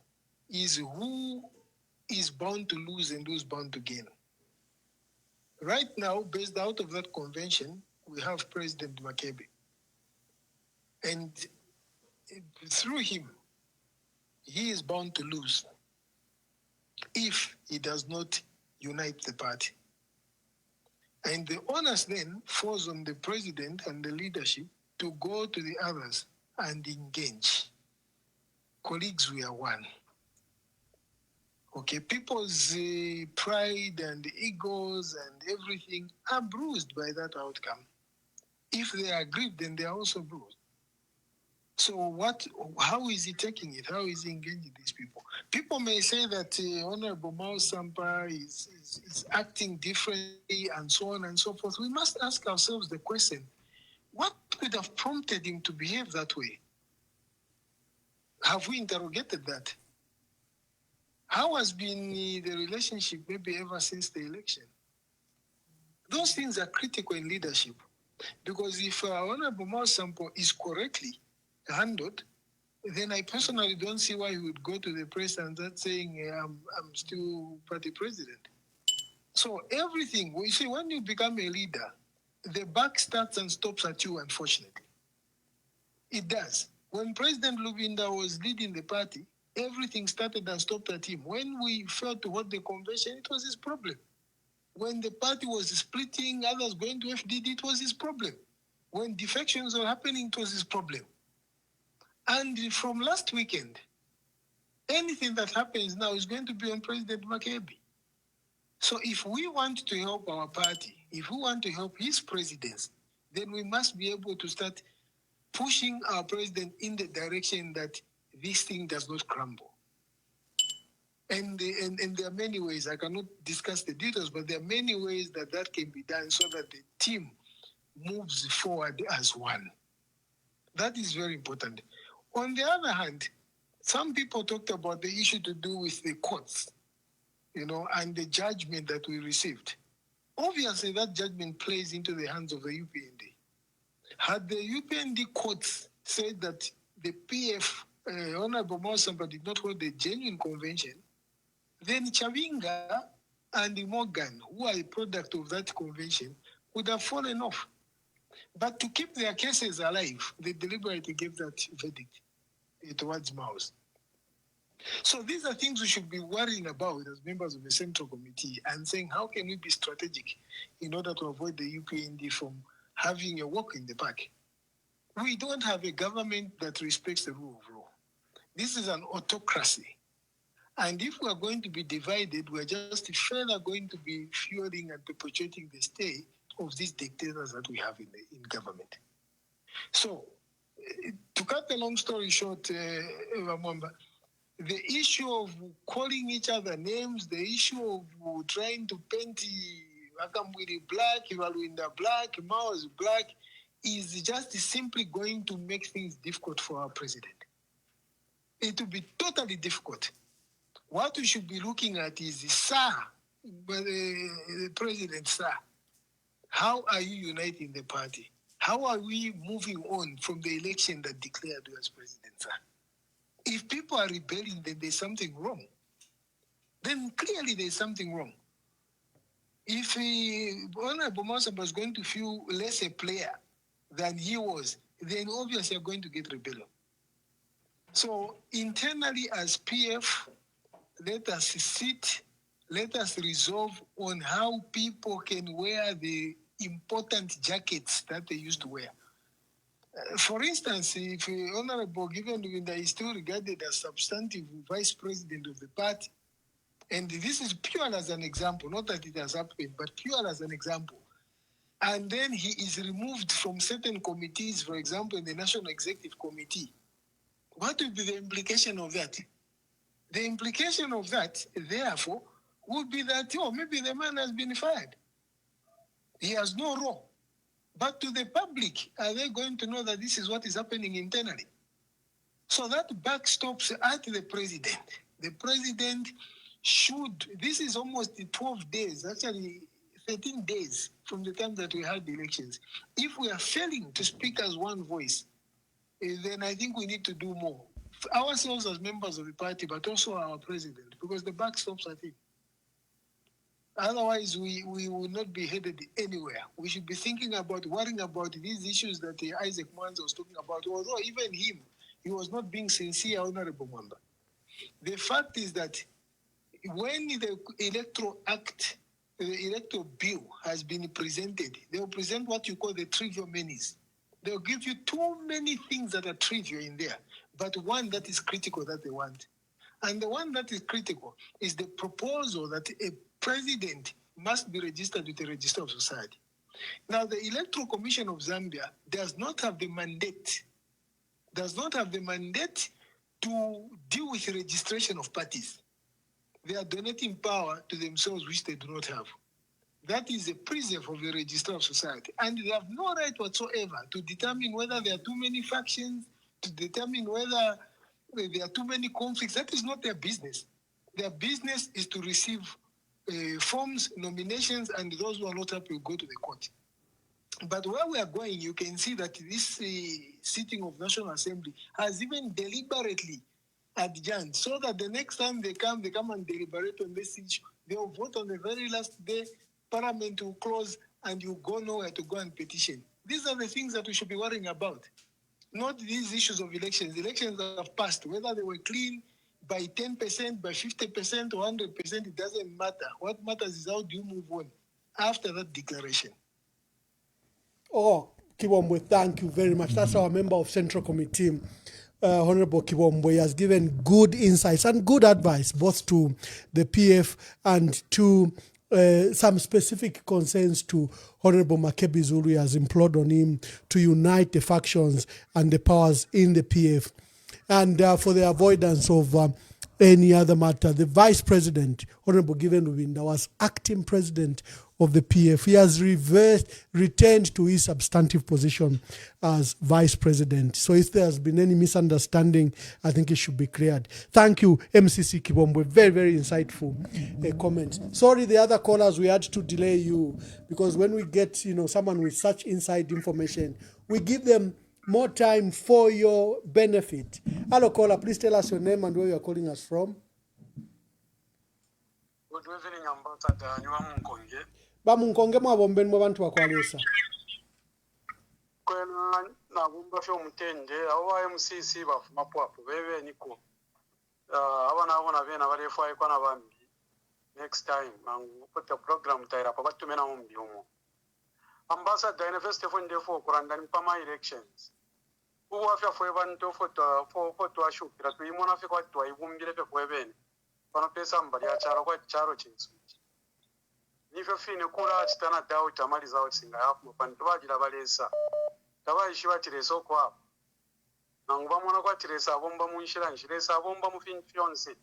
is who is bound to lose and who's bound to gain. Right now, based out of that convention, we have President Makebe. And through him, he is bound to lose if he does not unite the party. And the onus then falls on the president and the leadership to go to the others and engage. Colleagues, we are one. Okay, people's pride and egos and everything are bruised by that outcome. If they are grieved, then they are also bruised. So how is he taking it? How is he engaging these people? People may say that Honorable Mao Sampa is acting differently and so on and so forth. We must ask ourselves the question, what could have prompted him to behave that way? Have we interrogated that? How has been the relationship maybe ever since the election? Those things are critical in leadership. Because if Honorable Mao Sampa is correctly handled, then I personally don't see why he would go to the press and start saying, I'm still party president. So everything, you see, when you become a leader, the buck starts and stops at you, unfortunately. It does. When President Lubinda was leading the party, everything started and stopped at him. When we failed to hold the convention, it was his problem. When the party was splitting, others going to FDD, it was his problem. When defections were happening, it was his problem. And from last weekend, anything that happens now is going to be on President Makebe. So if we want to help our party, if we want to help his presidency, then we must be able to start pushing our president in the direction that this thing does not crumble. And there are many ways, I cannot discuss the details, but there are many ways that can be done so that the team moves forward as one. That is very important. On the other hand, some people talked about the issue to do with the courts, and the judgment that we received. Obviously, that judgment plays into the hands of the UPND. Had the UPND courts said that the PF, Honorable Mao Sampa, did not hold a genuine convention, then Chavinga and Morgan, who are a product of that convention, would have fallen off. But to keep their cases alive, they deliberately gave that verdict towards Mao's. So these are things we should be worrying about as members of the Central Committee and saying, how can we be strategic in order to avoid the UPND from having a walk in the park? We don't have a government that respects the rule of law. This is an autocracy. And if we are going to be divided, we're just further going to be fueling and perpetuating the state of these dictators that we have in government. So, to cut the long story short, Eva Mwamba, the issue of calling each other names, the issue of trying to paint Akamwili black, Ivaluinda black, Mao is black, is just simply going to make things difficult for our president. It will be totally difficult. What we should be looking at is, sir, the president, sir, how are you uniting the party? How are we moving on from the election that declared you as president, sir? If people are rebelling, then there's something wrong. Then clearly there's something wrong. If Honorable Monsamba was going to feel less a player than he was, then obviously you're going to get rebellion. So internally as PF, let us sit, let us resolve on how people can wear the important jackets that they used to wear. For instance, if Honorable Given is still regarded as substantive vice president of the party, and this is pure as an example, not that it has happened, but pure as an example, and then he is removed from certain committees, for example, in the National Executive Committee, what would be the implication of that? The implication of that, therefore, would be that, maybe the man has been fired. He has no role. But to the public, are they going to know that this is what is happening internally? So that backstops at the president. The president should, this is almost 12 days, actually 13 days from the time that we had the elections. If we are failing to speak as one voice, then I think we need to do more. Ourselves as members of the party, but also our president, because the backstops at him. Otherwise, we will not be headed anywhere. We should be thinking about, worrying about these issues that Isaac Mwanza was talking about, although even him, he was not being sincere, Honorable Mwamba. The fact is that when the Electoral Act, the Electoral Bill has been presented, they will present what you call the trivial menace. They'll give you too many things that are trivial in there, but one that is critical that they want. And the one that is critical is the proposal that a president must be registered with the Register of Society. Now, the Electoral Commission of Zambia does not have the mandate to deal with the registration of parties. They are donating power to themselves, which they do not have. That is a preserve of the Register of Society. And they have no right whatsoever to determine whether there are too many factions, to determine whether there are too many conflicts. That is not their business. Their business is to receive forms, nominations, and those who are not happy will go to the court. But where we are going, you can see that this sitting of National Assembly has even deliberately adjourned, so that the next time they come and deliberate on this issue. They will vote on the very last day, Parliament will close, and you go nowhere to go and petition. These are the things that we should be worrying about, not these issues of elections. Elections have passed, whether they were clean by 10%, by 50%, or 100%, it doesn't matter. What matters is how do you move on after that declaration. Oh, Kibombwe, thank you very much. That's our member of Central Committee, Honorable Kibombwe. He has given good insights and good advice, both to the PF and to some specific concerns to Honorable Makebi Zulu. He has implored on him to unite the factions and the powers in the PF. And for the avoidance of any other matter, the Vice President, Honorable Given Rubinda, was acting president of the PF. He has returned to his substantive position as Vice President. So if there has been any misunderstanding, I think it should be cleared. Thank you, MCC Kibombwe. Very, very insightful comments. Sorry, the other callers, we had to delay you because when we get, someone with such inside information, we give them more time for your benefit. Hello, caller. Please tell us your name and where you are calling us from. Good evening, Ambassador. Bamunkonge mwabomben mwabantu wakwalesa. Kwena nagumba fyo mutende awa MCC bafuma pwapo bebe niko. Abana bena barefa iko na bambi. Next time mangu put program taira pa batumena mumbi umo. Ambassador in festival ndefo kuranda ni pama elections. Uwa fya fwe bantu foto ashukira tuyimona fika twa ibumbire pe kwebene. Pano pesa mbali ya charo chinsu. Nifyo fine kula chitana dawo tamali zawo singa hapo pantu bagira balesa. Tabayishi batiresa okwa. Nanguba mwana kwa tiresa bomba munshira nshiresa bomba mu finfionse.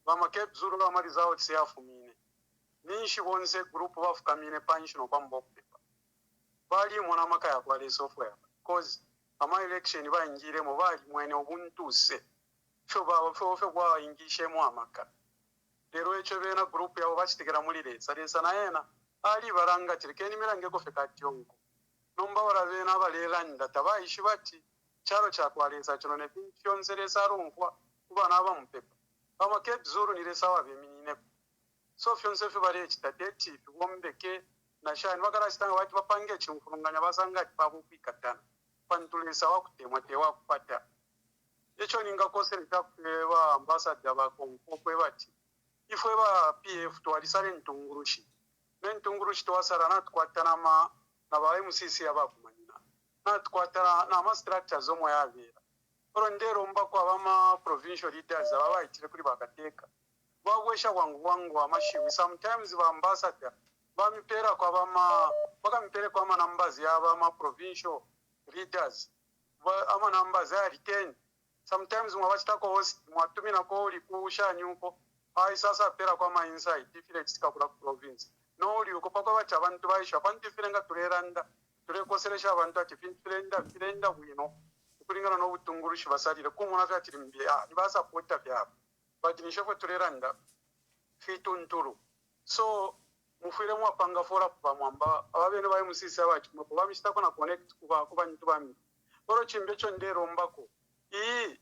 Bamakebi Zulu bamali zawo tsiafumine. Ninshi bonse group bafukamine panshino kwa mbopepa. bali mwana makaya kwa software cause ama election bayingire mu bali mwene obuntuse fyo kwa ingishe mu amaka lero ekyo bena group yabo bakitegera muri lesa na yena ali baranga kirikeni mirange ko feka tyongo nomba barabena abalelanda tabayishi bati charo cha kwaleza kino ne byonzereza runkwa kubana abamupepa Cape Zulu ni resawa beminine so fyonse fe bari ekitatetive wombeke na shani bakara sitanga bati bapange chimfurunganya basanga pabu kwikatana pantulesa wakutemwa tewa kupata echo ninga kosere takuwa ambassador bakonkokwe bati ifwe ba PF twalisale ntungurushi nentungurushi twasara natkwatana na ba MCC abakumanyina natkwatana na ma structures omwe yabera orondero mbako abama provincial leaders ababayitire kuri bakateka bagwesha wangu amashiwi sometimes ba ambassador bamipera kwa bakamipere kwa numbers ya abama provincial leaders ama numbers ya 10 sometimes mwabachitako host mwatumina ko uli kushanyuko ai sasa pera kwa ma inside different kula province no uli uko pako bacha abantu baisha abantu firenga tureranda turekoseresha abantu ati firenda bwino kulingana no butungurushi basalire kumuna fyatiri mbya nibasa pota byabo but nishofwe tureranda fitunturu so mufire mwapanga fora pa mwamba ababene baye musisi abachi mukuba mishitako na connect kuba ntubami oro chimbecho ndero mbako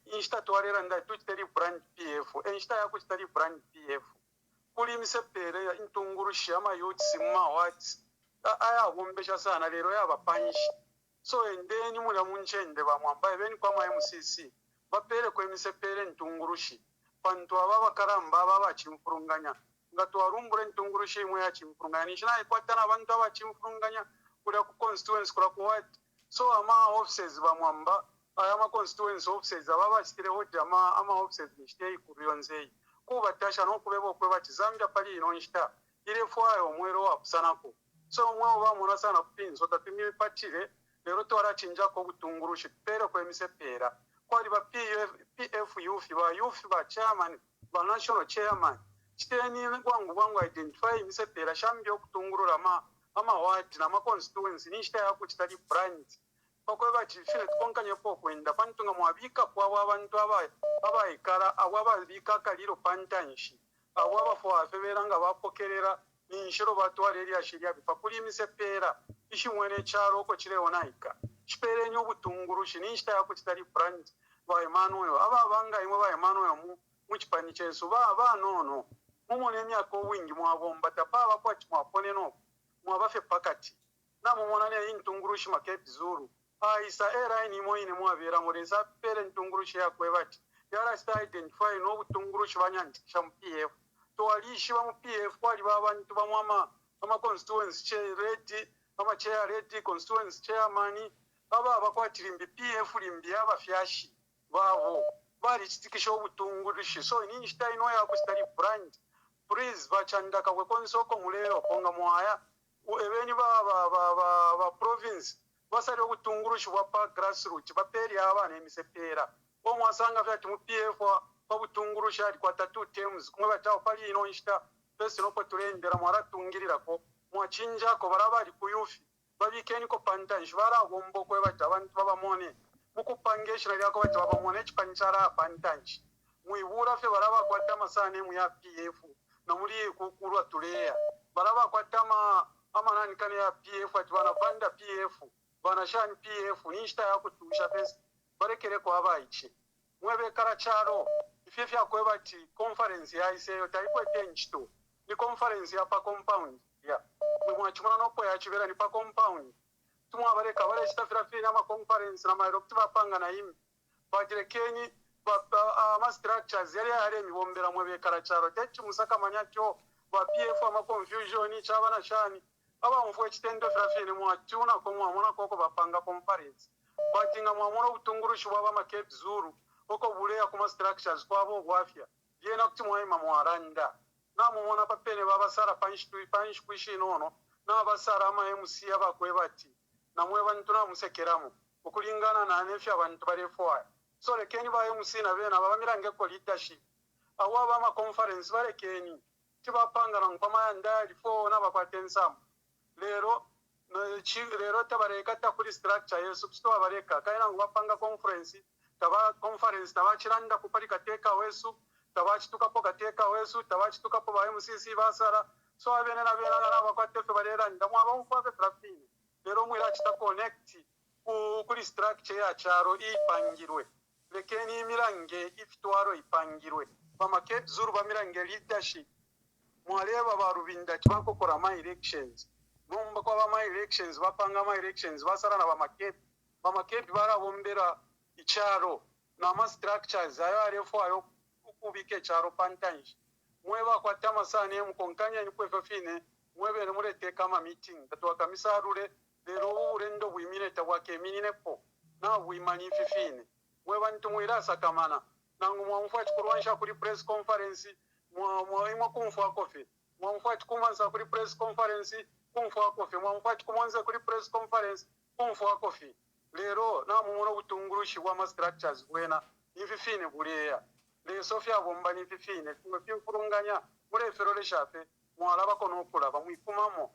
insta twarera nda tuteri brand PF insta yako tuteri brand PF kuli misepere ya intungurushi ama youth simma what aya gombesha sana lero yaba panish so endeni mula munchende ba mwamba ebeni kwa mwa MCC bapere kwa misepere intungurushi pantu ababa karamba ababa chimfurunganya ngatwarumbure intungurushi imwe ya chimfurunganya nishina ikwatana abantu aba chimfurunganya kula ku constituency kula ku what so ama offices ba mwamba ama constituency offices ababa chitire hoja ama offices nishite kurionzei kuba tasha no kubebo kwe bati Zambia pali ino nshita ile fwayo mwero wapusanako so mwa ba mona sana kupinzo tatimi patire lero twara chinja ko butungurushi pera kwa misepera kwali ba PF youth ba chairman ba national chairman chiteni kwangu identify misepera shambyo kutungurura ama ward na ma constituency nishita yako chitali brand pakwe bachifire tkonkanye po kwenda pantunga mwabika kwa abantu abayikara ababika kaliro pantanshi ababa fo afeberanga bapokerera ninshiro batware ya shiria bipakuri misepera ishimwene charo ko chireo naika chipere nyo butungurushi ninshita yako chitali brand ba Emmanuel ababanga imwe ba Emmanuel mu chipani chesu ba nono mumone myako wingi mwabomba tapaba kwa chimwapone no mwabafe pakati na mumona ne intungurushi Cape Zulu isa era ni moine mwabera mureza pere ntungurushi yakwe bati yara sta identify no butungurushi banyandikisha mu PF to alishi ba mu PF kwali babantu bamwama ama constituency ready ama chair ready constituency chairman baba bakwatirimbi PF limbi abafyashi babo bari chitikisha obutungurushi so ni nshita ino ya kustari brand please bachandaka kwe konsoko mulero konga mwaya ebeni ba province basari okutungurushi wapa grassroots baperi abana emisepera omwasanga vyati mu PF babutungurushi ali kwa 2 terms kumwe batawo pali ino nshita pesi no potulendera mwaratungirira ko mwachinja ko barabali ku youth babikeni ko pantanshi bara gombo kwe bati abantu babamone mukupangesha lyako bati babamone chipanchara pantanshi muibura fe baraba kwata masane mu ya PF na muri kukulwa tuleya baraba kwata amanani kane ya PF ati banapanda PF banashani PF nishita yakutusha pesa barekere ko abayiche mwebe karacharo ifefya ko bati conference ya iseyo taipo tenchito ni conference ya pa compound ya mwachumana no ko ya chibera ni pa compound tumwa bareka bare stafira fina ma conference na mairo tubapanga na imi bagirekeni ama structures yari mibombera mwebe karacharo techi musaka manyacho ba PF ama confusion chabana shani aba mfwe chitendo frafine mwachuna ko mwamona koko bapanga conference batinga mwamona butungurushi baba Cape Zulu oko buleya kuma structures kwabo gwafya yena kuti mwayima mwaranda na mumona papene baba sara panshi kwishi nono na basara ama MC abakwe bati na mwe bantu na musekeramu ukulingana na anefya abantu barefwa so lekeni ba MC na bena baba mirange ko leadership awaba ama conference barekeni tibapanga na ngoma ndali fo na bakwatensamu lero lero tabareka takuli structure yesu kusto abareka kaina ngwapanga conference tabachiranda kupalika teka wesu tabachitukapo gateka wesu tabachitukapo ba MCC basara so abene na bakwatefe barera ndamwa bamufave trafine lero mwira chita connect kuri structure ya charo ipangirwe lekeni mirange ifitwaro ipangirwe bamake zuru bamirange leadership mwaleba barubinda kibakokora ma elections bomba kwa ma elections bapanga ma elections basara na bamakepi barabombera icharo na ma structures ayo arefo ayo kubike charo pantanji mweba kwa tama sana mkonkanya ni kwefefine mwebe ne murete kama meeting tatwa kamisa rure lero urendo bwimine tawake minine po na bwimani fifine mweba ntumwira sakamana nangu mwamfati kurwansha kuri press conference mwa kumfwa kofi mwamfati kumanza kuri press conference kumfwa kofi mwamfati kumanza kuri press conference kumfwa kofi lero na mumuro butungurushi wa structures wena ififine bureya le sofia bomba ni fifine kumfurunganya mure ferole shape mwalaba kono kulaba mwikumamo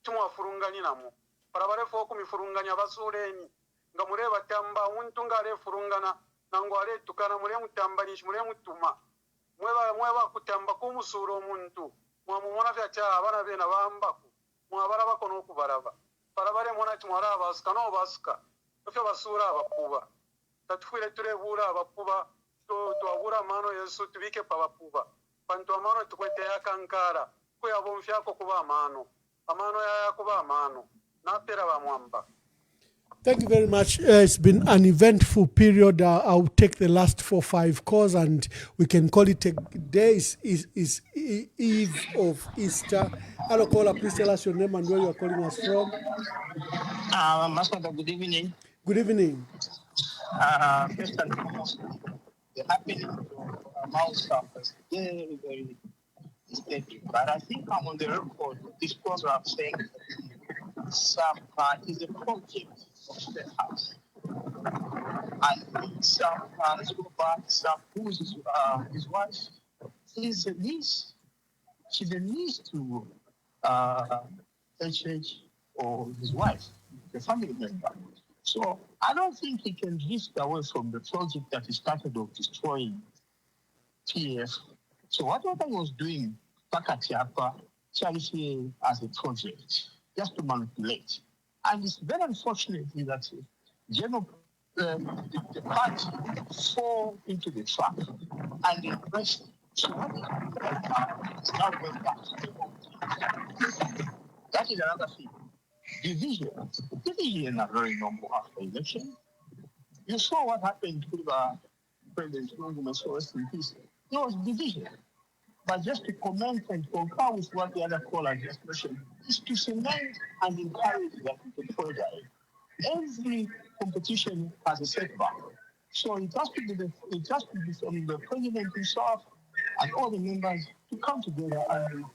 tumwafurungani namo parabare fo kumifurunganya basureni nga mure batamba umuntu ngare furungana nango ale tukana mure mutambanishi mure mutuma mweba kutamba kumusuro omuntu mwamumona vyacha abana bena bambaku mwabara bakono kubaraba parabare mona timwara abasuka no basuka ofyo basura abakuba tatufire turebura abakuba to abura mano yesu tubike pabakuba panto amano tukwete yakankara kuya bomfyako kuba amano ya kuba amano napera bamwamba. Thank you very much. It's been an eventful period. I'll take the last 4-5 calls and we can call it a day. Is Eve of Easter. Hello, caller. Please tell us your name and where you are calling us from. Ambassador, good evening. Good evening. First and foremost, the happening of Mouse Sampa is very, very disturbing. But I think I'm on the record with this program saying Sampa is a project of State House. And Sampa, let's go back, Sampa, who is his wife, is a niece. She's a niece to HH or his wife, the family member. So I don't think he can drift away from the project that he started of destroying PF. So what I was doing back at Yapa, charity as a project, just to manipulate. And it's very unfortunate that the party fall into the trap and the rest. So what is now going back to the that is another thing. Division are very normal after election. You saw what happened to the President Trump. There was division. But just to comment and concur with what the other caller just mentioned, is to cement and encourage that to progress. Every competition has a setback. So it has to be from the president himself and all the members to come together and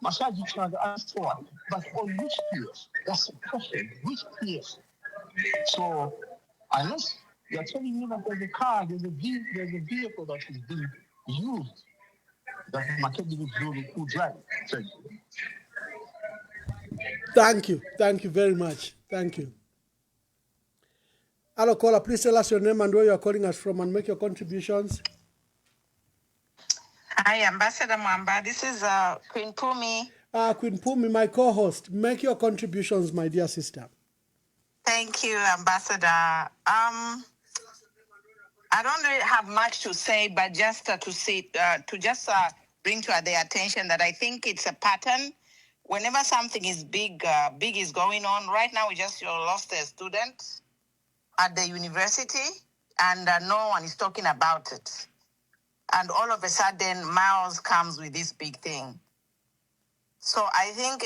massage each other and forward. But on which peers? That's the question. Which peers? So unless you're telling me that there's a car, there's a vehicle that is being used, that Makedi will drive. Thank you. Thank you very much. Thank you. Hello, caller. Please tell us your name and where you are calling us from and make your contributions. Hi, Ambassador Mwamba. This is Queen Pumi. Queen Pumi, my co-host. Make your contributions, my dear sister. Thank you, Ambassador. I don't really have much to say, but just to bring to their attention that I think it's a pattern. Whenever something is big is going on. Right now, we just lost a student at the university, and no one is talking about it. And all of a sudden, Miles comes with this big thing. So I think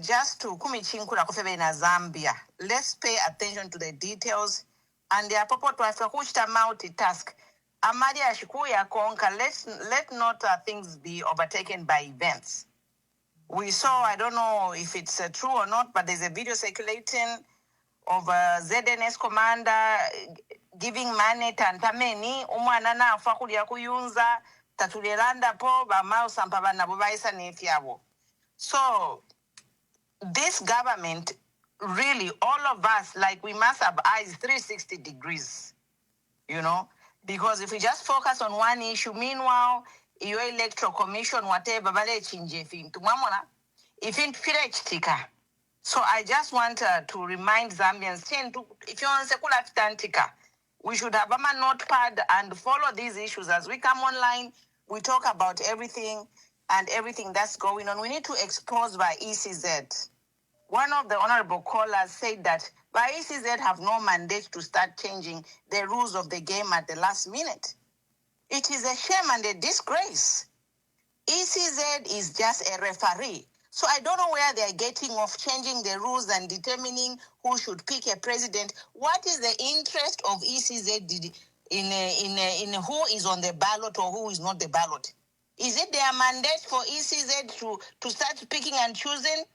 just to kumichinkula kufebe na Zambia, let's pay attention to the details. And the appropriate to kuchita multitask. Amadia shikuya konka. Let not things be overtaken by events. We saw, I don't know if it's true or not, but there's a video circulating of ZNS commander giving money tantameni umwana na afa kulia kuyunza tatulelanda po ba Mau Sampa na bubaisa nefyabo. So this government really, all of us, like, we must have eyes 360 degrees, you know, because if we just focus on one issue, meanwhile, your electoral commission, whatever, if it so I just want to remind Zambians, if you want to we should have a notepad and follow these issues as we come online. We talk about everything and everything that's going on. We need to expose by ECZ. One of the honorable callers said that by ECZ have no mandate to start changing the rules of the game at the last minute. It is a shame and a disgrace. ECZ is just a referee. So I don't know where they're getting off changing the rules and determining who should pick a president. What is the interest of ECZ in who is on the ballot or who is not the ballot? Is it their mandate for ECZ to start picking and choosing,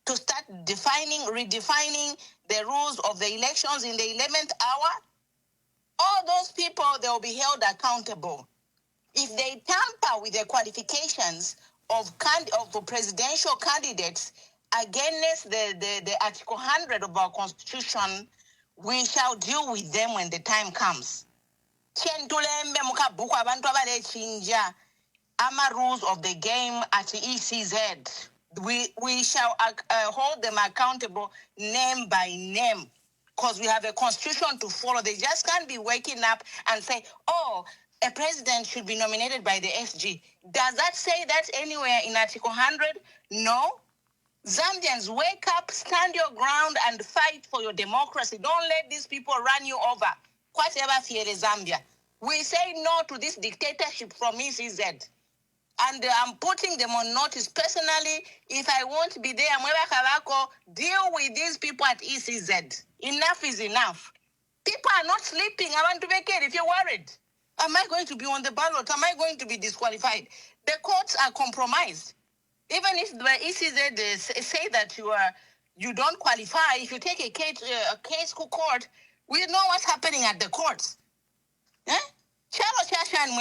to start redefining the rules of the elections in the 11th hour? All those people, they'll be held accountable. If they tamper with the qualifications of presidential candidates against the Article 100 of our Constitution, we shall deal with them when the time comes. Ama rules of the game at ECZ. We shall hold them accountable name by name, because we have a constitution to follow. They just can't be waking up and say, oh, a president should be nominated by the SG. Does that say that anywhere in Article 100? No. Zambians, wake up, stand your ground, and fight for your democracy. Don't let these people run you over. Whatever fear Zambia. We say no to this dictatorship from ECZ. And I'm putting them on notice personally. If I won't be there, deal with these people at ECZ. Enough is enough. People are not sleeping. I want to make it. If you're worried, am I going to be on the ballot? Am I going to be disqualified? The courts are compromised. Even if the ECZ say that you don't qualify, if you take a case to court, we know what's happening at the courts. Chalo Chasha and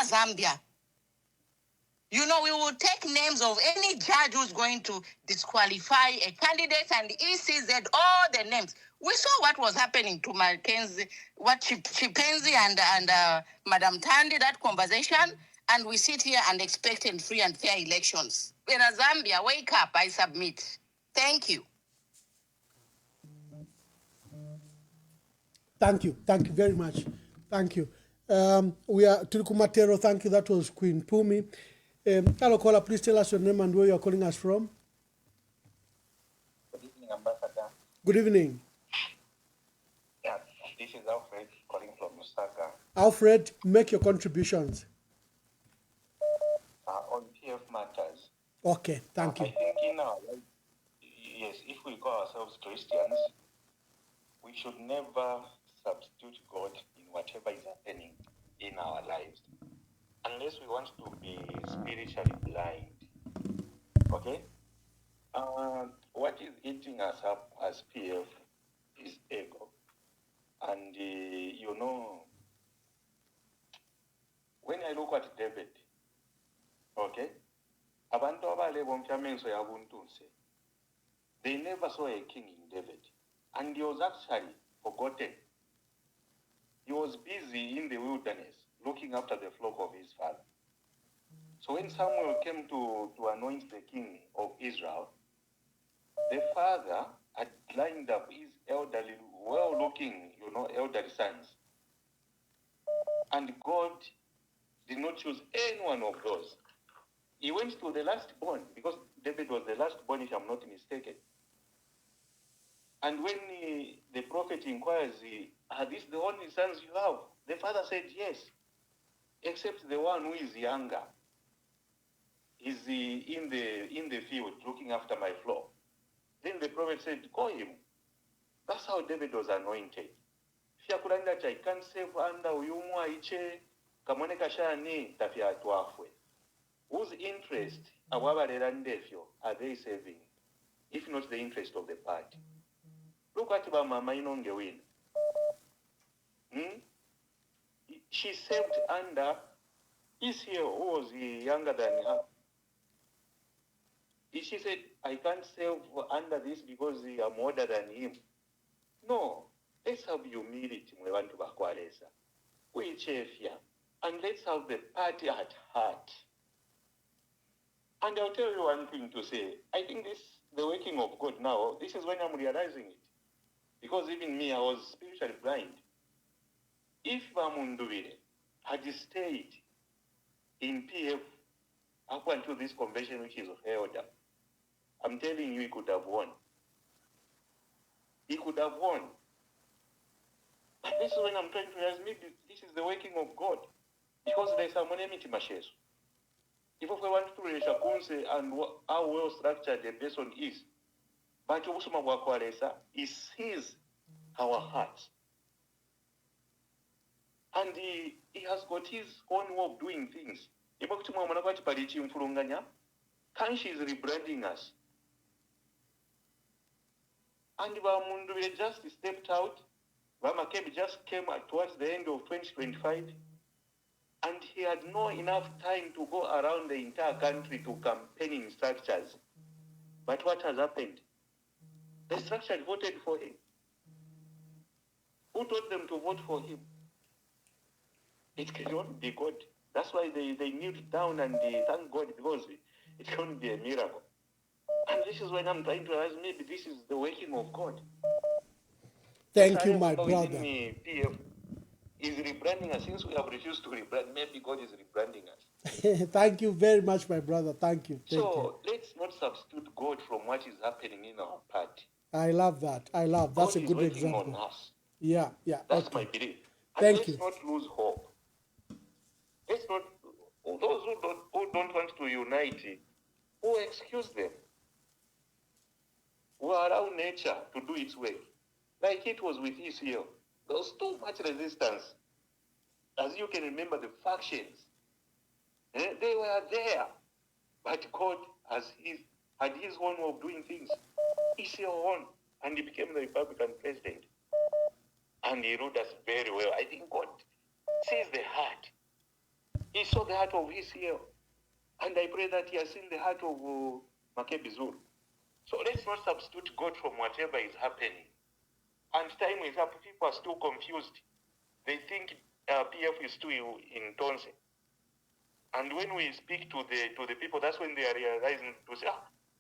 Zambia. You know, we will take names of any judge who's going to disqualify a candidate and ECZ, all the names. We saw what was happening to Mackenzie, what Chipenzi and Madam Tandy, that conversation, and we sit here and expect free and fair elections. In Zambia, wake up, I submit. Thank you. Thank you very much. Thank you. We are Turukumatero, thank you. That was Queen Pumi. Hello, caller, please tell us your name and where you are calling us from. Good evening, Ambassador. Good evening. Yeah, this is Alfred calling from Lusaka. Alfred, make your contributions. On PF matters. Okay, thank you. I think in our life, yes, if we call ourselves Christians, we should never substitute God in whatever is happening in our lives, unless we want to be spiritually blind. Okay? What is eating us up as PF is ego. And, you know, when I look at David, okay, they never saw a king in David. And he was actually forgotten. He was busy in the wilderness, looking after the flock of his father. So when Samuel came to anoint the king of Israel, the father had lined up his elderly, well-looking, elderly sons. And God did not choose any one of those. He went to the last born, because David was the last born, if I'm not mistaken. And when the prophet inquires, are these the only sons you have? The father said, yes, except the one who is younger. He's in the field looking after my flock. Then the prophet said, call him. That's how David was anointed. I can't save under uyumwa iche kamoneka shani tafia tuafwe. Whose interest are they saving, if not the interest of the party? Look at Mama Inongewin. She served under Israel, who was younger than her. She said, I can't serve under this because I'm older than him. No, let's have humility, Mwebantu Bakwalesa. We chefia, and let's have the party at heart. And I'll tell you one thing to say. I think the working of God now, this is when I'm realizing it. Because even me, I was spiritually blind. If Bamundubire had stayed in PF up until this convention which is held up, I'm telling you, he could have won. He could have won. But this is when I'm trying to realize maybe this is the working of God. Because there's a money mashes. If we want to reach a concept and how well structured the person is, but Usuma Wakwalesa, he sees our hearts. And he has got his own way of doing things. Kanshi is rebranding us. And Bamundu just stepped out. Bamakebi just came towards the end of 2025. And he had not enough time to go around the entire country to campaigning structures. But what has happened? The structure voted for him. Who told them to vote for him? It cannot be God. That's why they kneeled down and they thank God, because it can't be a miracle. And this is when I'm trying to realize maybe this is the working of God. Thank you, my brother. PF is rebranding us. Since we have refused to rebrand, maybe God is rebranding us. Thank you very much, my brother. Thank you. Let's not substitute God from what is happening in our party. I love that. That's God a good is example. working on us. Yeah. That's my belief. And Thank you. Let's not lose hope. Let's not, those who don't want to unite, who excuse them, who allow nature to do its work. Like it was with ECL. There was too much resistance. As you can remember, the factions, they were there. But God had his own way of doing things. ECL won, and he became the Republican president. And he ruled us very well. I think God sees the heart. He saw the heart of ECL. And I pray that he has seen the heart of Makebi Zulu. So let's not substitute God from whatever is happening. And time is up, people are still confused. They think PF is still in Tonse. And when we speak to the people, that's when they are realizing to say,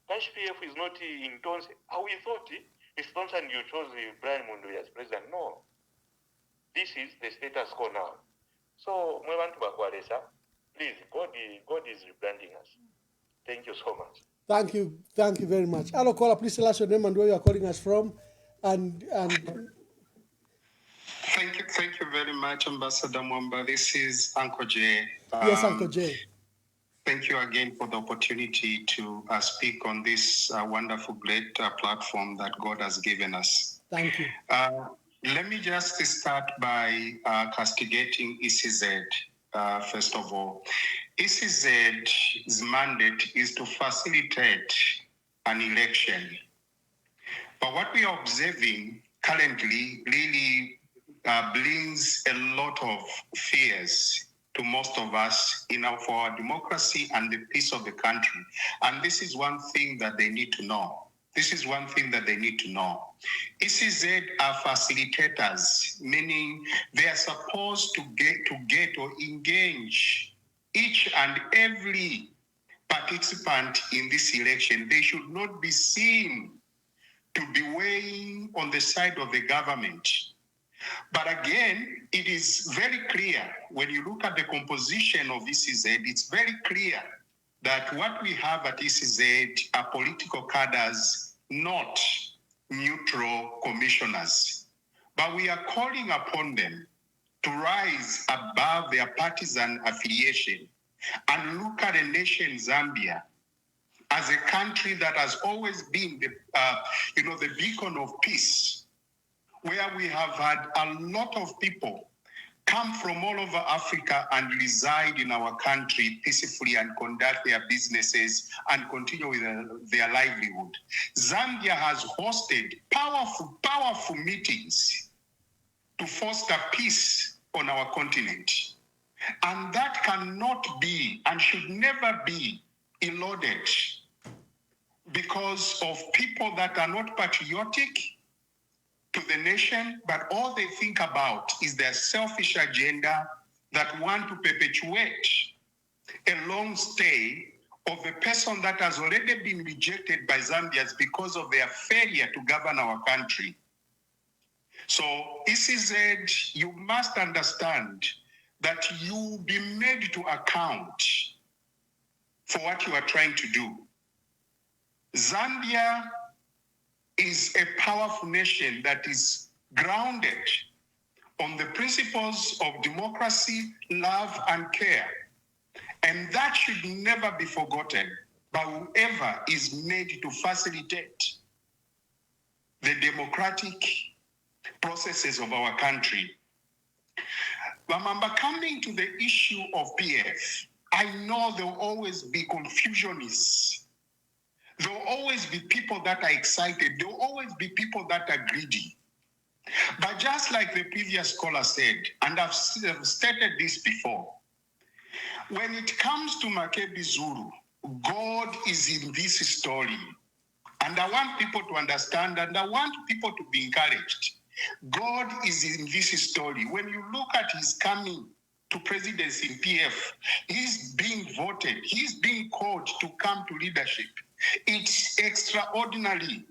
PF is not in Tonse. We thought it's Tonse and you chose Brian Mundu as president. No. This is the status quo now. So, please, God is rebranding us. Thank you so much. Thank you very much. Hello, caller, please tell us your name and where you are calling us from. And Thank you very much, Ambassador Mwamba. This is Uncle J. Yes, Uncle J. Thank you again for the opportunity to speak on this wonderful, great platform that God has given us. Thank you. Let me just start by castigating ECZ, first of all. ECZ's mandate is to facilitate an election. But what we are observing currently really brings a lot of fears to most of us for our democracy and the peace of the country. And this is one thing that they need to know. ECZ are facilitators, meaning they are supposed to get or engage each and every participant in this election. They should not be seen to be weighing on the side of the government. But again, it is very clear when you look at the composition of ECZ, it's very clear that what we have at ECZ are political cadres, not neutral commissioners. But we are calling upon them to rise above their partisan affiliation and look at the nation Zambia as a country that has always been the beacon of peace, where we have had a lot of people come from all over Africa and reside in our country peacefully and conduct their businesses and continue with their livelihood. Zambia has hosted powerful meetings to foster peace on our continent. And that cannot be and should never be eluded. because of people that are not patriotic to the nation, but all they think about is their selfish agenda that want to perpetuate a long stay of a person that has already been rejected by Zambians because of their failure to govern our country. So, ECZ, you must understand that you be made to account for what you are trying to do. Zambia is a powerful nation that is grounded on the principles of democracy, love, and care. And that should never be forgotten by whoever is made to facilitate the democratic processes of our country. Remember, coming to the issue of PF, I know there will always be confusionists. There will always be people that are excited. There will always be people that are greedy. But just like the previous caller said, and I've stated this before, when it comes to Makebi Zulu, God is in this story. And I want people to understand, and I want people to be encouraged. God is in this story. When you look at his coming to presidency in PF, he's being voted, he's being called to come to leadership. It's extraordinary.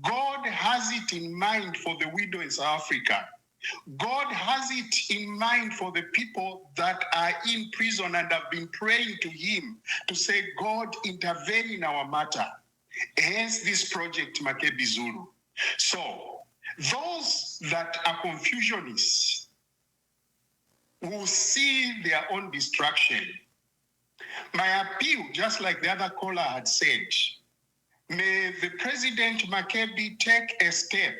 God has it in mind for the widow in South Africa. God has it in mind for the people that are in prison and have been praying to him to say, God, intervene in our matter. Hence this project, Makebi Zulu. So, those that are confusionists will see their own destruction. My appeal, just like the other caller had said, may the President Makebi take a step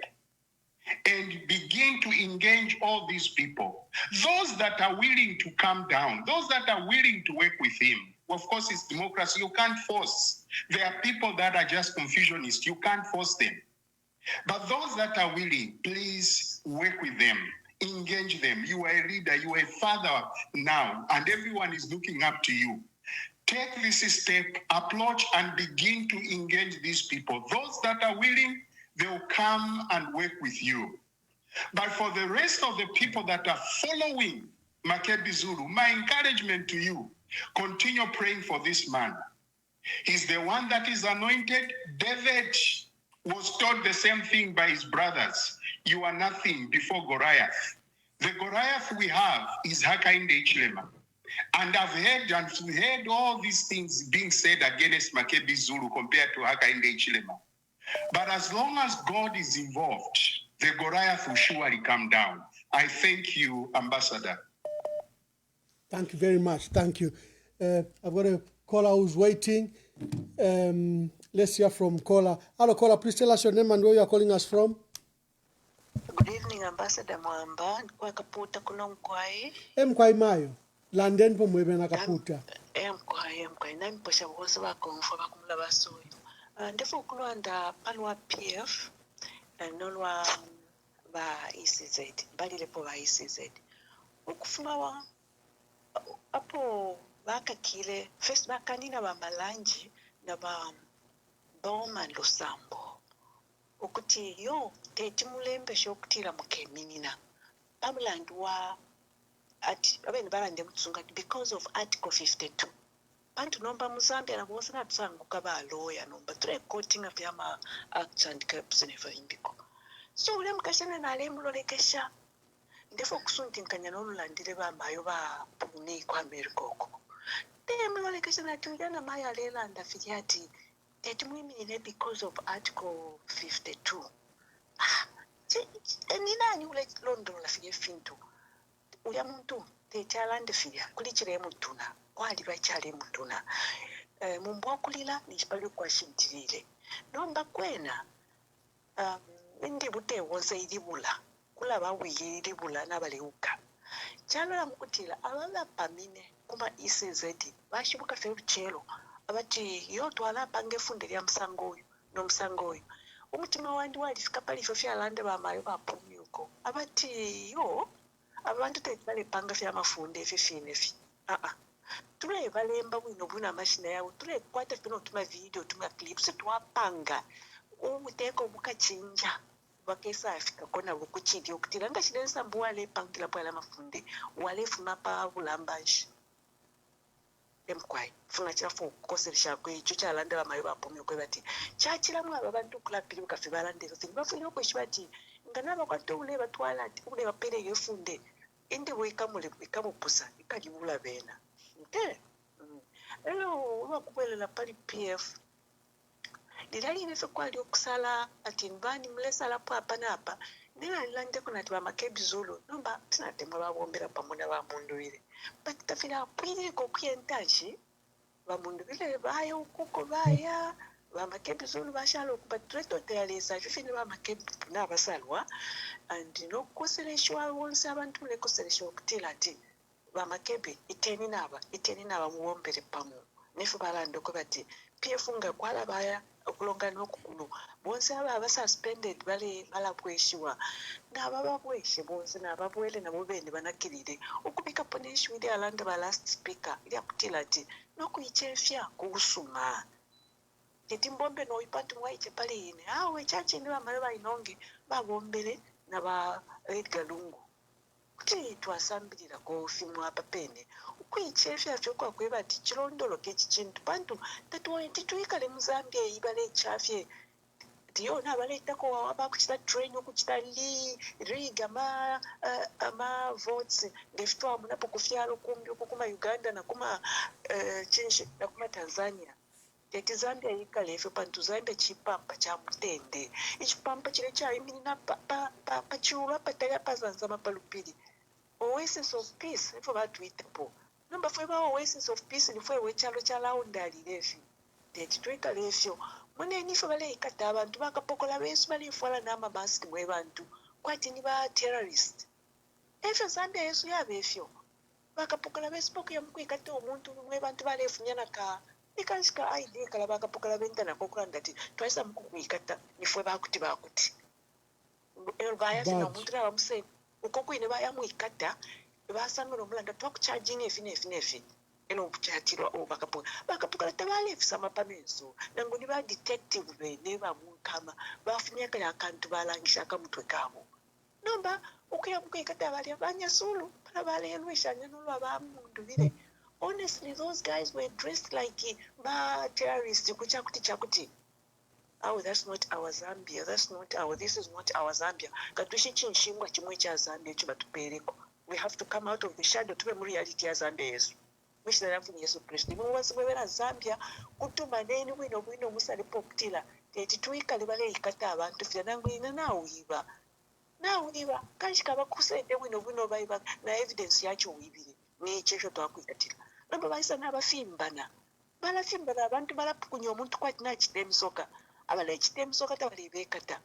and begin to engage all these people. Those that are willing to come down, those that are willing to work with him. Of course, it's democracy. You can't force. There are people that are just confusionists. You can't force them. But those that are willing, please work with them. Engage them. You are a leader. You are a father now. And everyone is looking up to you. Take this step, approach, and begin to engage these people. Those that are willing, they will come and work with you. But for the rest of the people that are following Makebi Zulu, my encouragement to you, continue praying for this man. He's the one that is anointed. David was told the same thing by his brothers. You are nothing before Goliath. The Goliath we have is Hakainde Ichilema. And I've heard all these things being said against Makebi Zulu compared to Hakainde Ichilema. But as long as God is involved, the Goliath will surely come down. I thank you, Ambassador. Thank you very much. Thank you. I've got a caller who's waiting. Let's hear from caller. Hello, caller. Please tell us your name and where you are calling us from. Good evening, Ambassador Mwamba. Kwa kaputa kuno mkwai. Mkwai mayo. Landen po mwebe na kaputa. Mkwai. Na mposha wose wako mfwa wakumula basoyo. Ndefu kulwanda palwa PF. Nolwa ba ECZ. Bali lepo ba ECZ. Ukufuma wa apo bakakile first bakanina ba malanji na ba boma lusambo okuti yo teti mulembe shokutira mukeminina pamulandu wa ati abeni balande mutsunga because of article 52 bantu nomba muzambia na bose natsanguka ba lawyer nomba three quoting of yama acts and caps never imbiko so ule mukashana na ale mulolekesha ndefo kusuntinkanya n'olulandire bamayo ba puni kwa Amerikoko temulolekesha nati ujana maya lelanda fijati tetimwimile because of article 52 nani ule londola fije fintu uya muntu techalande fija kulichire mutuna kwali bachale mutuna mumbo kulila nishipali kwa shintilile nomba kwena ndi bute wonse idibula kula bawiye idibula nabaleuka chalo mukutila ababa pamine kuma ECZ bashibuka feruchelo abati yo twalapa ngefundira ya msango uyu no msango uyu umutima wandi walifika pali fyo lande bamayo bapumi uko abati yo abantu tetale panga fya mafunde fifine fi tulebalemba bwino buna amashina yawe tulekwata fino tuma video tuma clips twapanga ubuteeka obukachinja bakesa afika kona bukuchindi okutira nga chilensa mbu wale pangila bwala mafunde wale funa pa bulambaji emkwai funa chafu okukoseresha kwecho kyalandala mayo bapomye kwe bati kyakiramu abo abantu kulapiri bukafe balandero singa bafuna okweshibati nga nabakwata ule batwala ati ule bapere yefunde indi bwekamule bwekamupusa ikajibula bena elo lwakubwelela pali pf lirali nefe kwali okusala ati nbani mulesala papa napa nilalandeko nati bamakebi zulu nomba tinatemwe babombera pamona bamunduire but tafira apwireko okuyentaji bamunduire baya ukuko baya bamakebi zulu bashala okuba twetoteyalesa fifine bamakebi nabasalwa and nokukosereshwa wonse abantu mulekoseresha okutira ati bamakebi iteni naba muwombere pamu nefe balandeko bati pf nga kwala baya okulonga n'okukulu bonse aba suspended balabweshiwa n'abababweshe bonse n'ababwele nabo bene banakirire okubika poneshu ili alanda ba last speaker ili akutila ati nokuyichefya kusuma kiti mbombe noipatu mwaiche pale ine awe chachi ndi bamayo bainonge babombere naba Edgar Lungu kuti twasambirira kofimu apa pene ukwichefya fyokwa kweba ati chilondolo kechintu bantu tituikale muzambia ibale chafye tiyo nabaleetako abakuchita train okuchita rig ama votes ngefitwa munapo kufyalo kumbi okukuma Uganda nakuma chinshi nakuma Tanzania teti Zambia yikale efe pantu Zambia chipampa cha mutende ichipampa chile cha imina pa chula pataya pazanzama palupiri oasis of peace ifo batwitepo number fwe ba oasis of peace ni fwe wechalo cha laundali lefi teti twikale efyo mune nifo bale ikata abantu bakapokola besu bale ifwala nama mask mwe bantu kwati ni ba terrorist efyo Zambia yesu yabe efyo bakapokola besu poko ya mkwikata omuntu mwe bantu bale efunyana ka ikanshika ID kala bakapokola bentana kokulanda ati twaisa mkukwikata nifwe bakuti baya fina omuntu na bamuse uko kwine baya mwikata basangana omulanda twakucharging efi eno okuchatirwa bakapokola tabale efisa mapamenso nango ni ba detective bene bamukama bafunya kala akantu balangisha akamutwe kabo nomba ukuya mkwikata bali abanyasulu bale elwishanya nolwa bamundu bire. Honestly, those guys were dressed like terrorists. Chakuti. Oh, that's not our Zambia. This is not our Zambia. We have to come out of the shadow to be reality as Zambia. Which the Ramfuni Yesu Christ. Was Zambia, Kutuma, then we know Musa the Poptilla. They tweak a libale Katava to Fiananguina now. Now, Kashkava Kusa, we know by back, na evidence yacho we be. Nature to Akuatilla. Nabo baisa n'abafimbana balafimbana abantu balapukunya omuntu kwatina kitemisoka abala ekitemisoka tabalibeekata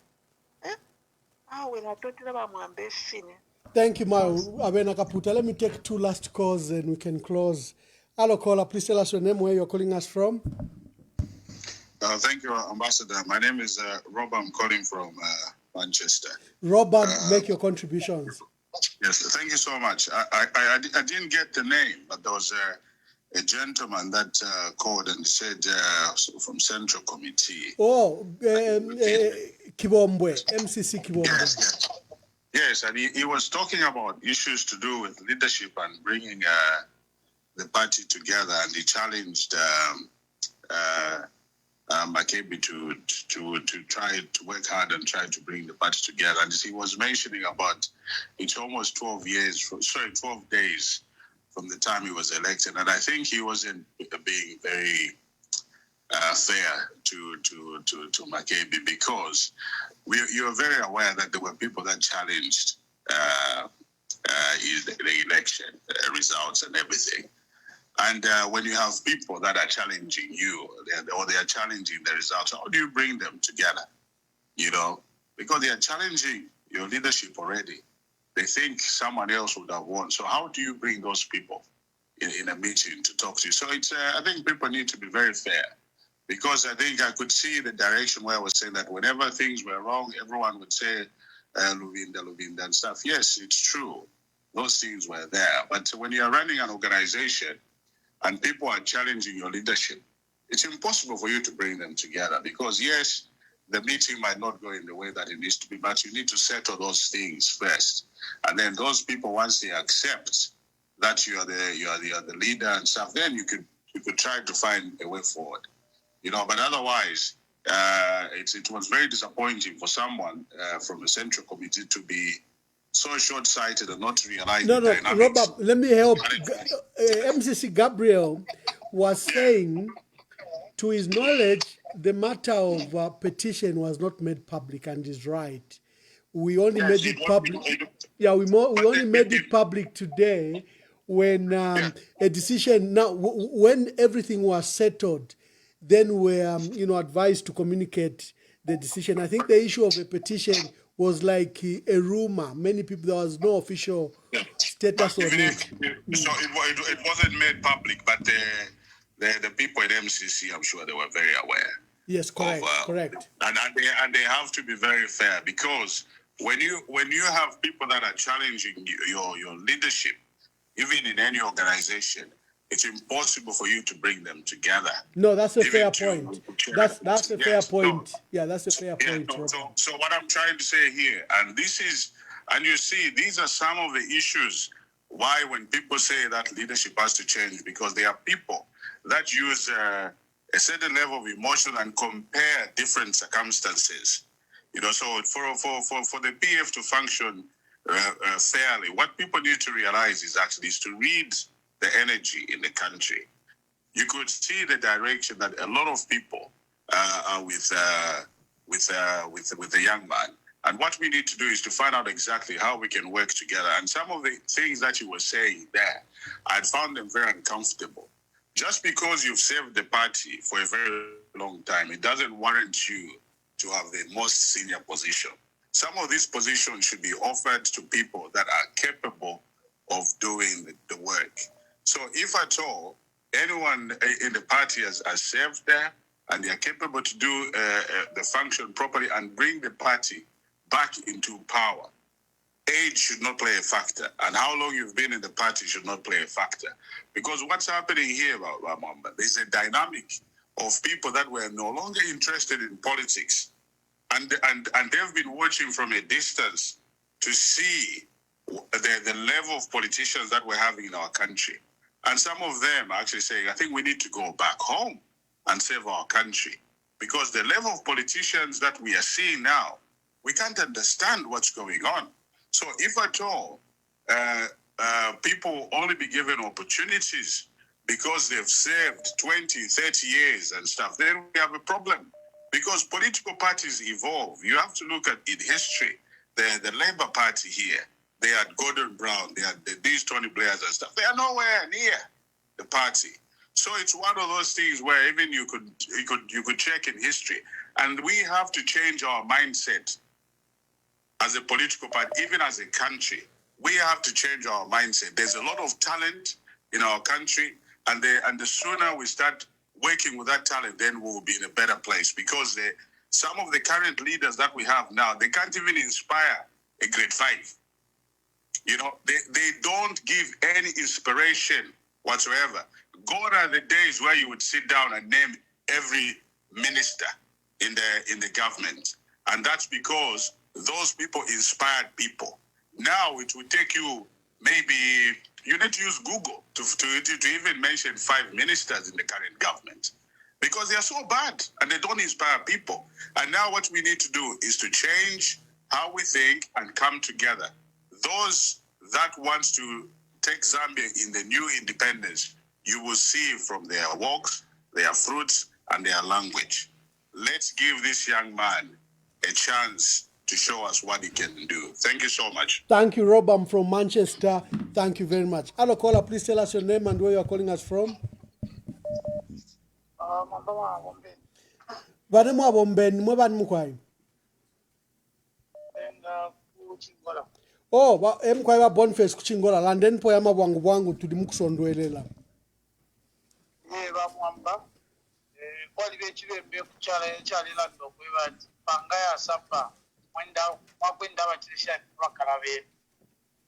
awe natotera bamwamba efine. Thank you, Mao. Abena Kaputa. Let me take two last calls and we can close. Hello, caller. Please tell us your name, where you're calling us from. Thank you, Ambassador. My name is Rob. I'm calling from Manchester. Rob, make your contributions. Yes, thank you so much. I didn't get the name, but there was a gentleman that called and said from Central Committee. Oh, Kibombwe, MCC Kibombwe. Yes, and he was talking about issues to do with leadership and bringing the party together, and he challenged Makebi to try to work hard and try to bring the party together. And he was mentioning about it's almost 12 days from the time he was elected. And I think he wasn't being very fair to Makebi, because you're very aware that there were people that challenged the election results and everything. And when you have people that are challenging you, or they are challenging the results, how do you bring them together? You know, because they are challenging your leadership already. They think someone else would have won. So how do you bring those people in a meeting to talk to you? So it's I think people need to be very fair, because I think I could see the direction where I was saying that whenever things were wrong, everyone would say, Luvinda and stuff. Yes, it's true. Those things were there. But when you're running an organization, and people are challenging your leadership, it's impossible for you to bring them together because, yes, the meeting might not go in the way that it needs to be, but you need to settle those things first. And then those people, once they accept that you are the leader and stuff, then you could try to find a way forward. But otherwise, it was very disappointing for someone from the Central Committee to be so short-sighted and not realize the dynamics. Robert, let me help. MCC Gabriel was saying, to his knowledge, the matter of petition was not made public, and is right. We only made it public. Yeah, we only made it public today when a decision. Now, when everything was settled, then we're advised to communicate the decision. I think the issue of a petition was like a rumor. Many people, there was no official status on it. So it wasn't made public, but the people at MCC, I'm sure they were very aware. Yes, correct, correct. And they have to be very fair, because when you have people that are challenging your leadership, even in any organization, it's impossible for you to bring them together. No, that's a fair point. That's a fair point. Yeah, that's a fair point. So what I'm trying to say here, and you see, these are some of the issues why when people say that leadership has to change, because there are people that use a certain level of emotion and compare different circumstances. So for the PF to function fairly, what people need to realize is to read the energy in the country. You could see the direction that a lot of people are with the young man. And what we need to do is to find out exactly how we can work together. And some of the things that you were saying there, I found them very uncomfortable. Just because you've served the party for a very long time, it doesn't warrant you to have the most senior position. Some of these positions should be offered to people that are capable of doing the work. So if at all anyone in the party has served there and they are capable to do the function properly and bring the party back into power, age should not play a factor, and how long you've been in the party should not play a factor. Because what's happening here, there's a dynamic of people that were no longer interested in politics, and they've been watching from a distance to see the level of politicians that we're having in our country. And some of them are actually saying, I think we need to go back home and save our country. Because the level of politicians that we are seeing now, we can't understand what's going on. So if at all people only be given opportunities because they've served 20, 30 years and stuff, then we have a problem. Because political parties evolve. You have to look at in history. The Labour Party here, they had Gordon Brown, they had these Tony Blairs and stuff. They are nowhere near the party. So it's one of those things where even you could check in history. And we have to change our mindset as a political party, even as a country. We have to change our mindset. There's a lot of talent in our country, and the sooner we start working with that talent, then we'll be in a better place. Because some of the current leaders that we have now, they can't even inspire a grade 5. They don't give any inspiration whatsoever. Gone are the days where you would sit down and name every minister in the government, and that's because those people inspired people. Now it will take you maybe, you need to use Google to even mention 5 ministers in the current government, because they are so bad and they don't inspire people. And now what we need to do is to change how we think and come together. Those that want to take Zambia in the new independence, you will see from their walks, their fruits, and their language. Let's give this young man a chance to show us what he can do. Thank you so much. Thank you, Rob. I'm from Manchester. Thank you very much. Hello, caller. Please tell us your name and where you are calling us from. Vanemu abombeni mwebani mukwai. Oh, emkwai ba Boniface kuchingola London po yama bwangu tuli mukusondwelela. Bamwamba kwali bechibembe kuchala echalila ndokwe bati pangaya Sampa mwakwenda batirisha bakarabe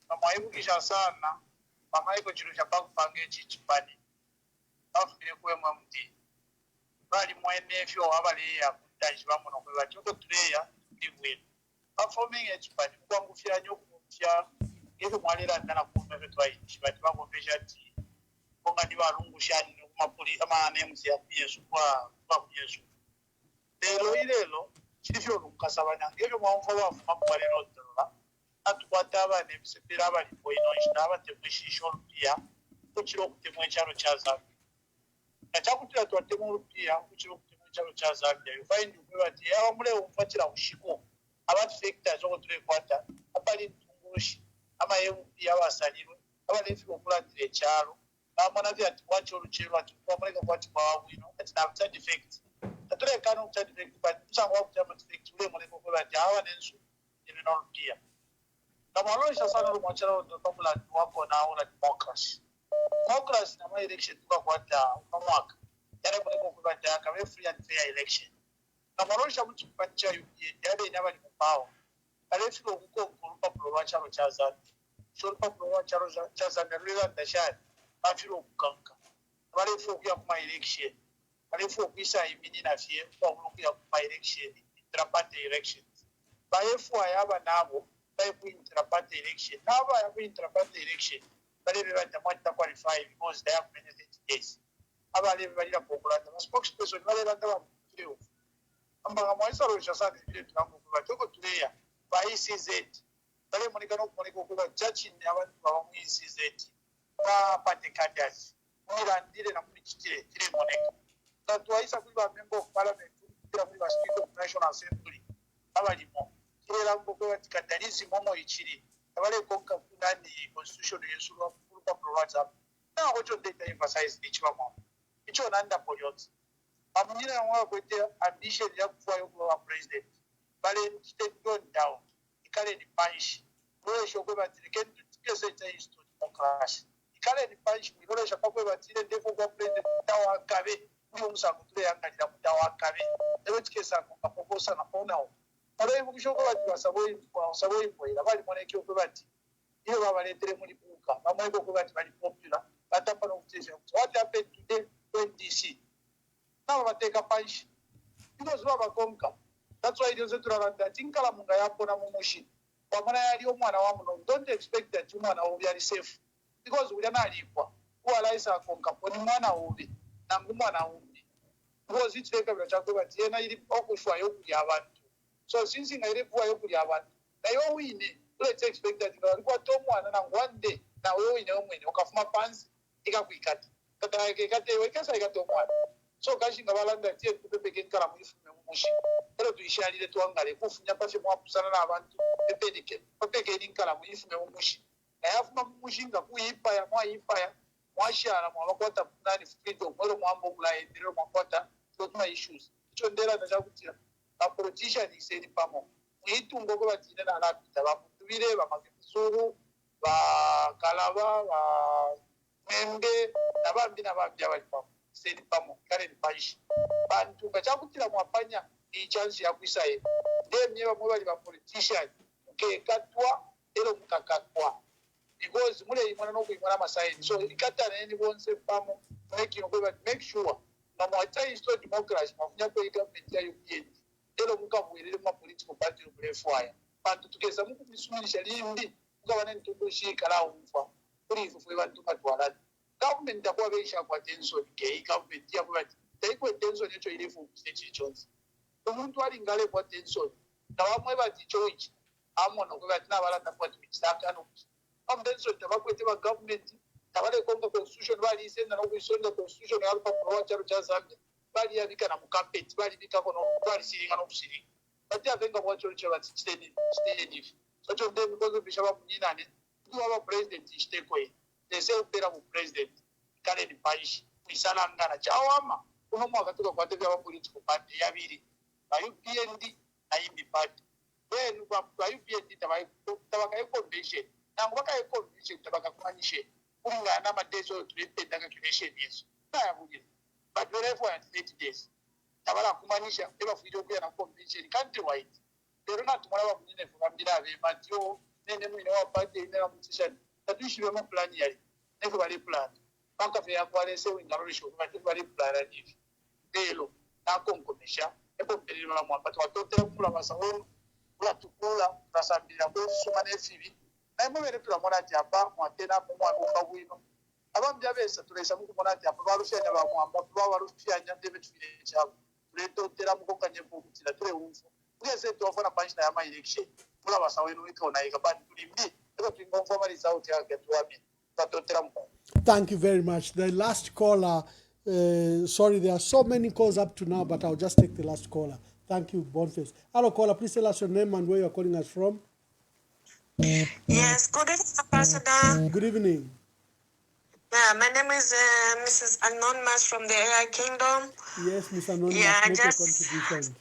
kamwaibukisha sana pamaiko chiro chapakupanga echichipani afire kwemwe muti bali mwenefyo abaleya kutaji bamuno kwe batoko tuleya ibwe performing expert kwangufya nyokufya ngezo mwalera ndana kumbe twai chibati bakopesha ti konga ndi balungusha ni kumapuli ama names ya Yesu kwa Yesu lero chifyo lukasabanya ngezo mwamfa bafu makwalero dola atukwata abana ebisepera bali boino ishaba temushisho pia kuchiro kutemwe charo cha Zambia achakutira twatemu pia kuchiro kutemwe charo cha Zambia you find ubati yawa mule umfatira ushiko abati factors okutire kwata abali tungushi ama yemupi abasalirwe abalefi okulatire charo amana vya twacho luchero atwamuleka kwati kwa wino ati na side effect atule kanu side effect but usangwa kutama effect ule muleko kwati hawa nensu ino pia kama loloisha sana lumwachara ndopamula wako na ula democracy na my election tukakwata mwaka yale muleko kwati akawe free and fair election kama loloisha mtu kupatia yale inaba ni mpao alefika huko kurupa pulwa charo cha Zambia shorpa pulwa charo cha Zambia lula ndashari afiro kukanka alefika kuya kuma election alefika kuisa imini na fie kwa kuya kuma election intraparty elections baefu ayaba nabo baefu intraparty election nabo ayabu intraparty election balebe batamwata qualify because they have many days abalebe balira pokulanda ma spokesperson balebe ndaba mfio ambanga mwaisa lo shasani vile tunangu kwa toko tuleya ba ECZ bale monikano kumoniko kwa judge ni abantu ba ECZ ba party candidates mira ndile na mwichitire kile moneka na tuwaisa kuliba member of parliament kila kuliba speaker of national assembly abalimo kile lambo kwa tikatalizi momo ichiri abale konka kunani constitution yesu wa kurupa pro WhatsApp na ocho data emphasize ichiwa mo icho nanda polyot amunyina yamwa kwete ambition ya kufayo kwa president bale state gone down ikale ni punish wewe shoko batirike tukese cha histo democracy ikale ni punish wewe shoko kwa batire ndefo kwa president tawa kabe ndio musango tule yangalira kutawa kabe ewe tikesa kwa proposa na onao ale bukishoko bati basaboi poira bali moneke kwa bati iyo babaletere muri buka bamwe ko bati bali popular batapa no kutesha what happened today when DC nabo bateka punish because baba konka that's why those turaranda tinkala munga yapo na mumushi kwa maana yali omwana wa muno don't expect that umwana wo yali safe because uli analipwa kwa laisa konka poni mwana wobi na ngumwana wobi because it's like a chako bati yena ili okushwa yokuli abantu so since ngaire bwa yokuli abantu na yo wine let's expect that ngwa to mwana na ngwande na wewe wine omwene okafuma pansi ikakwikati kata kate wekasa ikato mwana so kashinga balanda tie kupepeke nkala muifume mumushi ero tuishalire twangale kufunya pashe mwapusana n'abantu pepeke papeke nkala muifume mumushi ayafuma mumushinga kuyipa ya mwashara mwabakwata nani freedom ero mwambo kulaye ndiro mwakwata tuma issues icho ndera ndachakutira a politician iseni pamo muitungo ko batine na lapita bakutubire bamakisuru ba kalaba ba membe nabambi abali pamo seni pamo kale ni paishi bantu ngachakutira mwapanya ni chance ya kuisaye ndemye bamwe bali ba politician ke katwa ero mukakatwa because mule imana no kuimana masaini so ikatana ni bonse pamo make sure na mwata isto democracy mafunya ko government ya UPN ero mukabwirire mu political party of bantu tukeza muku bisumisha limbi ukabana ntukushi kala umfa kuri ifu bantu katwala government yakwa besha kwa tension ke government yakwa taiko tension yecho ilifu stage chonzi umuntu ali ngale kwa tension na bamwe bati choice amona ko bati nabalanda kwa twisaka no tension tabakwete ba government tabale kongo constitution bali isenda no kuisonda constitution ya alfa pro charo cha Zambia bali yabika na mukampeti bali bika kono bali siringa no kusiringa bati avenga mwacho cho bati state so cho ndem ko bishaba kunyinane ndio aba president ishteko ye dese upera mu president kale ni paishi misala ngana chawama uno mwaka tuka kwa tevya wa political party yabiri ba UPND na imbi party when kwa UPND tabaka convention na ngwaka convention tabaka kumanyishe kunga na madezo tulipenda ka convention yesu na yabugira but wherever at 30 days tabala kumanyisha eba fujo kuya na convention country wide pero na tumala wa kunyine famila be matio nene mwine wa party ina mutisha tatushire mu plan yali neko bali plan Makafe yakwalese wingarulisho bali plan hivi. Lelo nakonkomesha ekompelera mwamba twatotera kula basawo kula tukula tasambira ko suma nefibi. Naimo bere tulamona japa mwatena mu mwabuka bwino. Abambya besa tulesa mu kumona japa barufyanya ba mwamba barufyanya ndebe tubire cyabo. Letotera mu kokanye ko kutira tule umfu. Ugeze twafana panchina ya my election. Kula basawo ino ikona ikabandi tulimbi. Eko twingomva mali sauti yake tuwabi. Twatotera mu. Thank you very much. The last caller, sorry, there are so many calls up to now, but I'll just take the last caller. Thank you, Boniface. Hello, caller. Please tell us your name and where you're calling us from. Yes, good evening, Ambassador. Good evening. Yeah, my name is Mrs. Anonymous from the AI Kingdom. Yes, Ms. Anonymous, Yeah, make a contribution.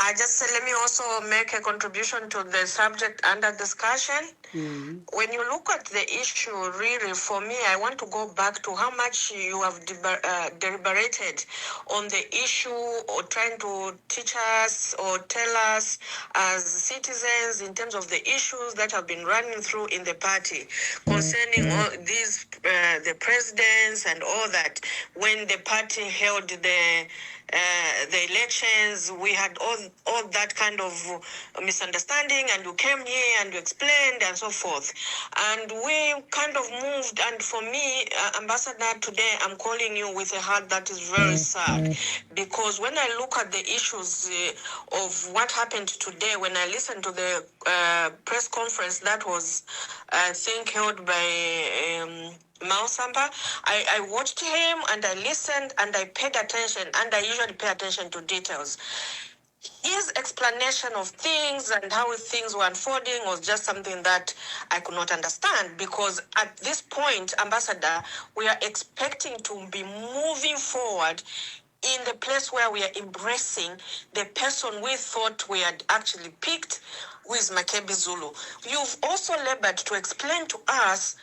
I just said, let me also make a contribution to the subject under discussion. When you look at the issue, really, for me, I want to go back to how much you have deliberated on the issue or trying to teach us or tell us as citizens in terms of the issues that have been running through in the party concerning all these, the presidents and all that. When the party held the elections, we had all that kind of misunderstanding, and you came here and you explained and so forth, and we kind of moved. And for me, Ambassador, today I'm calling you with a heart that is very sad, because when I look at the issues of what happened today, when I listened to the press conference that was, I think, held by Sampa, I watched him and I listened and I paid attention, and I usually pay attention to details. His explanation of things and how things were unfolding was just something that I could not understand, because at this point, Ambassador, we are expecting to be moving forward in the place where we are embracing the person we thought we had actually picked, who is Makebi Zulu. You've also labored to explain to us,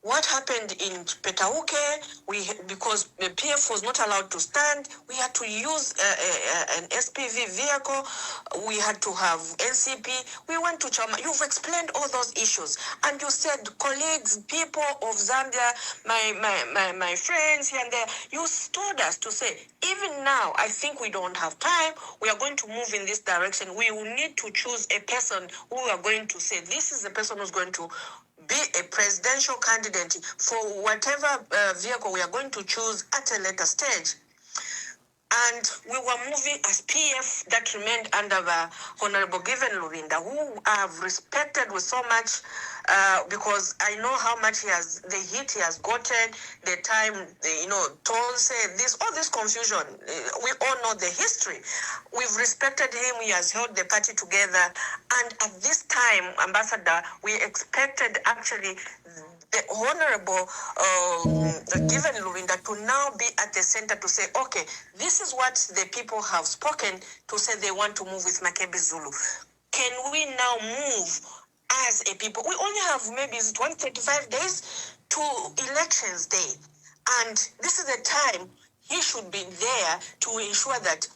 what happened in Petauke, because the PF was not allowed to stand, we had to use an SPV vehicle, we had to have NCP, we went to Chama. You've explained all those issues, and you said, colleagues, people of Zambia, my friends here and there, you told us to say, even now, I think we don't have time, we are going to move in this direction, we will need to choose a person who we are going to say, this is the person who's going to be a presidential candidate for whatever vehicle we are going to choose at a later stage. And we were moving as PF that remained under the Honorable Given Lurinda, who I have respected with so much, because I know how much the hit he has gotten, the time, Tonse, all this confusion. We all know the history. We've respected him. He has held the party together. And at this time, Ambassador, we expected actually the Honorable Given Lurinda to now be at the center to say, okay, this is what the people have spoken to say they want to move with Makebi Zulu. Can we now move as a people? We only have maybe 135 days to elections day. And this is the time he should be there to ensure that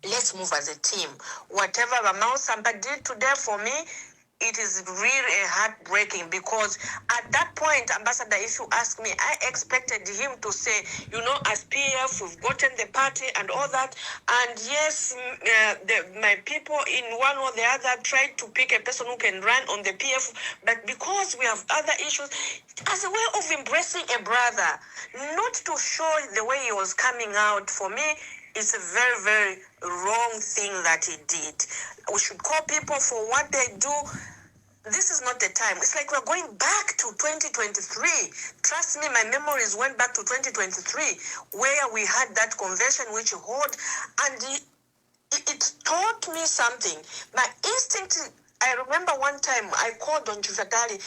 let's move as a team. Whatever Ramao Sampa did today for me, it is really heartbreaking, because at that point, Ambassador, if you ask me, I expected him to say, as PF, we've gotten the party and all that. And yes, my people in one or the other tried to pick a person who can run on the PF. But because we have other issues, as a way of embracing a brother, not to show the way he was coming out, for me, it's a very, very wrong thing that he did. We should call people for what they do. This is not the time. It's like we're going back to 2023. Trust me, my memories went back to 2023, where we had that convention which you hold, and it taught me something. My instinct, I remember one time I called on Jufatali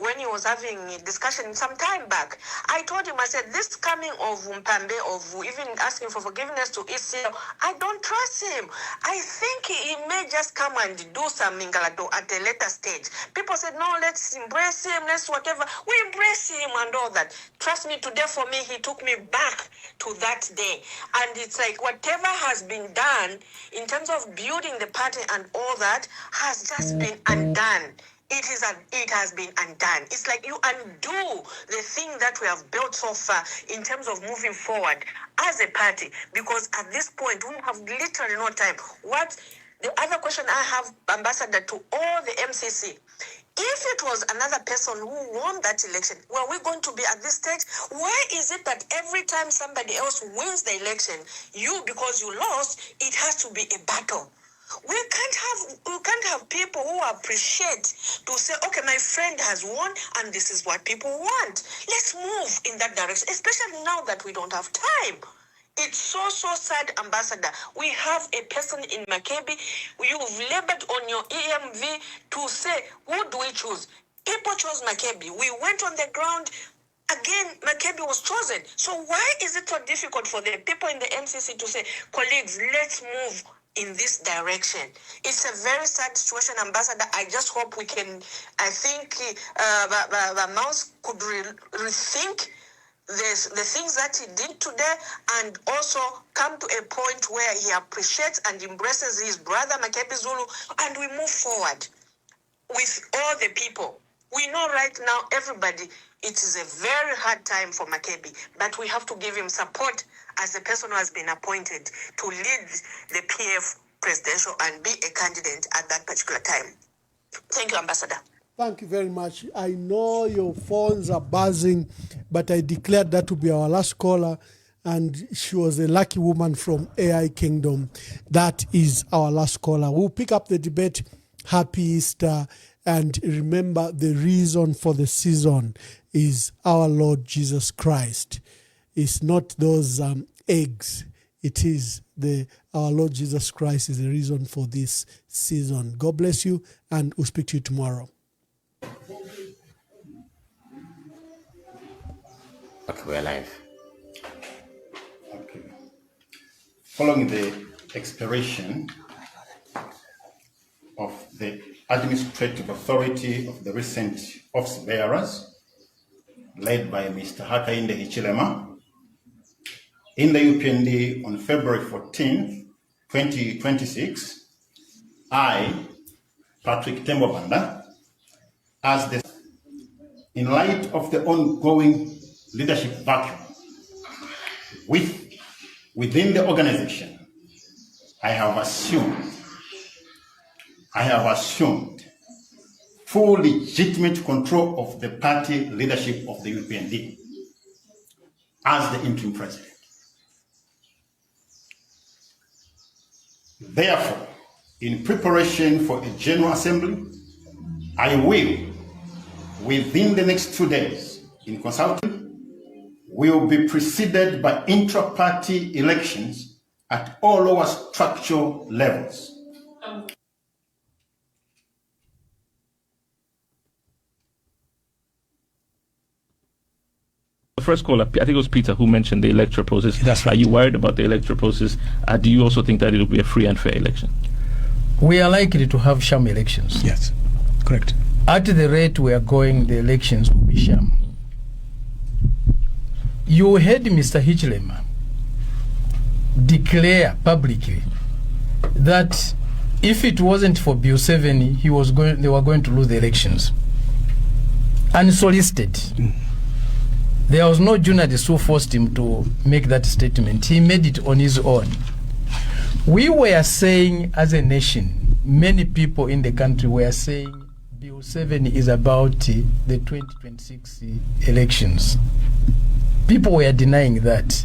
when he was having a discussion some time back. I told him, I said, this coming of Mpambe, of even asking for forgiveness to Israel, I don't trust him. I think he may just come and do some Mingalado at a later stage. People said, no, let's embrace him, let's whatever. We embrace him and all that. Trust me, today for me, he took me back to that day. And it's like whatever has been done in terms of building the party and all that has just been undone it has been undone. It's like you undo the thing that we have built so far in terms of moving forward as a party, because at this point we have literally no time. What the other question I have, Ambassador, to all the MCC, if it was another person who won that election, were we going to be at this stage? Why is it that every time somebody else wins the election, because you lost, it has to be a battle? We can't have people who appreciate to say, okay, my friend has won and this is what people want. Let's move in that direction, especially now that we don't have time. It's so sad, Ambassador. We have a person in Makebi. You've labored on your EMV to say, who do we choose? People chose Makebi. We went on the ground. Again, Makebi was chosen. So why is it so difficult for the people in the MCC to say, colleagues, let's move in this direction? It's a very sad situation, Ambassador. I just hope we can, I think the Mouse could rethink the things that he did today, and also come to a point where he appreciates and embraces his brother Makebi Zulu, and we move forward with all the people. We know right now, everybody, it is a very hard time for Makebi, but we have to give him support as a person who has been appointed to lead the PF presidential and be a candidate at that particular time. Thank you, Ambassador. Thank you very much. I know your phones are buzzing, but I declared that to be our last caller, and she was a lucky woman from AI Kingdom. That is our last caller. We'll pick up the debate. Happy Easter, and remember, the reason for the season is our Lord Jesus Christ. It's not those eggs. It is our Lord Jesus Christ is the reason for this season. God bless you, and we'll speak to you tomorrow. Okay, we're live. Okay. Following the expiration of the administrative authority of the recent office bearers, led by Mr. Hakainde Hichilema, in the UPND on February 14, 2026, I, Patrick Tembobanda, in light of the ongoing leadership vacuum within the organization, I have assumed full legitimate control of the party leadership of the UPND as the interim president. Therefore, in preparation for a general assembly, I will, within the next 2 days, in consulting, will be preceded by intra-party elections at all lower structural levels. The first caller, I think it was Peter, who mentioned the electoral process. That's right. Are you worried about the electoral process? Do you also think that it will be a free and fair election? We are likely to have sham elections. Yes, correct. At the rate we are going, the elections will be sham. You heard Mr. Hichilema declare publicly that if it wasn't for Bill 7, they were going to lose the elections. Unsolicited. There was no journalist who forced him to make that statement. He made it on his own. We were saying as a nation, many people in the country were saying Bill 7 is about the 2026 elections. People were denying that.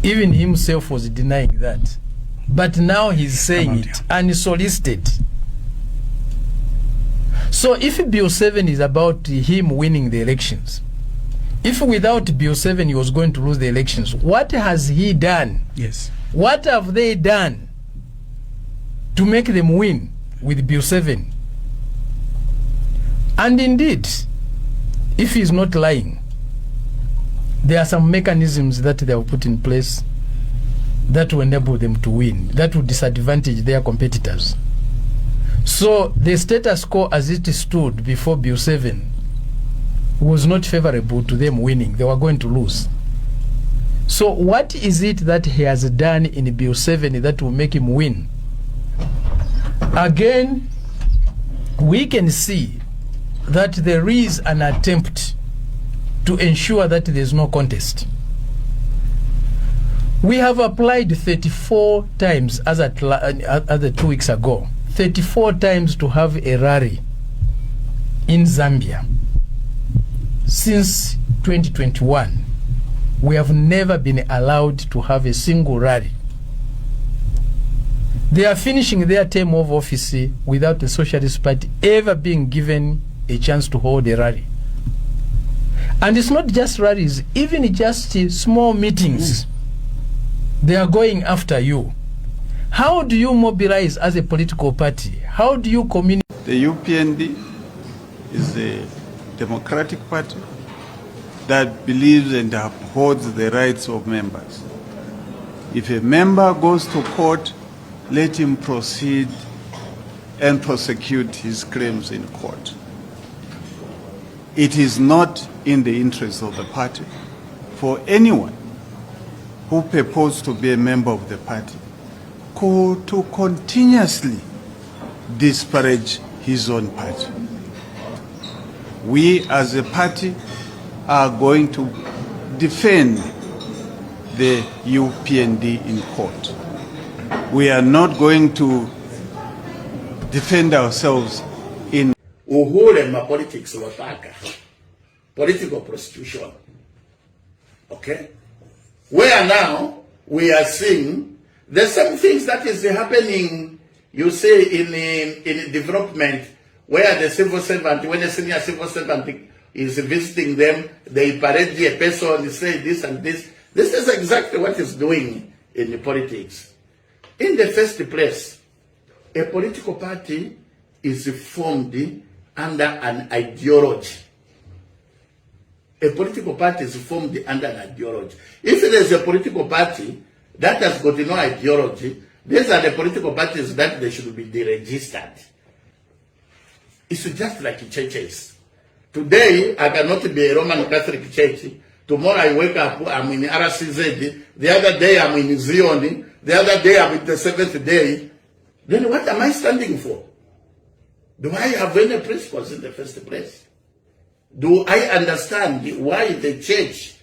Even himself was denying that. But now he's saying it unsolicited. So if Bill 7 is about him winning the elections, if without Bill 7 he was going to lose the elections, what has he done? Yes. What have they done to make them win with Bill 7? And indeed, if he's not lying, there are some mechanisms that they have put in place that will enable them to win, that will disadvantage their competitors. So the status quo as it stood before Bill 7 was not favorable to them winning. They were going to lose. So what is it that he has done in Bill 7 that will make him win? Again, we can see that there is an attempt to ensure that there is no contest. We have applied 34 times as at 2 weeks ago, 34 times to have a rally in Zambia. Since 2021, we have never been allowed to have a single rally. They are finishing their term of office without the Socialist Party ever being given a chance to hold a rally. And it's not just rallies, even just small meetings. They are going after you. How do you mobilize as a political party? How do you communicate? The UPND is a democratic party that believes and upholds the rights of members. If a member goes to court, let him proceed and prosecute his claims in court. It is not in the interest of the party for anyone who purports to be a member of the party to continuously disparage his own party. We as a party are going to defend the UPND in court. We are not going to defend ourselves in uhule ma politics wataka political prostitution. Okay, where now we are seeing the same things that is happening, you say, in development, where the civil servant, when a senior civil servant is visiting them, they parade a person, they say this and this. This is exactly what is doing in the politics. In the first place, a political party is formed under an ideology. A political party is formed under an ideology. If there is a political party that has got no ideology, these are the political parties that they should be deregistered. It's just like churches. Today, I cannot be a Roman Catholic church. Tomorrow I wake up, I'm in RCZ. The other day I'm in Zion. The other day I'm in the seventh day. Then what am I standing for? Do I have any principles in the first place? Do I understand why the church